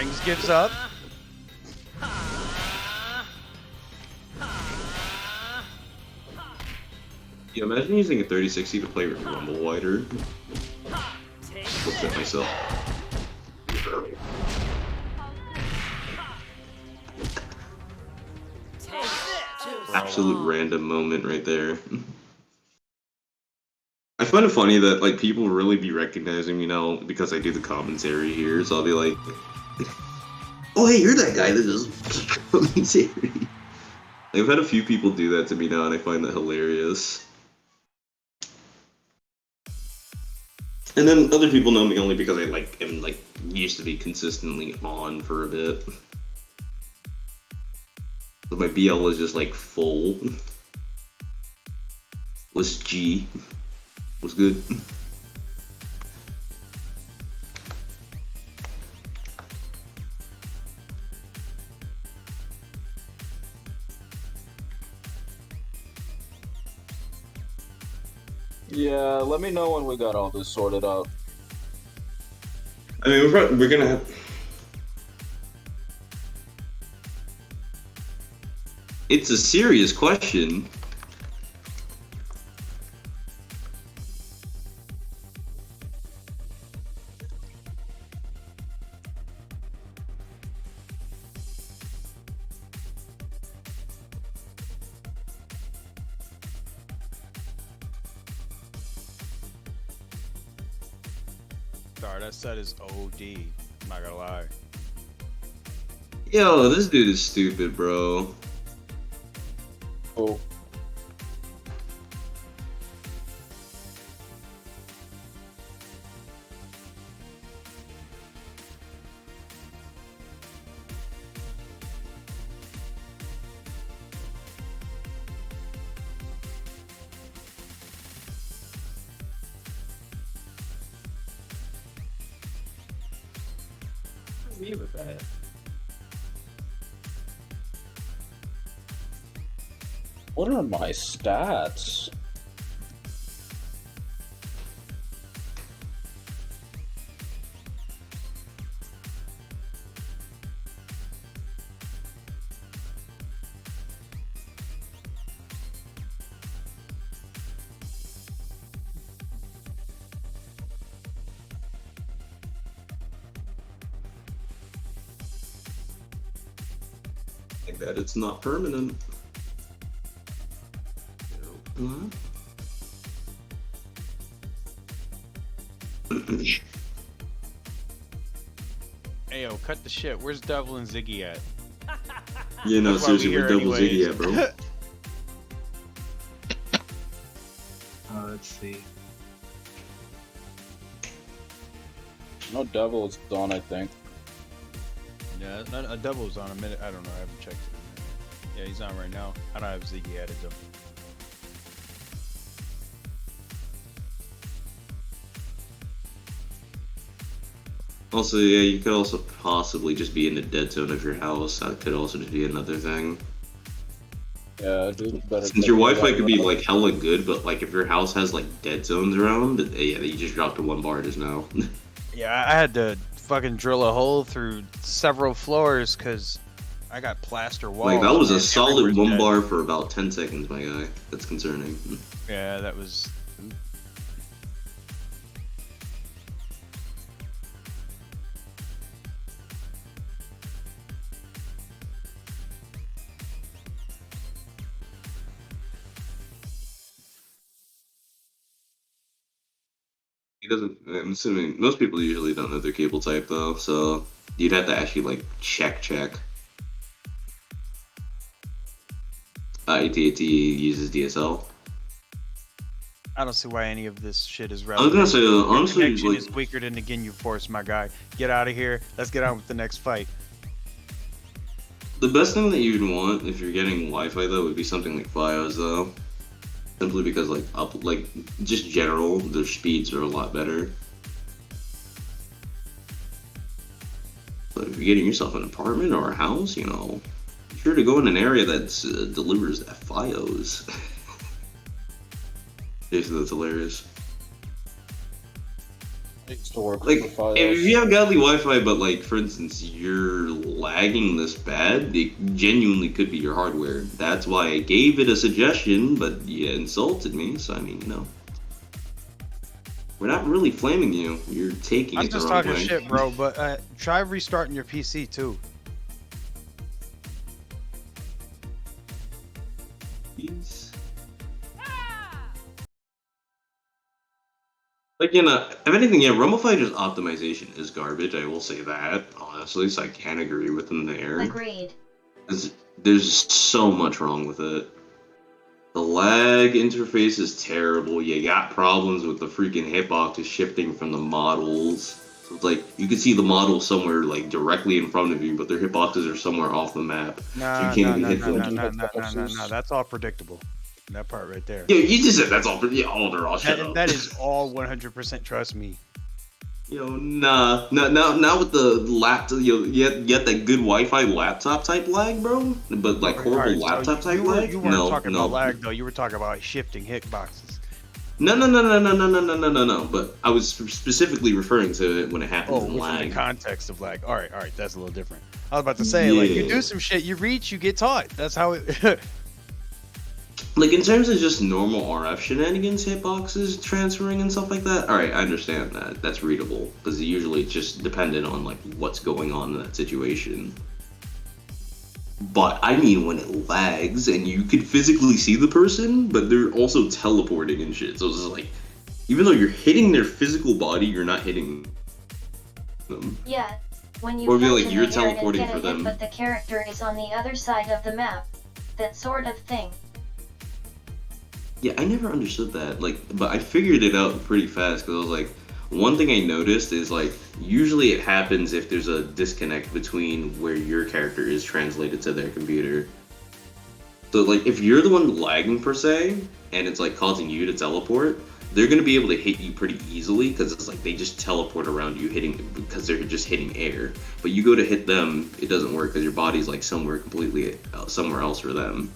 Rings gives up. Yeah, imagine using a 3060 to play Rumble wider. Looked at myself. Absolute random moment right there. I find it funny that like people really be recognizing me now because I do the commentary here, so I'll be like, "Oh, hey, you're that guy that does commentary." I've had a few people do that to me now, and I find that hilarious. And then other people know me only because I like am like used to be consistently on for a bit. So my BL was just like full. Was G. Was good. Yeah, let me know when we got all this sorted out. I mean, we're gonna have. It's a serious question. Sorry, that set is OD. I'm not gonna lie. Yo, this dude is stupid, bro. Oh. With that. What are my stats? Like that, it's not permanent. Ayo, cut the shit. Where's Devil and Ziggy at? Yeah, no, That's why we seriously, here we're double anyways. Ziggy at, bro. Let's see. No devil is done, I think. Yeah, a Devil's on a minute. I don't know. I haven't checked it. Yeah, he's on right now. I don't have Ziggy added though. Also, yeah, you could also possibly just be in the dead zone of your house. That could also just be another thing. Yeah, dude, better. Since your Wi-Fi could be like hella good, but like if your house has like dead zones around, yeah, you just dropped to 1 bar just now. Yeah, I had to fucking drill a hole through several floors because I got plaster walls. Like that was a man. solid Everywhere's 1 dead. bar for about 10 seconds, my guy. That's concerning. Yeah, that was. He doesn't. I'm assuming most people usually don't know their cable type though, so you'd have to actually like check. AT&T uses DSL. I don't see why any of this shit is I was relevant. gonna say, Your honestly, connection like, is weaker than the Ginyu Force, my guy. Get out of here. Let's get on with the next fight. the best thing that you'd want if you're getting Wi-Fi though would be something like Fios though, simply because like just general, their speeds are a lot better. But if you're getting yourself an apartment or a house, you know, be sure to go in an area that delivers Fios. Seriously, that's hilarious. It used to work Like, for Fios. if you have godly Wi-Fi, but like, for instance, you're lagging this bad, it genuinely could be your hardware. That's why I gave it a suggestion, but you insulted me. So I mean, we're not really flaming you. You're taking I'm it the just wrong talking way. shit, bro. But try restarting your PC too. Jeez. Ah! Like, if anything, yeah, Rumble Fighter's optimization is garbage. I will say that, honestly, so I can't agree with them there. Agreed. There's so much wrong with it. The lag interface is terrible. You got problems with the freaking hitboxes shifting from the models. So it's like, you can see the model somewhere, like, directly in front of you, but their hitboxes are somewhere off the map. So you Nah, can't even hit them. nah. That's all predictable. That part right there. Yeah, you just said that's all. Yeah, all they're all shut up. That is all 100%. Trust me. Not with the laptop. You had that good Wi-Fi laptop type lag, bro. But like horrible Alright, laptop type you lag. You weren't No, talking no. about lag though. You were talking about shifting hitboxes. No. But I was specifically referring to it when it happens in Within lag. the context of lag. All right, that's a little different. I was about to say, like, you do some shit, you reach, you get taught. That's how it. Like, in terms of just normal RF shenanigans, hitboxes transferring and stuff like that, alright, I understand that. That's readable. Because usually it's just dependent on, like, what's going on in that situation. But, I mean, when it lags and you could physically see the person, but they're also teleporting and shit. So it's just like, even though you're hitting their physical body, you're not hitting them. Yeah, when you Or be punch like, in you're the air and teleporting get a for hit, them. but the character is on the other side of the map. That sort of thing. Yeah, I never understood that. Like, but I figured it out pretty fast because I was like, one thing I noticed is like, usually it happens if there's a disconnect between where your character is translated to their computer. So like, if you're the one lagging per se, and it's like causing you to teleport, they're gonna be able to hit you pretty easily because it's like they just teleport around you because they're just hitting air. But you go to hit them, it doesn't work because your body's like somewhere completely somewhere else for them.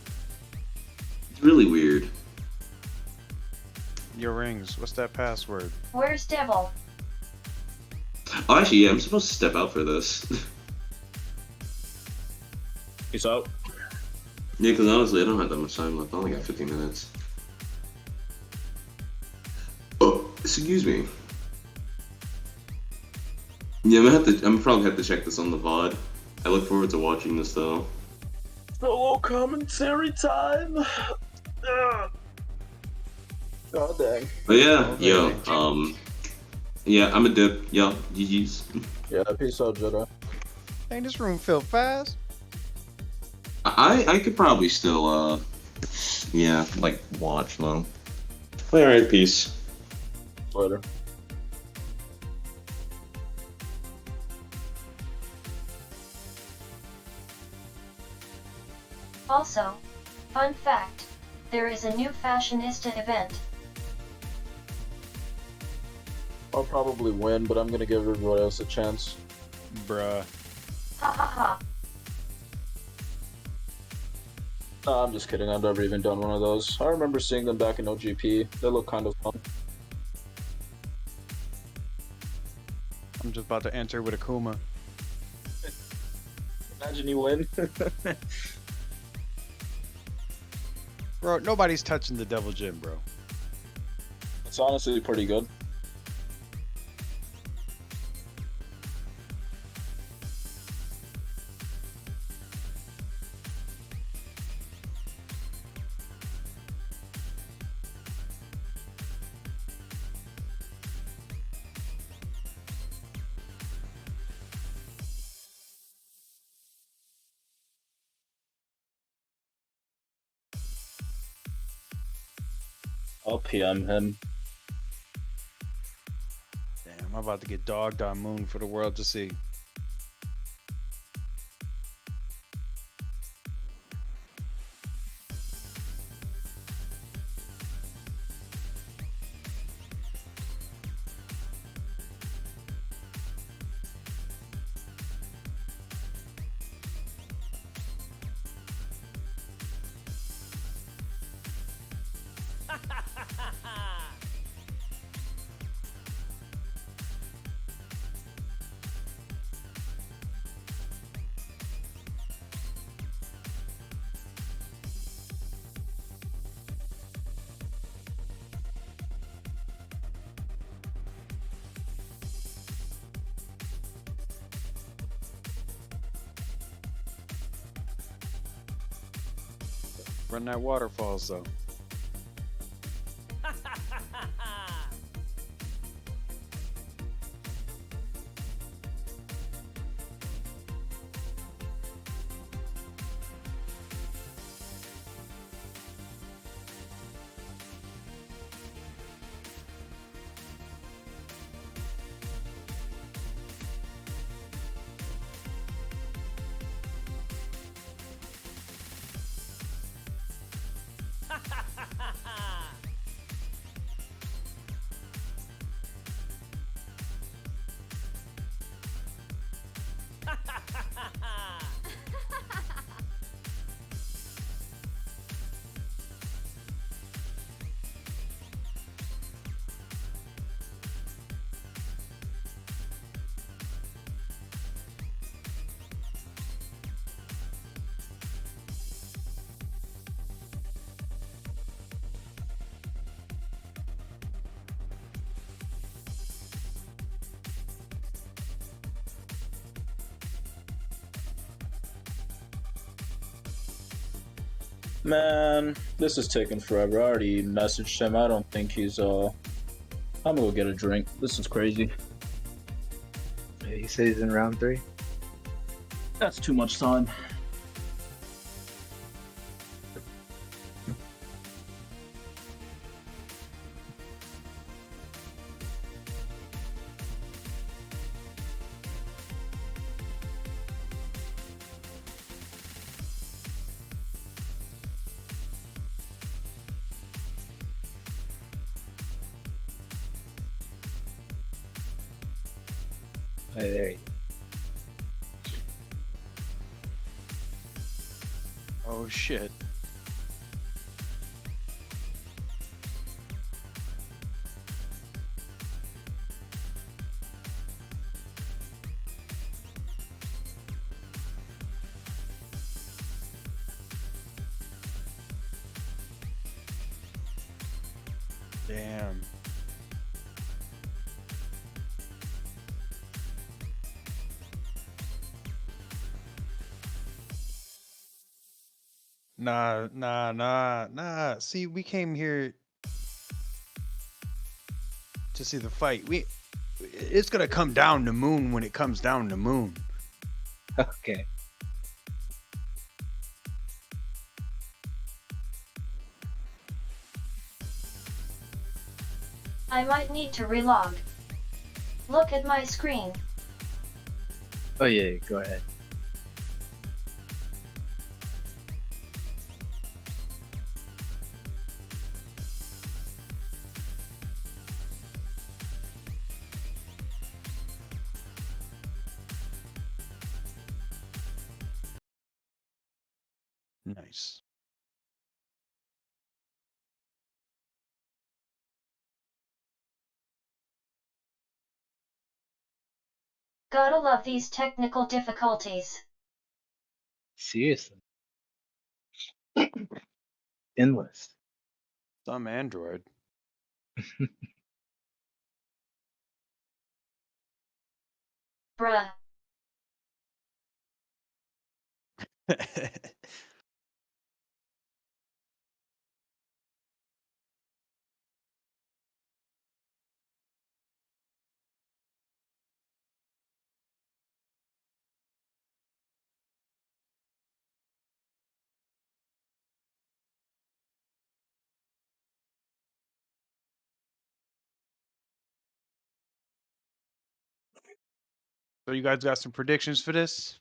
It's really weird. Your rings. What's that password? Where's Devil? Oh, actually, yeah, I'm supposed to step out for this. Peace out. Yeah, because honestly, I don't have that much time left. I only got 15 minutes. Oh, excuse me. Yeah, I'm probably have to check this on the VOD. I look forward to watching this though. Solo commentary time. God dang. But yeah, yeah, I'm a dip. Yeah, GG's. Yeah, peace out, Jedi. Dang, this room filled fast. I could probably still, yeah, like, watch though. Alright, peace. Later. Also, fun fact, there is a new Fashionista event. I'll probably win, but I'm gonna give everybody else a chance. Bruh. Ha ha ha. Nah, I'm just kidding. I've never even done one of those. I remember seeing them back in OGP. They look kind of fun. I'm just about to enter with Akuma. Imagine you win. Bro, nobody's touching the Devil Gym, bro. It's honestly pretty good. I'll PM him. Damn, I'm about to get dogged on Moon for the world to see. Run that waterfalls though. Man, this is taking forever. I already messaged him. I don't think he's I'm gonna go get a drink. This is crazy. Yeah, he said he's in round 3. That's too much time. Oh, there you Oh shit. Damn. Nah. See, we came here to see the fight. It's gonna come down to Moon when it comes down to Moon. go. Okay. I might need to relog. Look at my screen. Oh yeah, go ahead. Nice. Gotta love these technical difficulties. Seriously. Endless. Some Android. Bruh. So you guys got some predictions for this?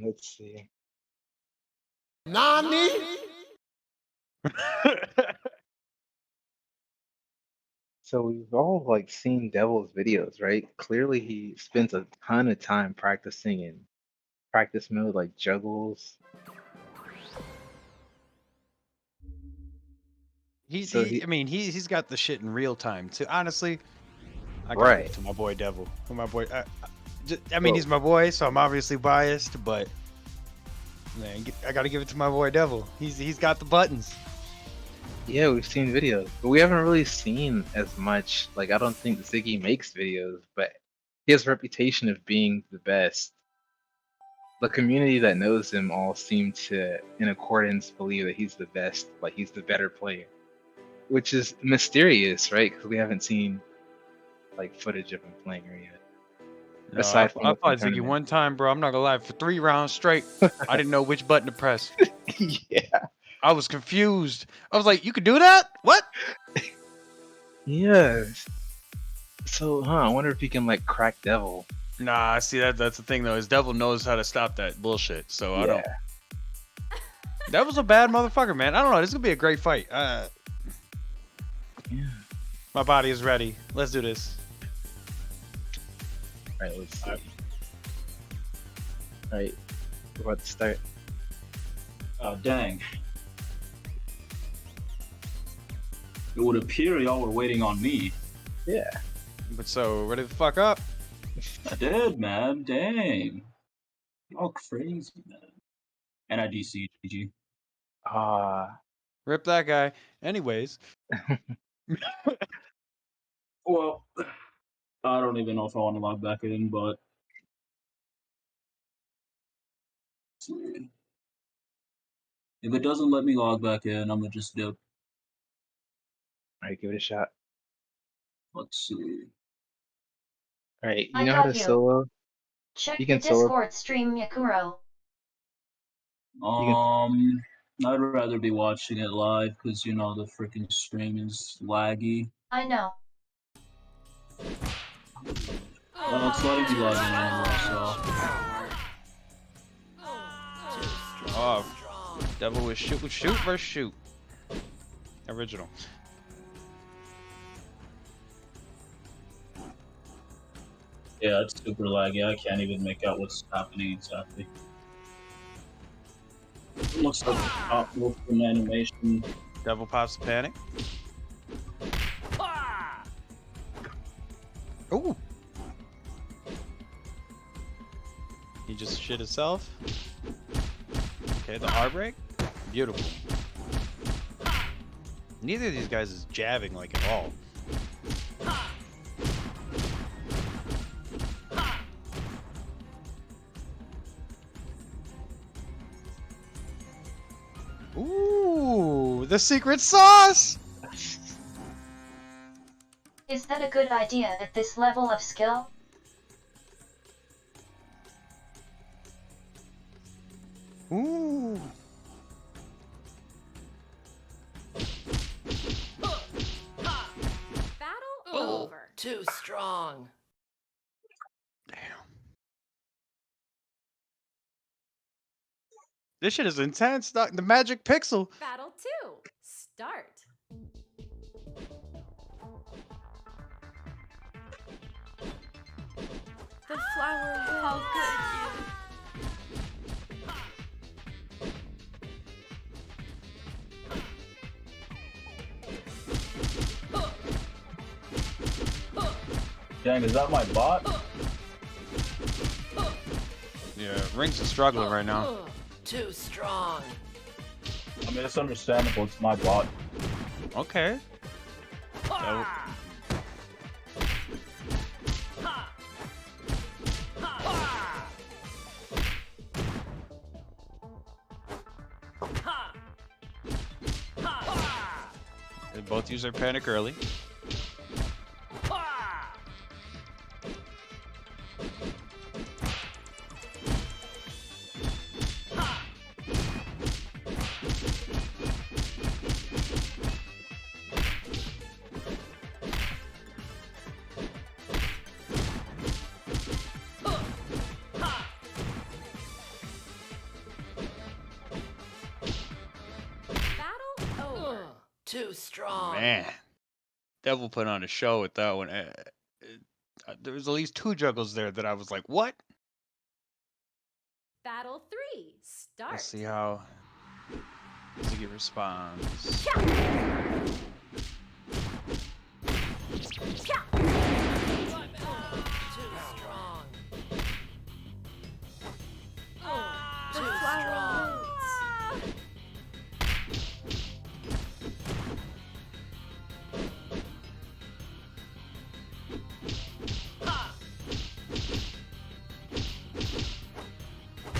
Let's see. Nani? So we've all like seen Devil's videos, right? Clearly he spends a ton of time practicing in practice mode, like juggles. So he I mean, he's got the shit in real time too. Honestly, I gotta give right. it to my boy Devil. My boy. I mean, Well, he's my boy, so I'm obviously biased, but man, I gotta give it to my boy Devil. He's got the buttons. yeah, we've seen videos, but we haven't really seen as much. Like I don't think Ziggy makes videos, but he has a reputation of being the best. the community that knows him all seem to, in accordance, believe that he's the best, like he's the better player, which is mysterious, right? Because we haven't seen like footage of him playing her yet, No, aside from I what's in fought Ziggy tournament. one time, bro. I'm not gonna lie. For 3 rounds straight, I didn't know which button to press. Yeah, I was confused. I was like, "You could do that? What?" yes. So, I wonder if he can like crack Devil. Nah, see that's the thing though. Is Devil knows how to stop that bullshit. So I don't. Devil's a bad motherfucker, man. I don't know. This is gonna be a great fight. Yeah. My body is ready. Let's do this. All right, let's see. All right, we're about to start. Oh, dang. It would appear y'all were waiting on me. Yeah. But so ready the fuck up. I did, man. Dang. Y'all crazy, man. And I DC, GG. Ah. Rip that guy. Anyways. Well, I don't even know if I want to log back in, but... If it doesn't let me log back in, I'm gonna just dip. All right, give it a shot. Let's see. All right, you I know how got to you. solo? Check You the can solo. Discord stream, Yakuro. I'd rather be watching it live because you know the freaking stream is laggy. I know. Well, it's letting me log in anyway, so. Oh, Devil with shoot versus shoot. Original. Yeah, it's super laggy. I can't even make out what's happening exactly. It looks like the top move from animation. Devil pops the panic. Ooh. He just shit himself. Okay, the hard break. Beautiful. Neither of these guys is jabbing like at all. Ooh, the secret sauce! Is that a good idea at this level of skill? Ooh. Battle over. Too strong. Damn. This shit is intense. The magic pixel. Battle 2. Start. The flower How will could you? Dang, is that my bot? Yeah, Ring's is struggling right now. Too strong. I mean, it's understandable. It's my bot. Okay. Devil. They both use their panic early. Battle over. Too strong. Man, Devil put on a show with that one. There was at least 2 juggles there that I was like, what? Battle 3. Start. Let's see how Ziggy responds. Too strong. the Too flower strong.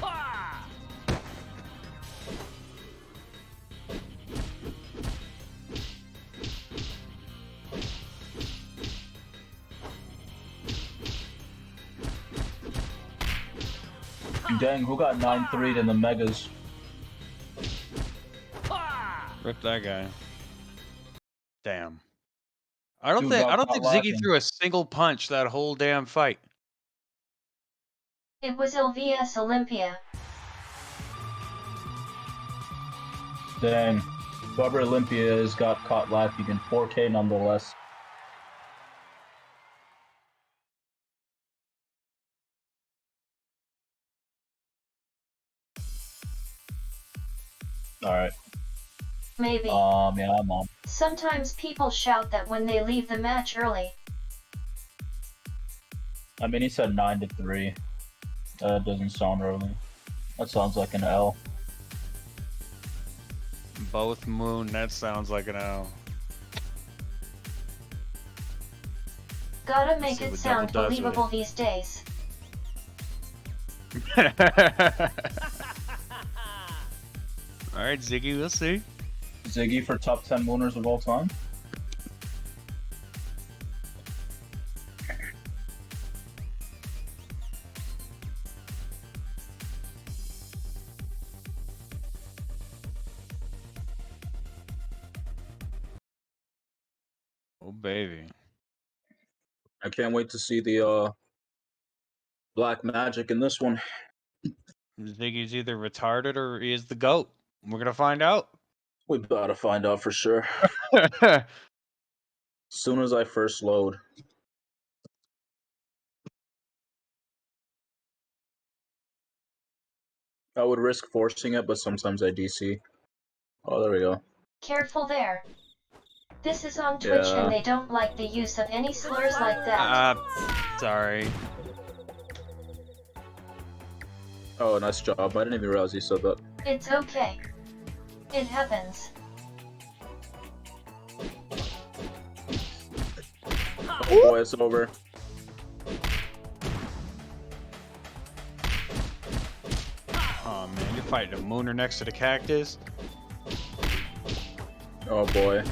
wilts. Dang, who got 9-3 in the megas? Rip that guy. Damn. I don't Dude think got caught Ziggy lacking. threw a single punch that whole damn fight. It was LVS Olympia. Dang. Whoever Olympia is got caught lacking in 4K nonetheless. Alright. Maybe. Yeah, I'm on. Sometimes people shout that when they leave the match early. I mean, he said 9-3. That doesn't sound early. That sounds like an L. Both moon, that sounds like an L. Gotta make See it what sound Devil does with believable it. these days. Alright, Ziggy, we'll see. Ziggy for top 10 mooners of all time? Oh, baby. I can't wait to see the black magic in this one. Ziggy's either retarded or he is the GOAT. We're gonna find out. We gotta find out for sure. As soon as I first load. I would risk forcing it, but sometimes I DC. Oh, there we go. Careful there. This is on Twitch Yeah. and they don't like the use of any slurs like that. Sorry. Oh, nice job. I didn't even realize you said that. It's okay. It happens. Oh boy, it's over. Oh man, you're fighting a mooner next to the cactus. Oh boy.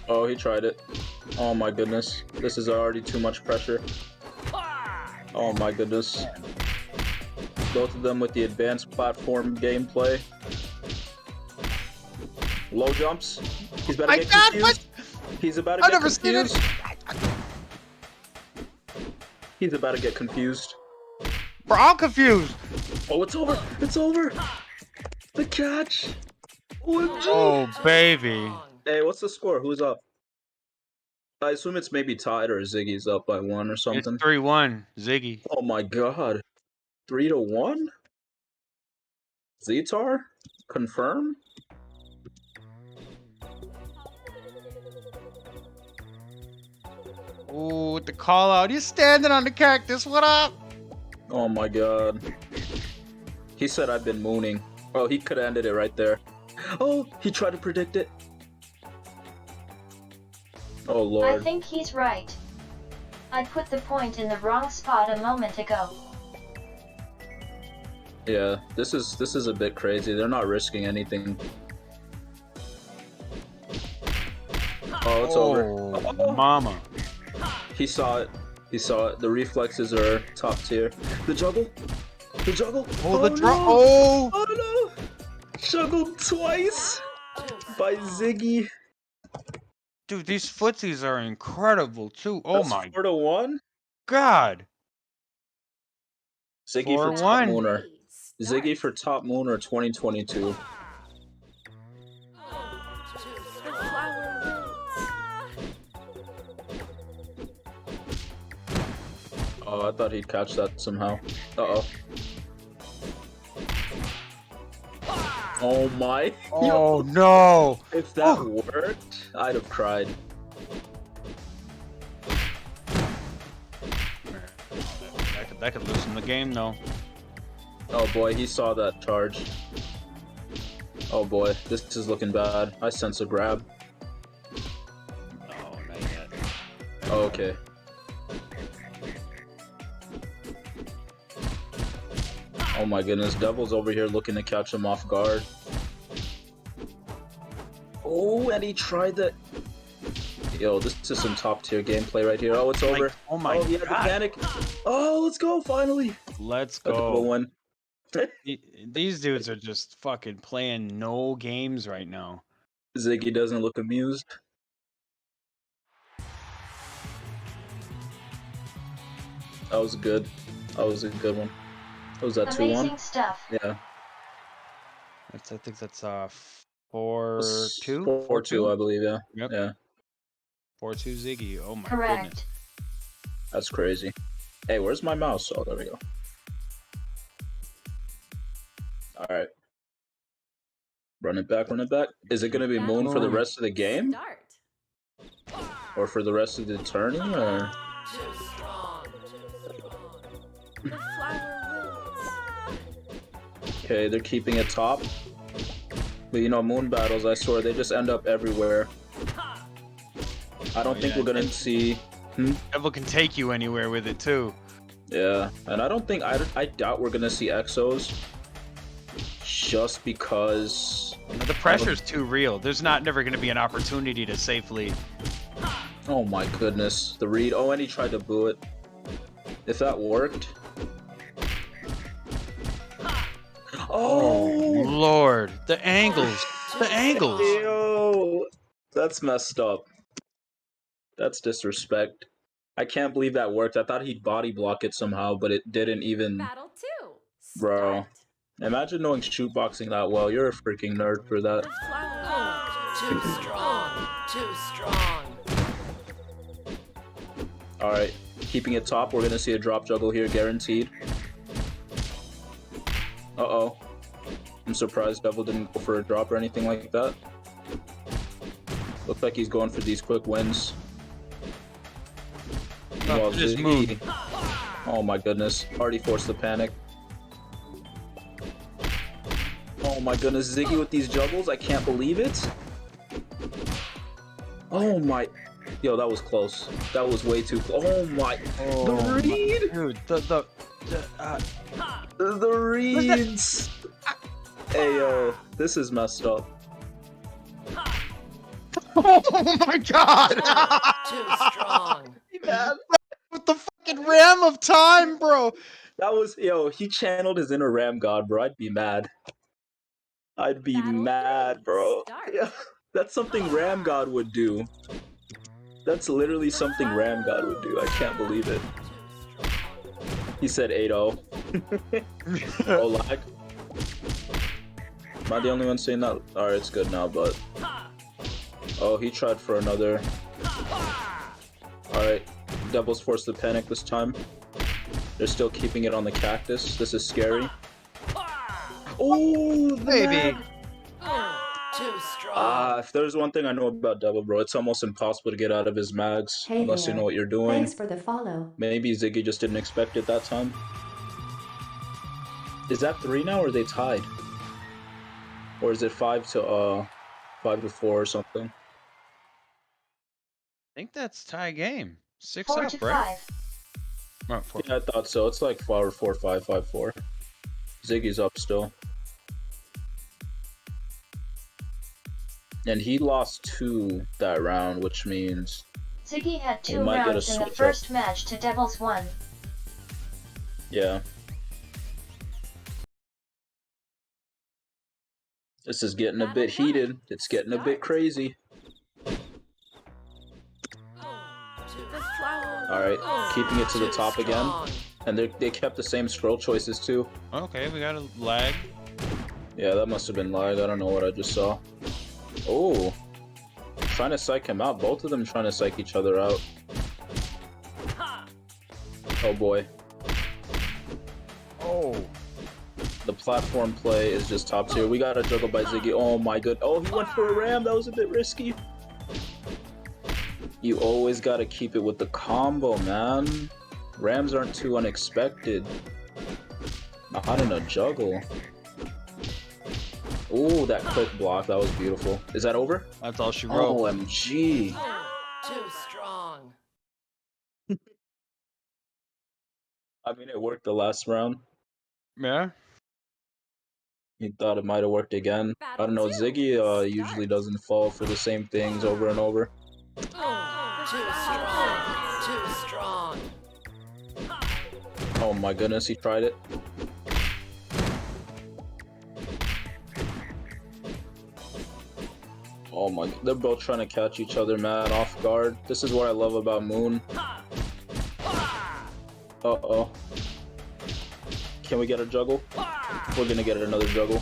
Oh, he tried it. Oh my goodness. This is already too much pressure. Oh my goodness. Both of them with the advanced platform gameplay. Low jumps. He's about to get confused. He's about to get confused. He's about to get confused. Bro, I'm confused. Oh, it's over. It's over. The catch. Oh, baby. Hey, what's the score? Who's up? I assume it's maybe tied or Ziggy's up by 1 or It's something. 3-1, Ziggy. Oh my god. 3-1? Zetar? Confirm? Ooh, with the call out. He's standing on the cactus. What up? Oh my god. He said I've been mooning. Oh, he could have ended it right there. Oh, he tried to predict it. Oh I lord. think he's right. I put the point in the wrong spot a moment ago. Yeah, this is a bit crazy. They're not risking anything. Oh, it's over. Oh, mama. He saw it. He saw it. The reflexes are top tier. The juggle. The juggle. Oh, the drop. no. Oh. Oh no. Juggled twice by Ziggy. Dude, these footsies are incredible, too. Oh, That's my 4-1. God. Ziggy for top 4-1. mooner. Ziggy for top mooner 2022. Oh, I thought he'd catch that somehow. Uh-oh. Oh my. Oh, no. If that worked, I'd have cried. That could loosen the game, though. Oh boy, he saw that charge. Oh boy, this is looking bad. I sense a grab. No, not yet. Oh, okay. Oh my goodness, Devil's over here looking to catch him off guard. Oh, and he tried that. Yo, this is some top tier gameplay right here. Oh, it's over. Like, oh my he had the God. panic. Oh, let's go finally. Let's A double go. win. These dudes are just fucking playing no games right now. Ziggy doesn't look amused. That was good. That was a good one. What was that, 2-1? Amazing stuff. Yeah. I think that's 4-2? 4-2, I believe, yeah. Yep. Yeah. 4-2 Ziggy. Oh my Correct. goodness. That's crazy. Hey, where's my mouse? Oh, there we go. Alright. Run it back, run it back. Is it gonna be Battle Moon for the one. rest of the game? Start. Or for the rest of the tourney, or? Too strong. The flower wilts. Okay, they're keeping it top. But you know, Moon battles, I swear, they just end up everywhere. I don't think yeah, we're gonna see... Devil can take you anywhere with it too. Yeah, and I don't think... I doubt we're gonna see Exos. Just because... The pressure's too real. There's never going to be an opportunity to safely... Oh my goodness. The read. Oh, and he tried to boo it. If that worked... Oh, Lord. The angles. The angles. Yo, that's messed up. That's disrespect. I can't believe that worked. I thought he'd body block it somehow, but it didn't even... Battle 2. Bro. Start. Imagine knowing shootboxing that well. You're a freaking nerd for that. The flower wilts. Too strong. Too strong. Alright, keeping it top. We're gonna see a drop juggle here, guaranteed. Uh-oh. I'm surprised Devil didn't go for a drop or anything like that. Looks like he's going for these quick wins. No, Well, just Ziggy- move. Oh my goodness. Already forced the panic. Oh my goodness, Ziggy with these juggles, I can't believe it. Oh my... Yo, that was close. That was way too close. Oh my... the read! Dude, The reads! Hey yo, this is messed up. oh my God! Too strong. With the fucking ram of time, bro. That was... Yo, he channeled his inner Ram God, bro. I'd be mad. I'd be Battle mad, three, bro. start. Yeah, that's something Ram God would do. That's literally something Ram God would do. I can't believe it. He said 8-0. Oh, lag. Am I the only one saying that? Alright, it's good now, but... Oh, he tried for another. Alright, Devil's forced the panic this time. They're still keeping it on the cactus. This is scary. Oh, Baby. Too strong. if there's one thing I know about Devil, bro, it's almost impossible to get out of his mags Hey unless there. you know what you're doing. Thanks for the follow. Maybe Ziggy just didn't expect it that time. Is that 3 now, or are they tied? Or is it 5-4 or something? I think that's tie game. 6 4 up, to right? 5. Oh, 4. Yeah, I thought so. It's like 4-5, 5-4. Ziggy's up still. And he lost 2 that round, which means... Ziggy had We 2 might get a rounds in the switch up. first match to Devil's 1. Yeah. This is getting a bit heated. It's getting a bit crazy. The flower Alright, keeping it to the top again. And they kept the same scroll choices too. Okay, we got a lag. Yeah, that must have been lag. I don't know what I just saw. Oh. Trying to psych him out. Both of them trying to psych each other out. Oh boy. Oh. The platform play is just top tier. We got a juggle by Ziggy. Oh my good. Oh, he went for a ram. That was a bit risky. You always gotta keep it with the combo, man. Rams aren't too unexpected. Not in a juggle. Ooh, that quick block. That was beautiful. Is that over? That's all she wrote. OMG. Too strong. I mean, it worked the last round. Yeah. He thought it might have worked again. I don't know. Ziggy usually doesn't fall for the same things over and over. Too strong. Too strong. Oh my goodness, he tried it. Oh my, they're both trying to catch each other, man, off guard. This is what I love about Moon. Uh-oh. Can we get a juggle? We're gonna get another juggle.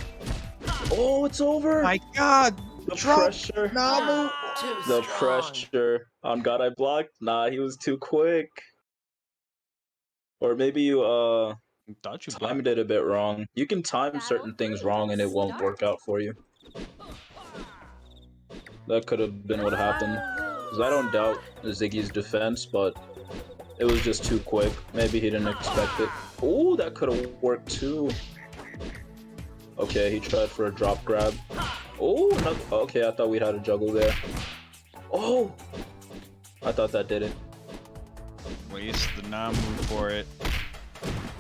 Oh, it's over! My God! The Drop pressure. Namu! Too The strong. pressure. On God, I blocked. Nah, he was too quick. Or maybe you, Thought you blocked. timed it a bit wrong. You can time certain things wrong and it won't work out for you. That could have been what happened. Because I don't doubt Ziggy's defense, but it was just too quick. Maybe he didn't expect it. Ooh, that could have worked too. Okay, he tried for a drop grab. Oh, okay, I thought we'd had a juggle there. Oh! I thought that did it. Waste the Namu for it.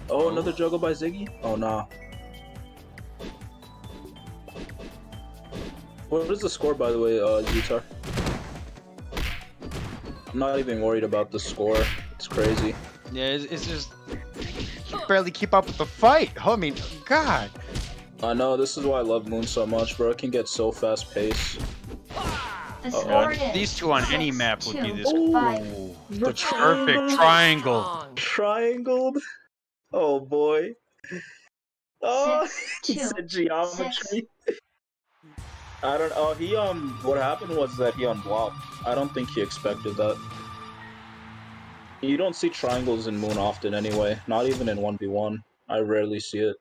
Oh, another juggle by Ziggy? Oh, nah. What is the score, by the way, Zutar? I'm not even worried about the score. It's crazy. Yeah, it's just you barely keep up with the fight. I mean, God. I know, this is why I love Moon so much, bro. It can get so fast paced. The score is These two on any map would be this. 6-5. Ooh, The the perfect triangle. Strong. Triangled? Oh boy. Oh, he 6-2. said geometry. I don't. Oh, he what happened was that he unblocked. I don't think he expected that. You don't see triangles in Moon often anyway. Not even in 1v1. I rarely see it.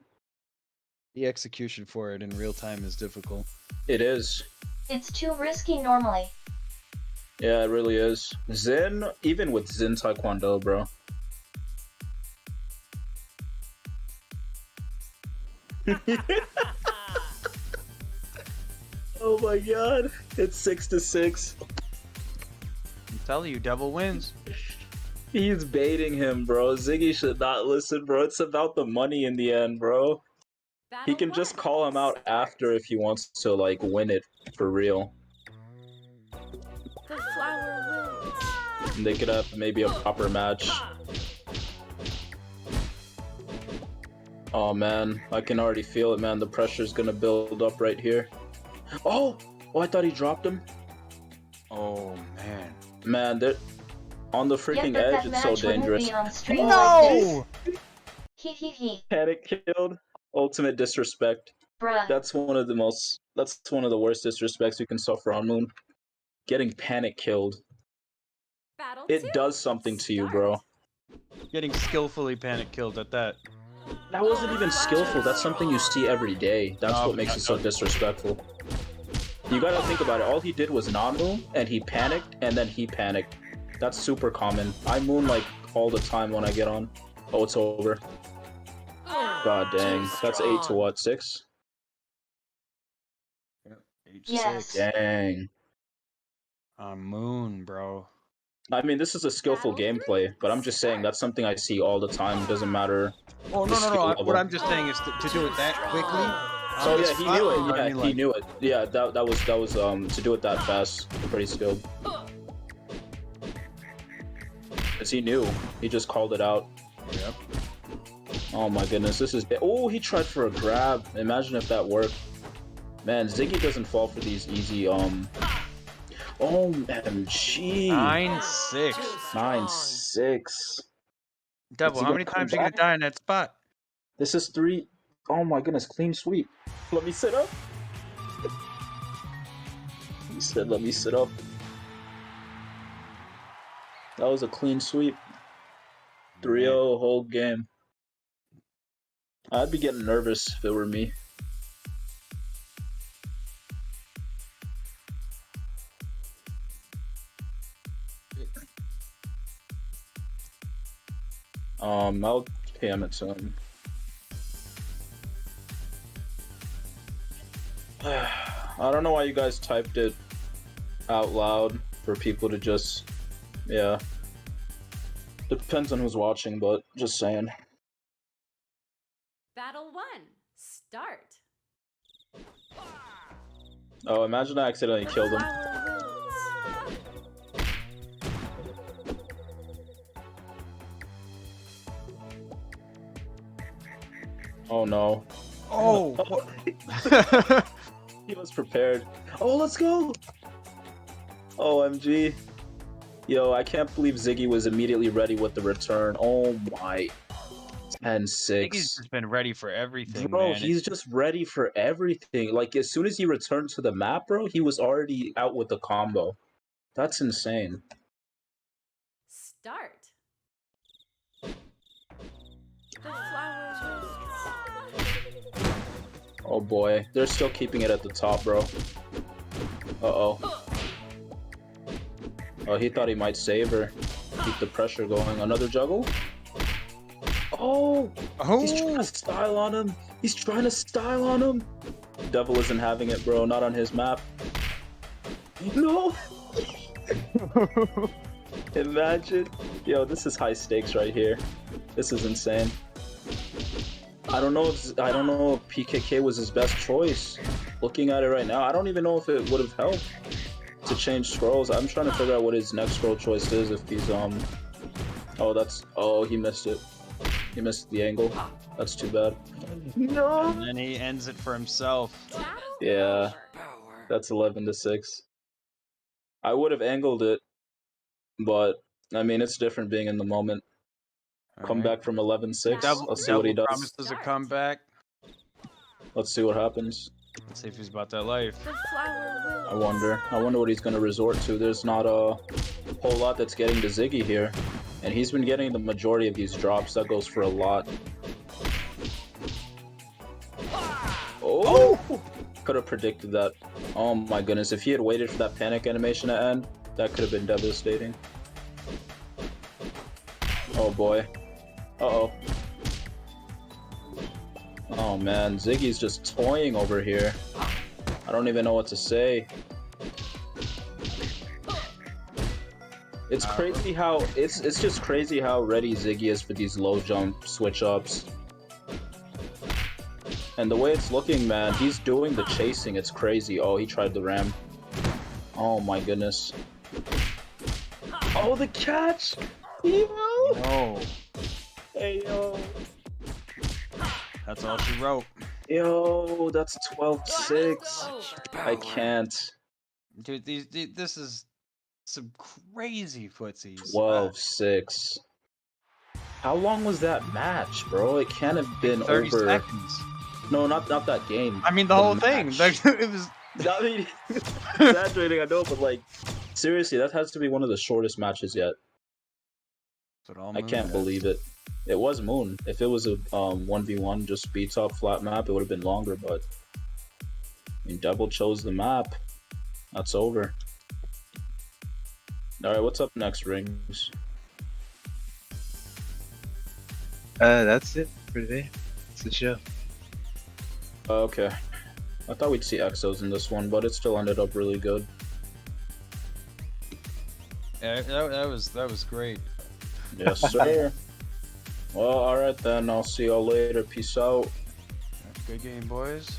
The execution for it in real time is difficult. It is. It's too risky normally. Yeah, it really is. Zen, even with Zen Taekwondo, bro. Oh my god. It's 6-6. I'm telling you, devil wins. He's baiting him, bro. Ziggy should not listen, bro. It's about the money in the end, bro. He can just call him out after if he wants to, like, win it for real. The flower wilts. And they could have maybe a proper match. Oh man, I can already feel it, man. The pressure's gonna build up right here. Oh! Oh, I thought he dropped him. Oh man. Man, they're on the freaking but edge. that It's so match wouldn't dangerous. be on stream like No! this. He. Panic killed. Ultimate disrespect. Bruh. That's one of the worst disrespects you can suffer on Moon. Getting panic killed. Battle It 2. does something to you, bro. Getting skillfully panic killed at that. That wasn't even skillful. That's something you see every day. That's No, what makes it so disrespectful. You gotta think about it. All he did was non-moon, and he panicked, and then he panicked. That's super common. I moon like all the time when I get on. Oh, it's over. God dang. That's 8 to what? 6? Yes. Dang. On Moon, bro. I mean, this is a skillful gameplay, but I'm just saying that's something I see all the time. It doesn't matter. Oh the no. skill What level. I'm just saying is to do it that quickly. Oh yeah, he knew it. I Yeah, mean, he like- knew it. Yeah, that was to do it that fast. Pretty skilled. Cause he knew. He just called it out. Yep. Oh my goodness, this is. Oh, he tried for a grab. Imagine if that worked. Man, Ziggy doesn't fall for these easy. OMG. 9-6. 9-6. Devil, Is he how many gonna come times are you gonna back? die in that spot? This is 3. Oh my goodness, clean sweep. Let me sit up. He said, let me sit up. That was a clean sweep. 3-0 whole game. I'd be getting nervous if it were me. I'll PM it to him. I don't know why you guys typed it out loud for people to just, yeah. Depends on who's watching, but just saying. Battle 1. Start. Oh, imagine I accidentally killed him. Flower wilts. Oh no. Oh, what? He was prepared. Oh, let's go! OMG. Yo, I can't believe Ziggy was immediately ready with the return. Oh my. Iggy's 10-6. just been ready for everything, Bro, man. he's just ready for everything. Like, as soon as he returned to the map, bro, he was already out with the combo. That's insane. Start. The flower Oh boy. They're still keeping it at the top, bro. Uh-oh. Oh, he thought he might save her. Keep the pressure going. Another juggle? Oh! He's trying to style on him. He's trying to style on him. Devil isn't having it, bro. Not on his map. No! Imagine. Yo, this is high stakes right here. This is insane. I don't know if PKK was his best choice. Looking at it right now, I don't even know if it would have helped to change scrolls. I'm trying to figure out what his next scroll choice is. If he's oh, he missed it. He missed the angle. That's too bad. No. And then he ends it for himself. Yeah, that's 11-6. I would have angled it, but I mean it's different being in the moment. Come back from 11-6. Let's see what he does. Promises a comeback. Let's see what happens. Let's see if he's about that life. The flower I wonder what he's gonna resort to. There's not a whole lot that's getting to Ziggy here, and he's been getting the majority of these drops. That goes for a lot. Oh! Could have predicted that. Oh my goodness, if he had waited for that panic animation to end, that could have been devastating. Oh boy. Uh-oh. Oh man, Ziggy's just toying over here. I don't even know what to say. It's crazy how it's just crazy how ready Ziggy is for these low jump switch ups. And the way it's looking, man, he's doing the chasing. It's crazy. Oh, he tried the ram. Oh my goodness. Oh, the catch! Yo! No. Hey, yo. That's all she wrote. Yo, that's 12-6. I can't. Dude, this is some crazy footsies. 12-6. How long was that match, bro? It can't have been 30 over. seconds. No, not that game. I mean, the whole thing. match. Like, it was. I mean, exaggerating, I know, but like, seriously, that has to be one of the shortest matches yet. I can't believe it. It was Moon. If it was a 1v1, just speed top flat map, it would have been longer, but I mean, Devil chose the map. That's over. Alright, what's up next, Rings? That's it for today. It's the show. Okay. I thought we'd see Exos in this one, but it still ended up really good. Yeah, that was great. Yes, sir. Well, alright then. I'll see y'all later. Peace out. Good game, boys.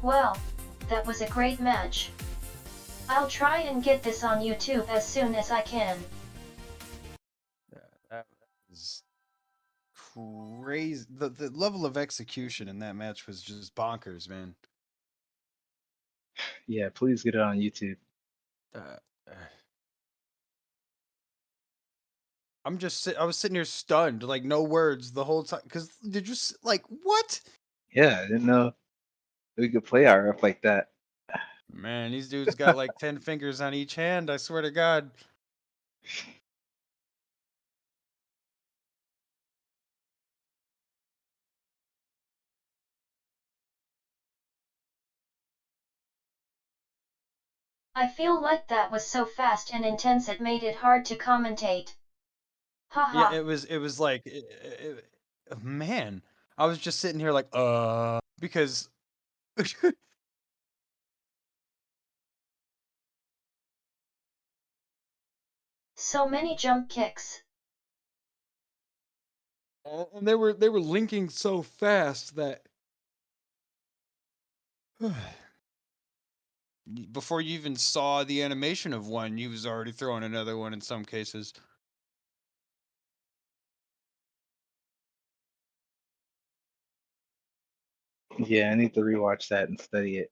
Well, that was a great match. I'll try and get this on YouTube as soon as I can. That was crazy. The level of execution in that match was just bonkers, man. Yeah, please get it on YouTube. I was sitting here stunned, like no words the whole time. Cause did you like what? Yeah, I didn't know we could play RF like that. Man, these dudes got like 10 fingers on each hand. I swear to God. I feel like that was so fast and intense it made it hard to commentate. Yeah, Haha. it was like, man, I was just sitting here like, because So many jump kicks. and they were linking so fast that before you even saw the animation of one, you was already throwing another one in some cases. Yeah, I need to rewatch that and study it.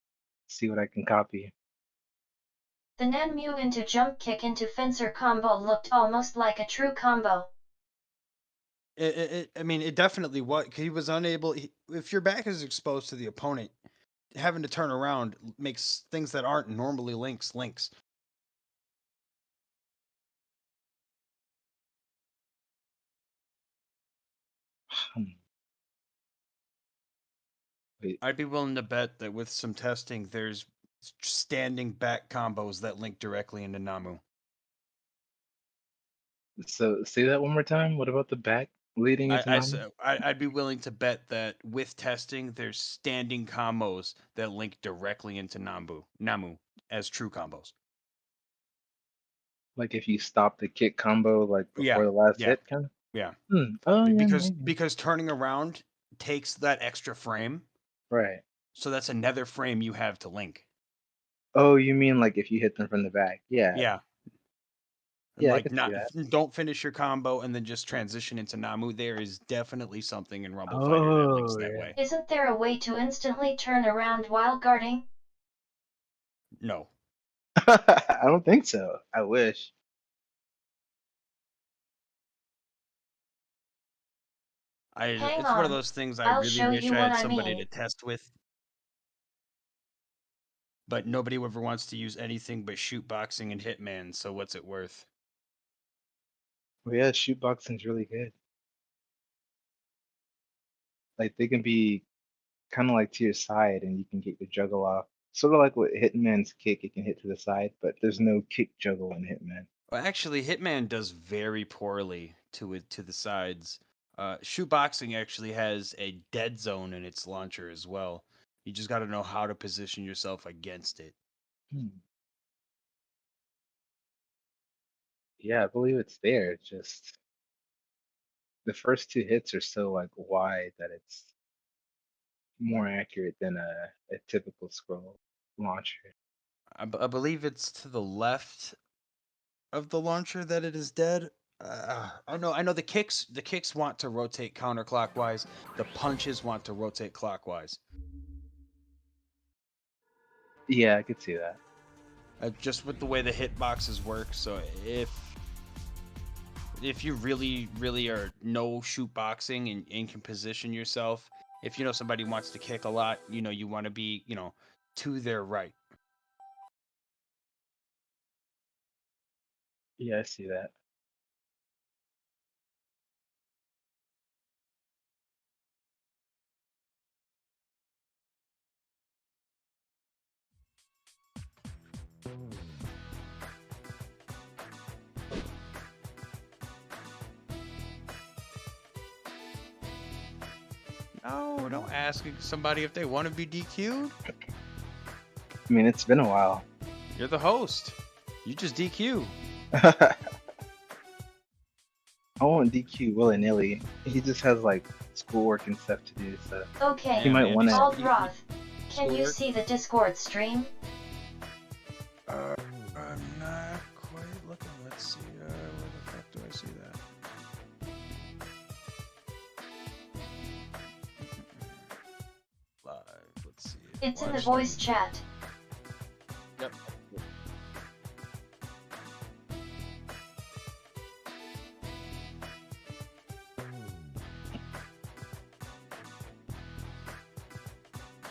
See what I can copy. The Nanmu into jump kick into fencer combo looked almost like a true combo. I mean, it definitely was. He was unable. If your back is exposed to the opponent, having to turn around makes things that aren't normally links. Hmm. Wait, I'd be willing to bet that with some testing, there's standing back combos that link directly into Namu. so say that one more time. What about the back leading into Namu? I'd be willing to bet that with testing, there's standing combos that link directly into Namu as true combos. Like if you stop the kick combo like Yeah, before the last yeah, hit, kind of. yeah. Oh yeah, Because maybe. turning around takes that extra frame, Right. so that's another frame you have to link. Oh, you mean like if you hit them from the back? Yeah. Yeah. Yeah, I Like, could see not that. don't finish your combo and then just transition into Namu. There is definitely something in Rumble Fighter that links Oh that yeah. way. Isn't there a way to instantly turn around while guarding? No. I don't think so. I wish. Hang It's one of on, those things I I'll really show wish you I what had I somebody mean. to test with, but nobody ever wants to use anything but shoot boxing and Hitman, so what's it worth? Well, yeah, shoot boxing's really good. Like they can be kind of like to your side, and you can get your juggle off. Sort of like with Hitman's kick, it can hit to the side, but there's no kick juggle in Hitman. Well, actually, Hitman does very poorly to the sides. Shoot boxing actually has a dead zone in its launcher as well. You just got to know how to position yourself against it. Hmm. Yeah, I believe it's there. It's just the first two hits are so like wide that it's more accurate than a typical scroll launcher. I believe it's to the left of the launcher that it is dead. I know the kicks want to rotate counterclockwise. The punches want to rotate clockwise. Yeah, I could see that. Just with the way the hitboxes work. So if you really are no shoot boxing and can position yourself, if you know somebody wants to kick a lot, you want to be to their right. Yeah, I see that. No, don't ask somebody if they want to be DQ'd. I mean, it's been a while. You're the host. You just DQ. I won't DQ willy-nilly. He just has like schoolwork and stuff to do, so Okay, he might man, want to. Old Roth, can you Schoolwork? see the Discord stream? I'm not quite looking. Let's see. Where the fuck do I see that? Live. Let's see. It's in the Watch voice them. chat. Yep.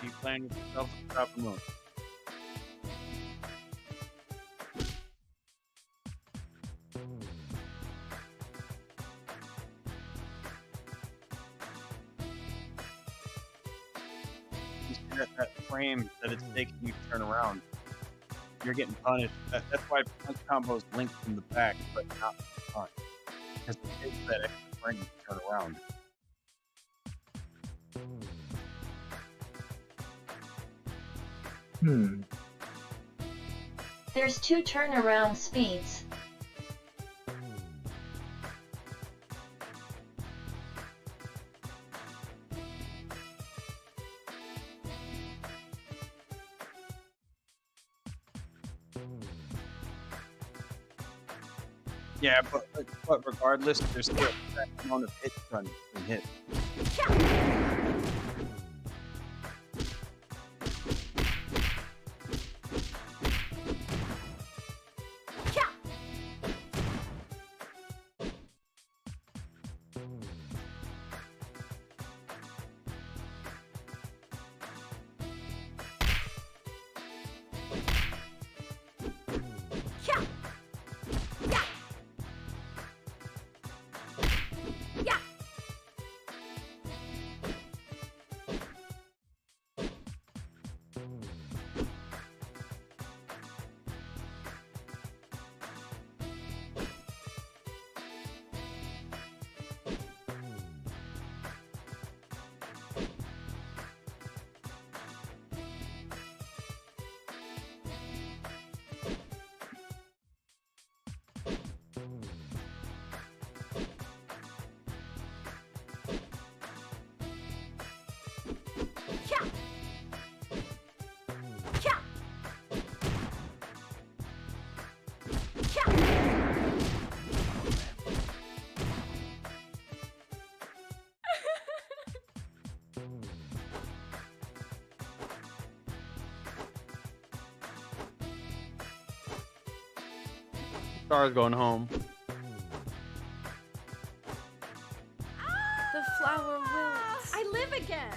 You playing with yourself at the top of the moon. You see that frame that it's taking you to turn around. You're getting punished. That's why punch combos link from the back, but not from the front. Because it takes that extra brain to turn around. There's 2 turnaround speeds. Yeah, but regardless, there's still that amount of hit run and hit. Star's going home. The flower wilts. I live again.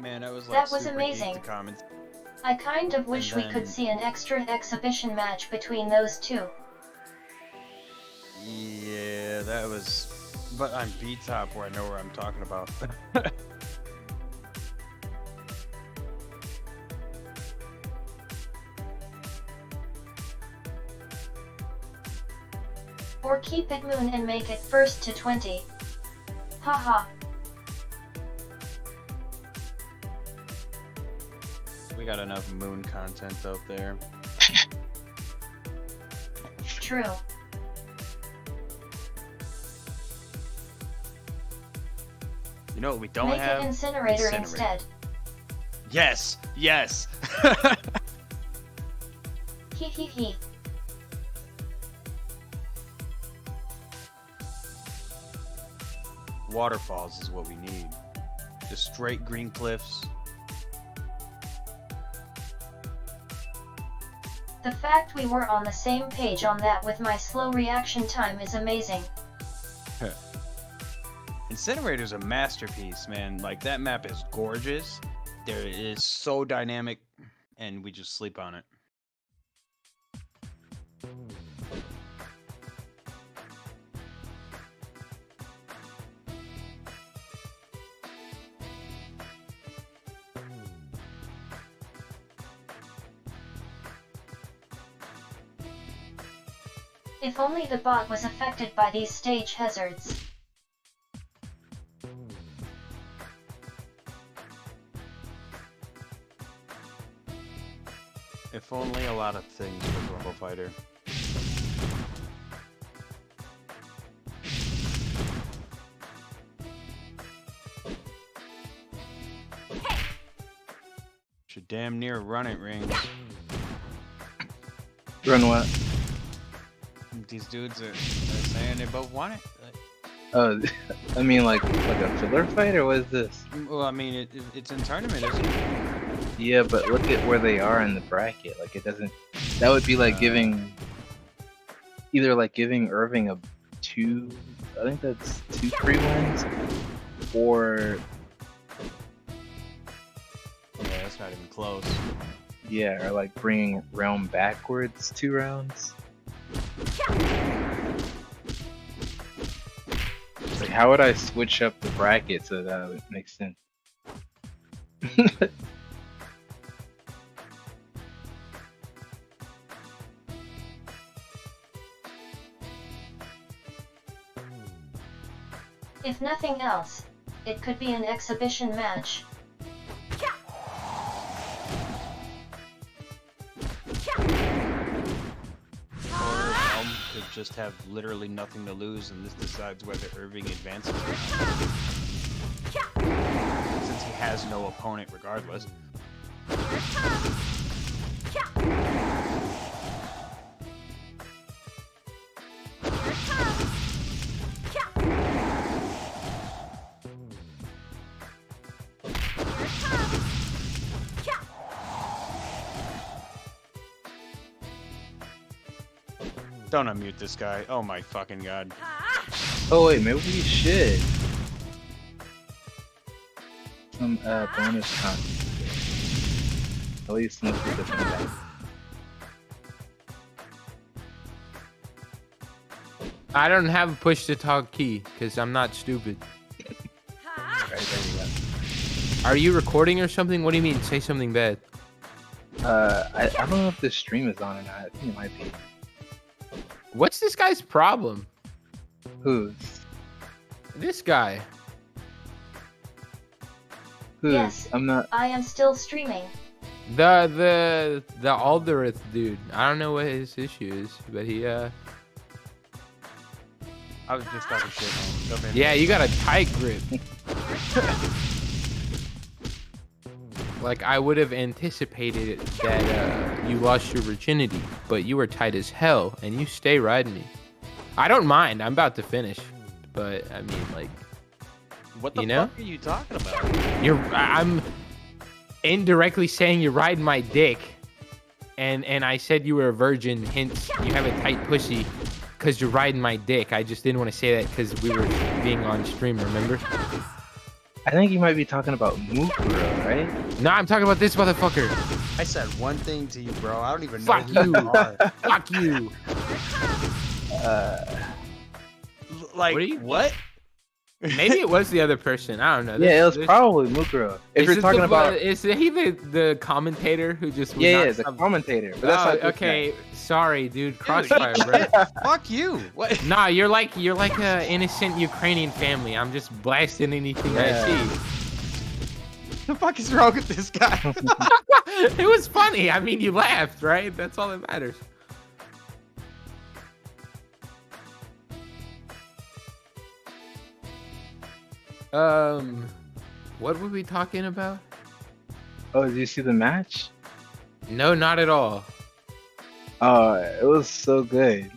Man, that was That was super amazing. geek to comment. I kind of wish we then- could see an extra exhibition match between those 2. Yeah, that was. But I'm B-top where I know where I'm talking about. Or keep it moon and make it first to 20. Haha. We got enough moon content out there. True. You know what we don't Make have? an incinerator Incinerator. instead. Yes! Yes! Hee hee hee. Waterfalls is what we need. Just straight green cliffs. The fact we were on the same page on that with my slow reaction time is amazing. Incinerator's a masterpiece, man. Like, that map is gorgeous. There is so dynamic, and we just sleep on it. If only the bot was affected by these stage hazards. If only a lot of things for Rumble Fighter. Should damn near run it, Rings. Run what? These dudes are saying they both want it. Oh, I mean like a filler fight, or what is this? Well, I mean, it's in tournament, isn't it? Yeah, but look at where they are in the bracket. Like, it doesn't. That would be like giving, either like giving Irving a 2 I think that's 2 free wins, or Yeah, that's not even close. yeah, or like bringing realm backwards 2 rounds. Like, how would I switch up the bracket so that would make sense? If nothing else, it could be an exhibition match. Or Realm could just have literally nothing to lose, and this decides whether Irving advances or not. Since he has no opponent regardless. Don't unmute this guy. Oh my fucking god. Oh wait, maybe we should. Some bonus content. At least most of the thing. I don't have a push to talk key because I'm not stupid. Right, there you go. Are you recording or something? What do you mean? Say something bad. I don't know if this stream is on or not. I think it might be. What's this guy's problem? Whose? This guy. Whose? Yes, I'm not. I am still streaming. The Aldereth dude. I don't know what his issue is, but he I was just talking shit, man. Jump in. yeah, you got a tight grip. Like I would have anticipated that you lost your virginity, but you were tight as hell, and you stay riding me. I don't mind. I'm about to finish, but I mean, like, What the you know? fuck are you talking about? I'm indirectly saying you're riding my dick, and I said you were a virgin. Hence, you have a tight pussy, cause you're riding my dick. I just didn't want to say that because we were being on stream. Remember? I think you might be talking about Mukuro, right? No, I'm talking about this motherfucker. I said one thing to you, bro. I don't even know Fuck who you. you are. Fuck you. Like, What are you- what? Maybe it was the other person. I don't know. Yeah, it was This- probably Mukuro. If is you're it talking the- about, is he the commentator who just would yeah, not the stop- commentator. But that's Oh, not this okay. guy. Sorry, dude. Crossfire, bro. Fuck you. What? Nah, you're like a innocent Ukrainian family. I'm just blasting anything Yeah. I see. The fuck is wrong with this guy? It was funny. I mean, you laughed, right? That's all that matters. What were we talking about? Oh, did you see the match? No, not at all. Oh, it was so good.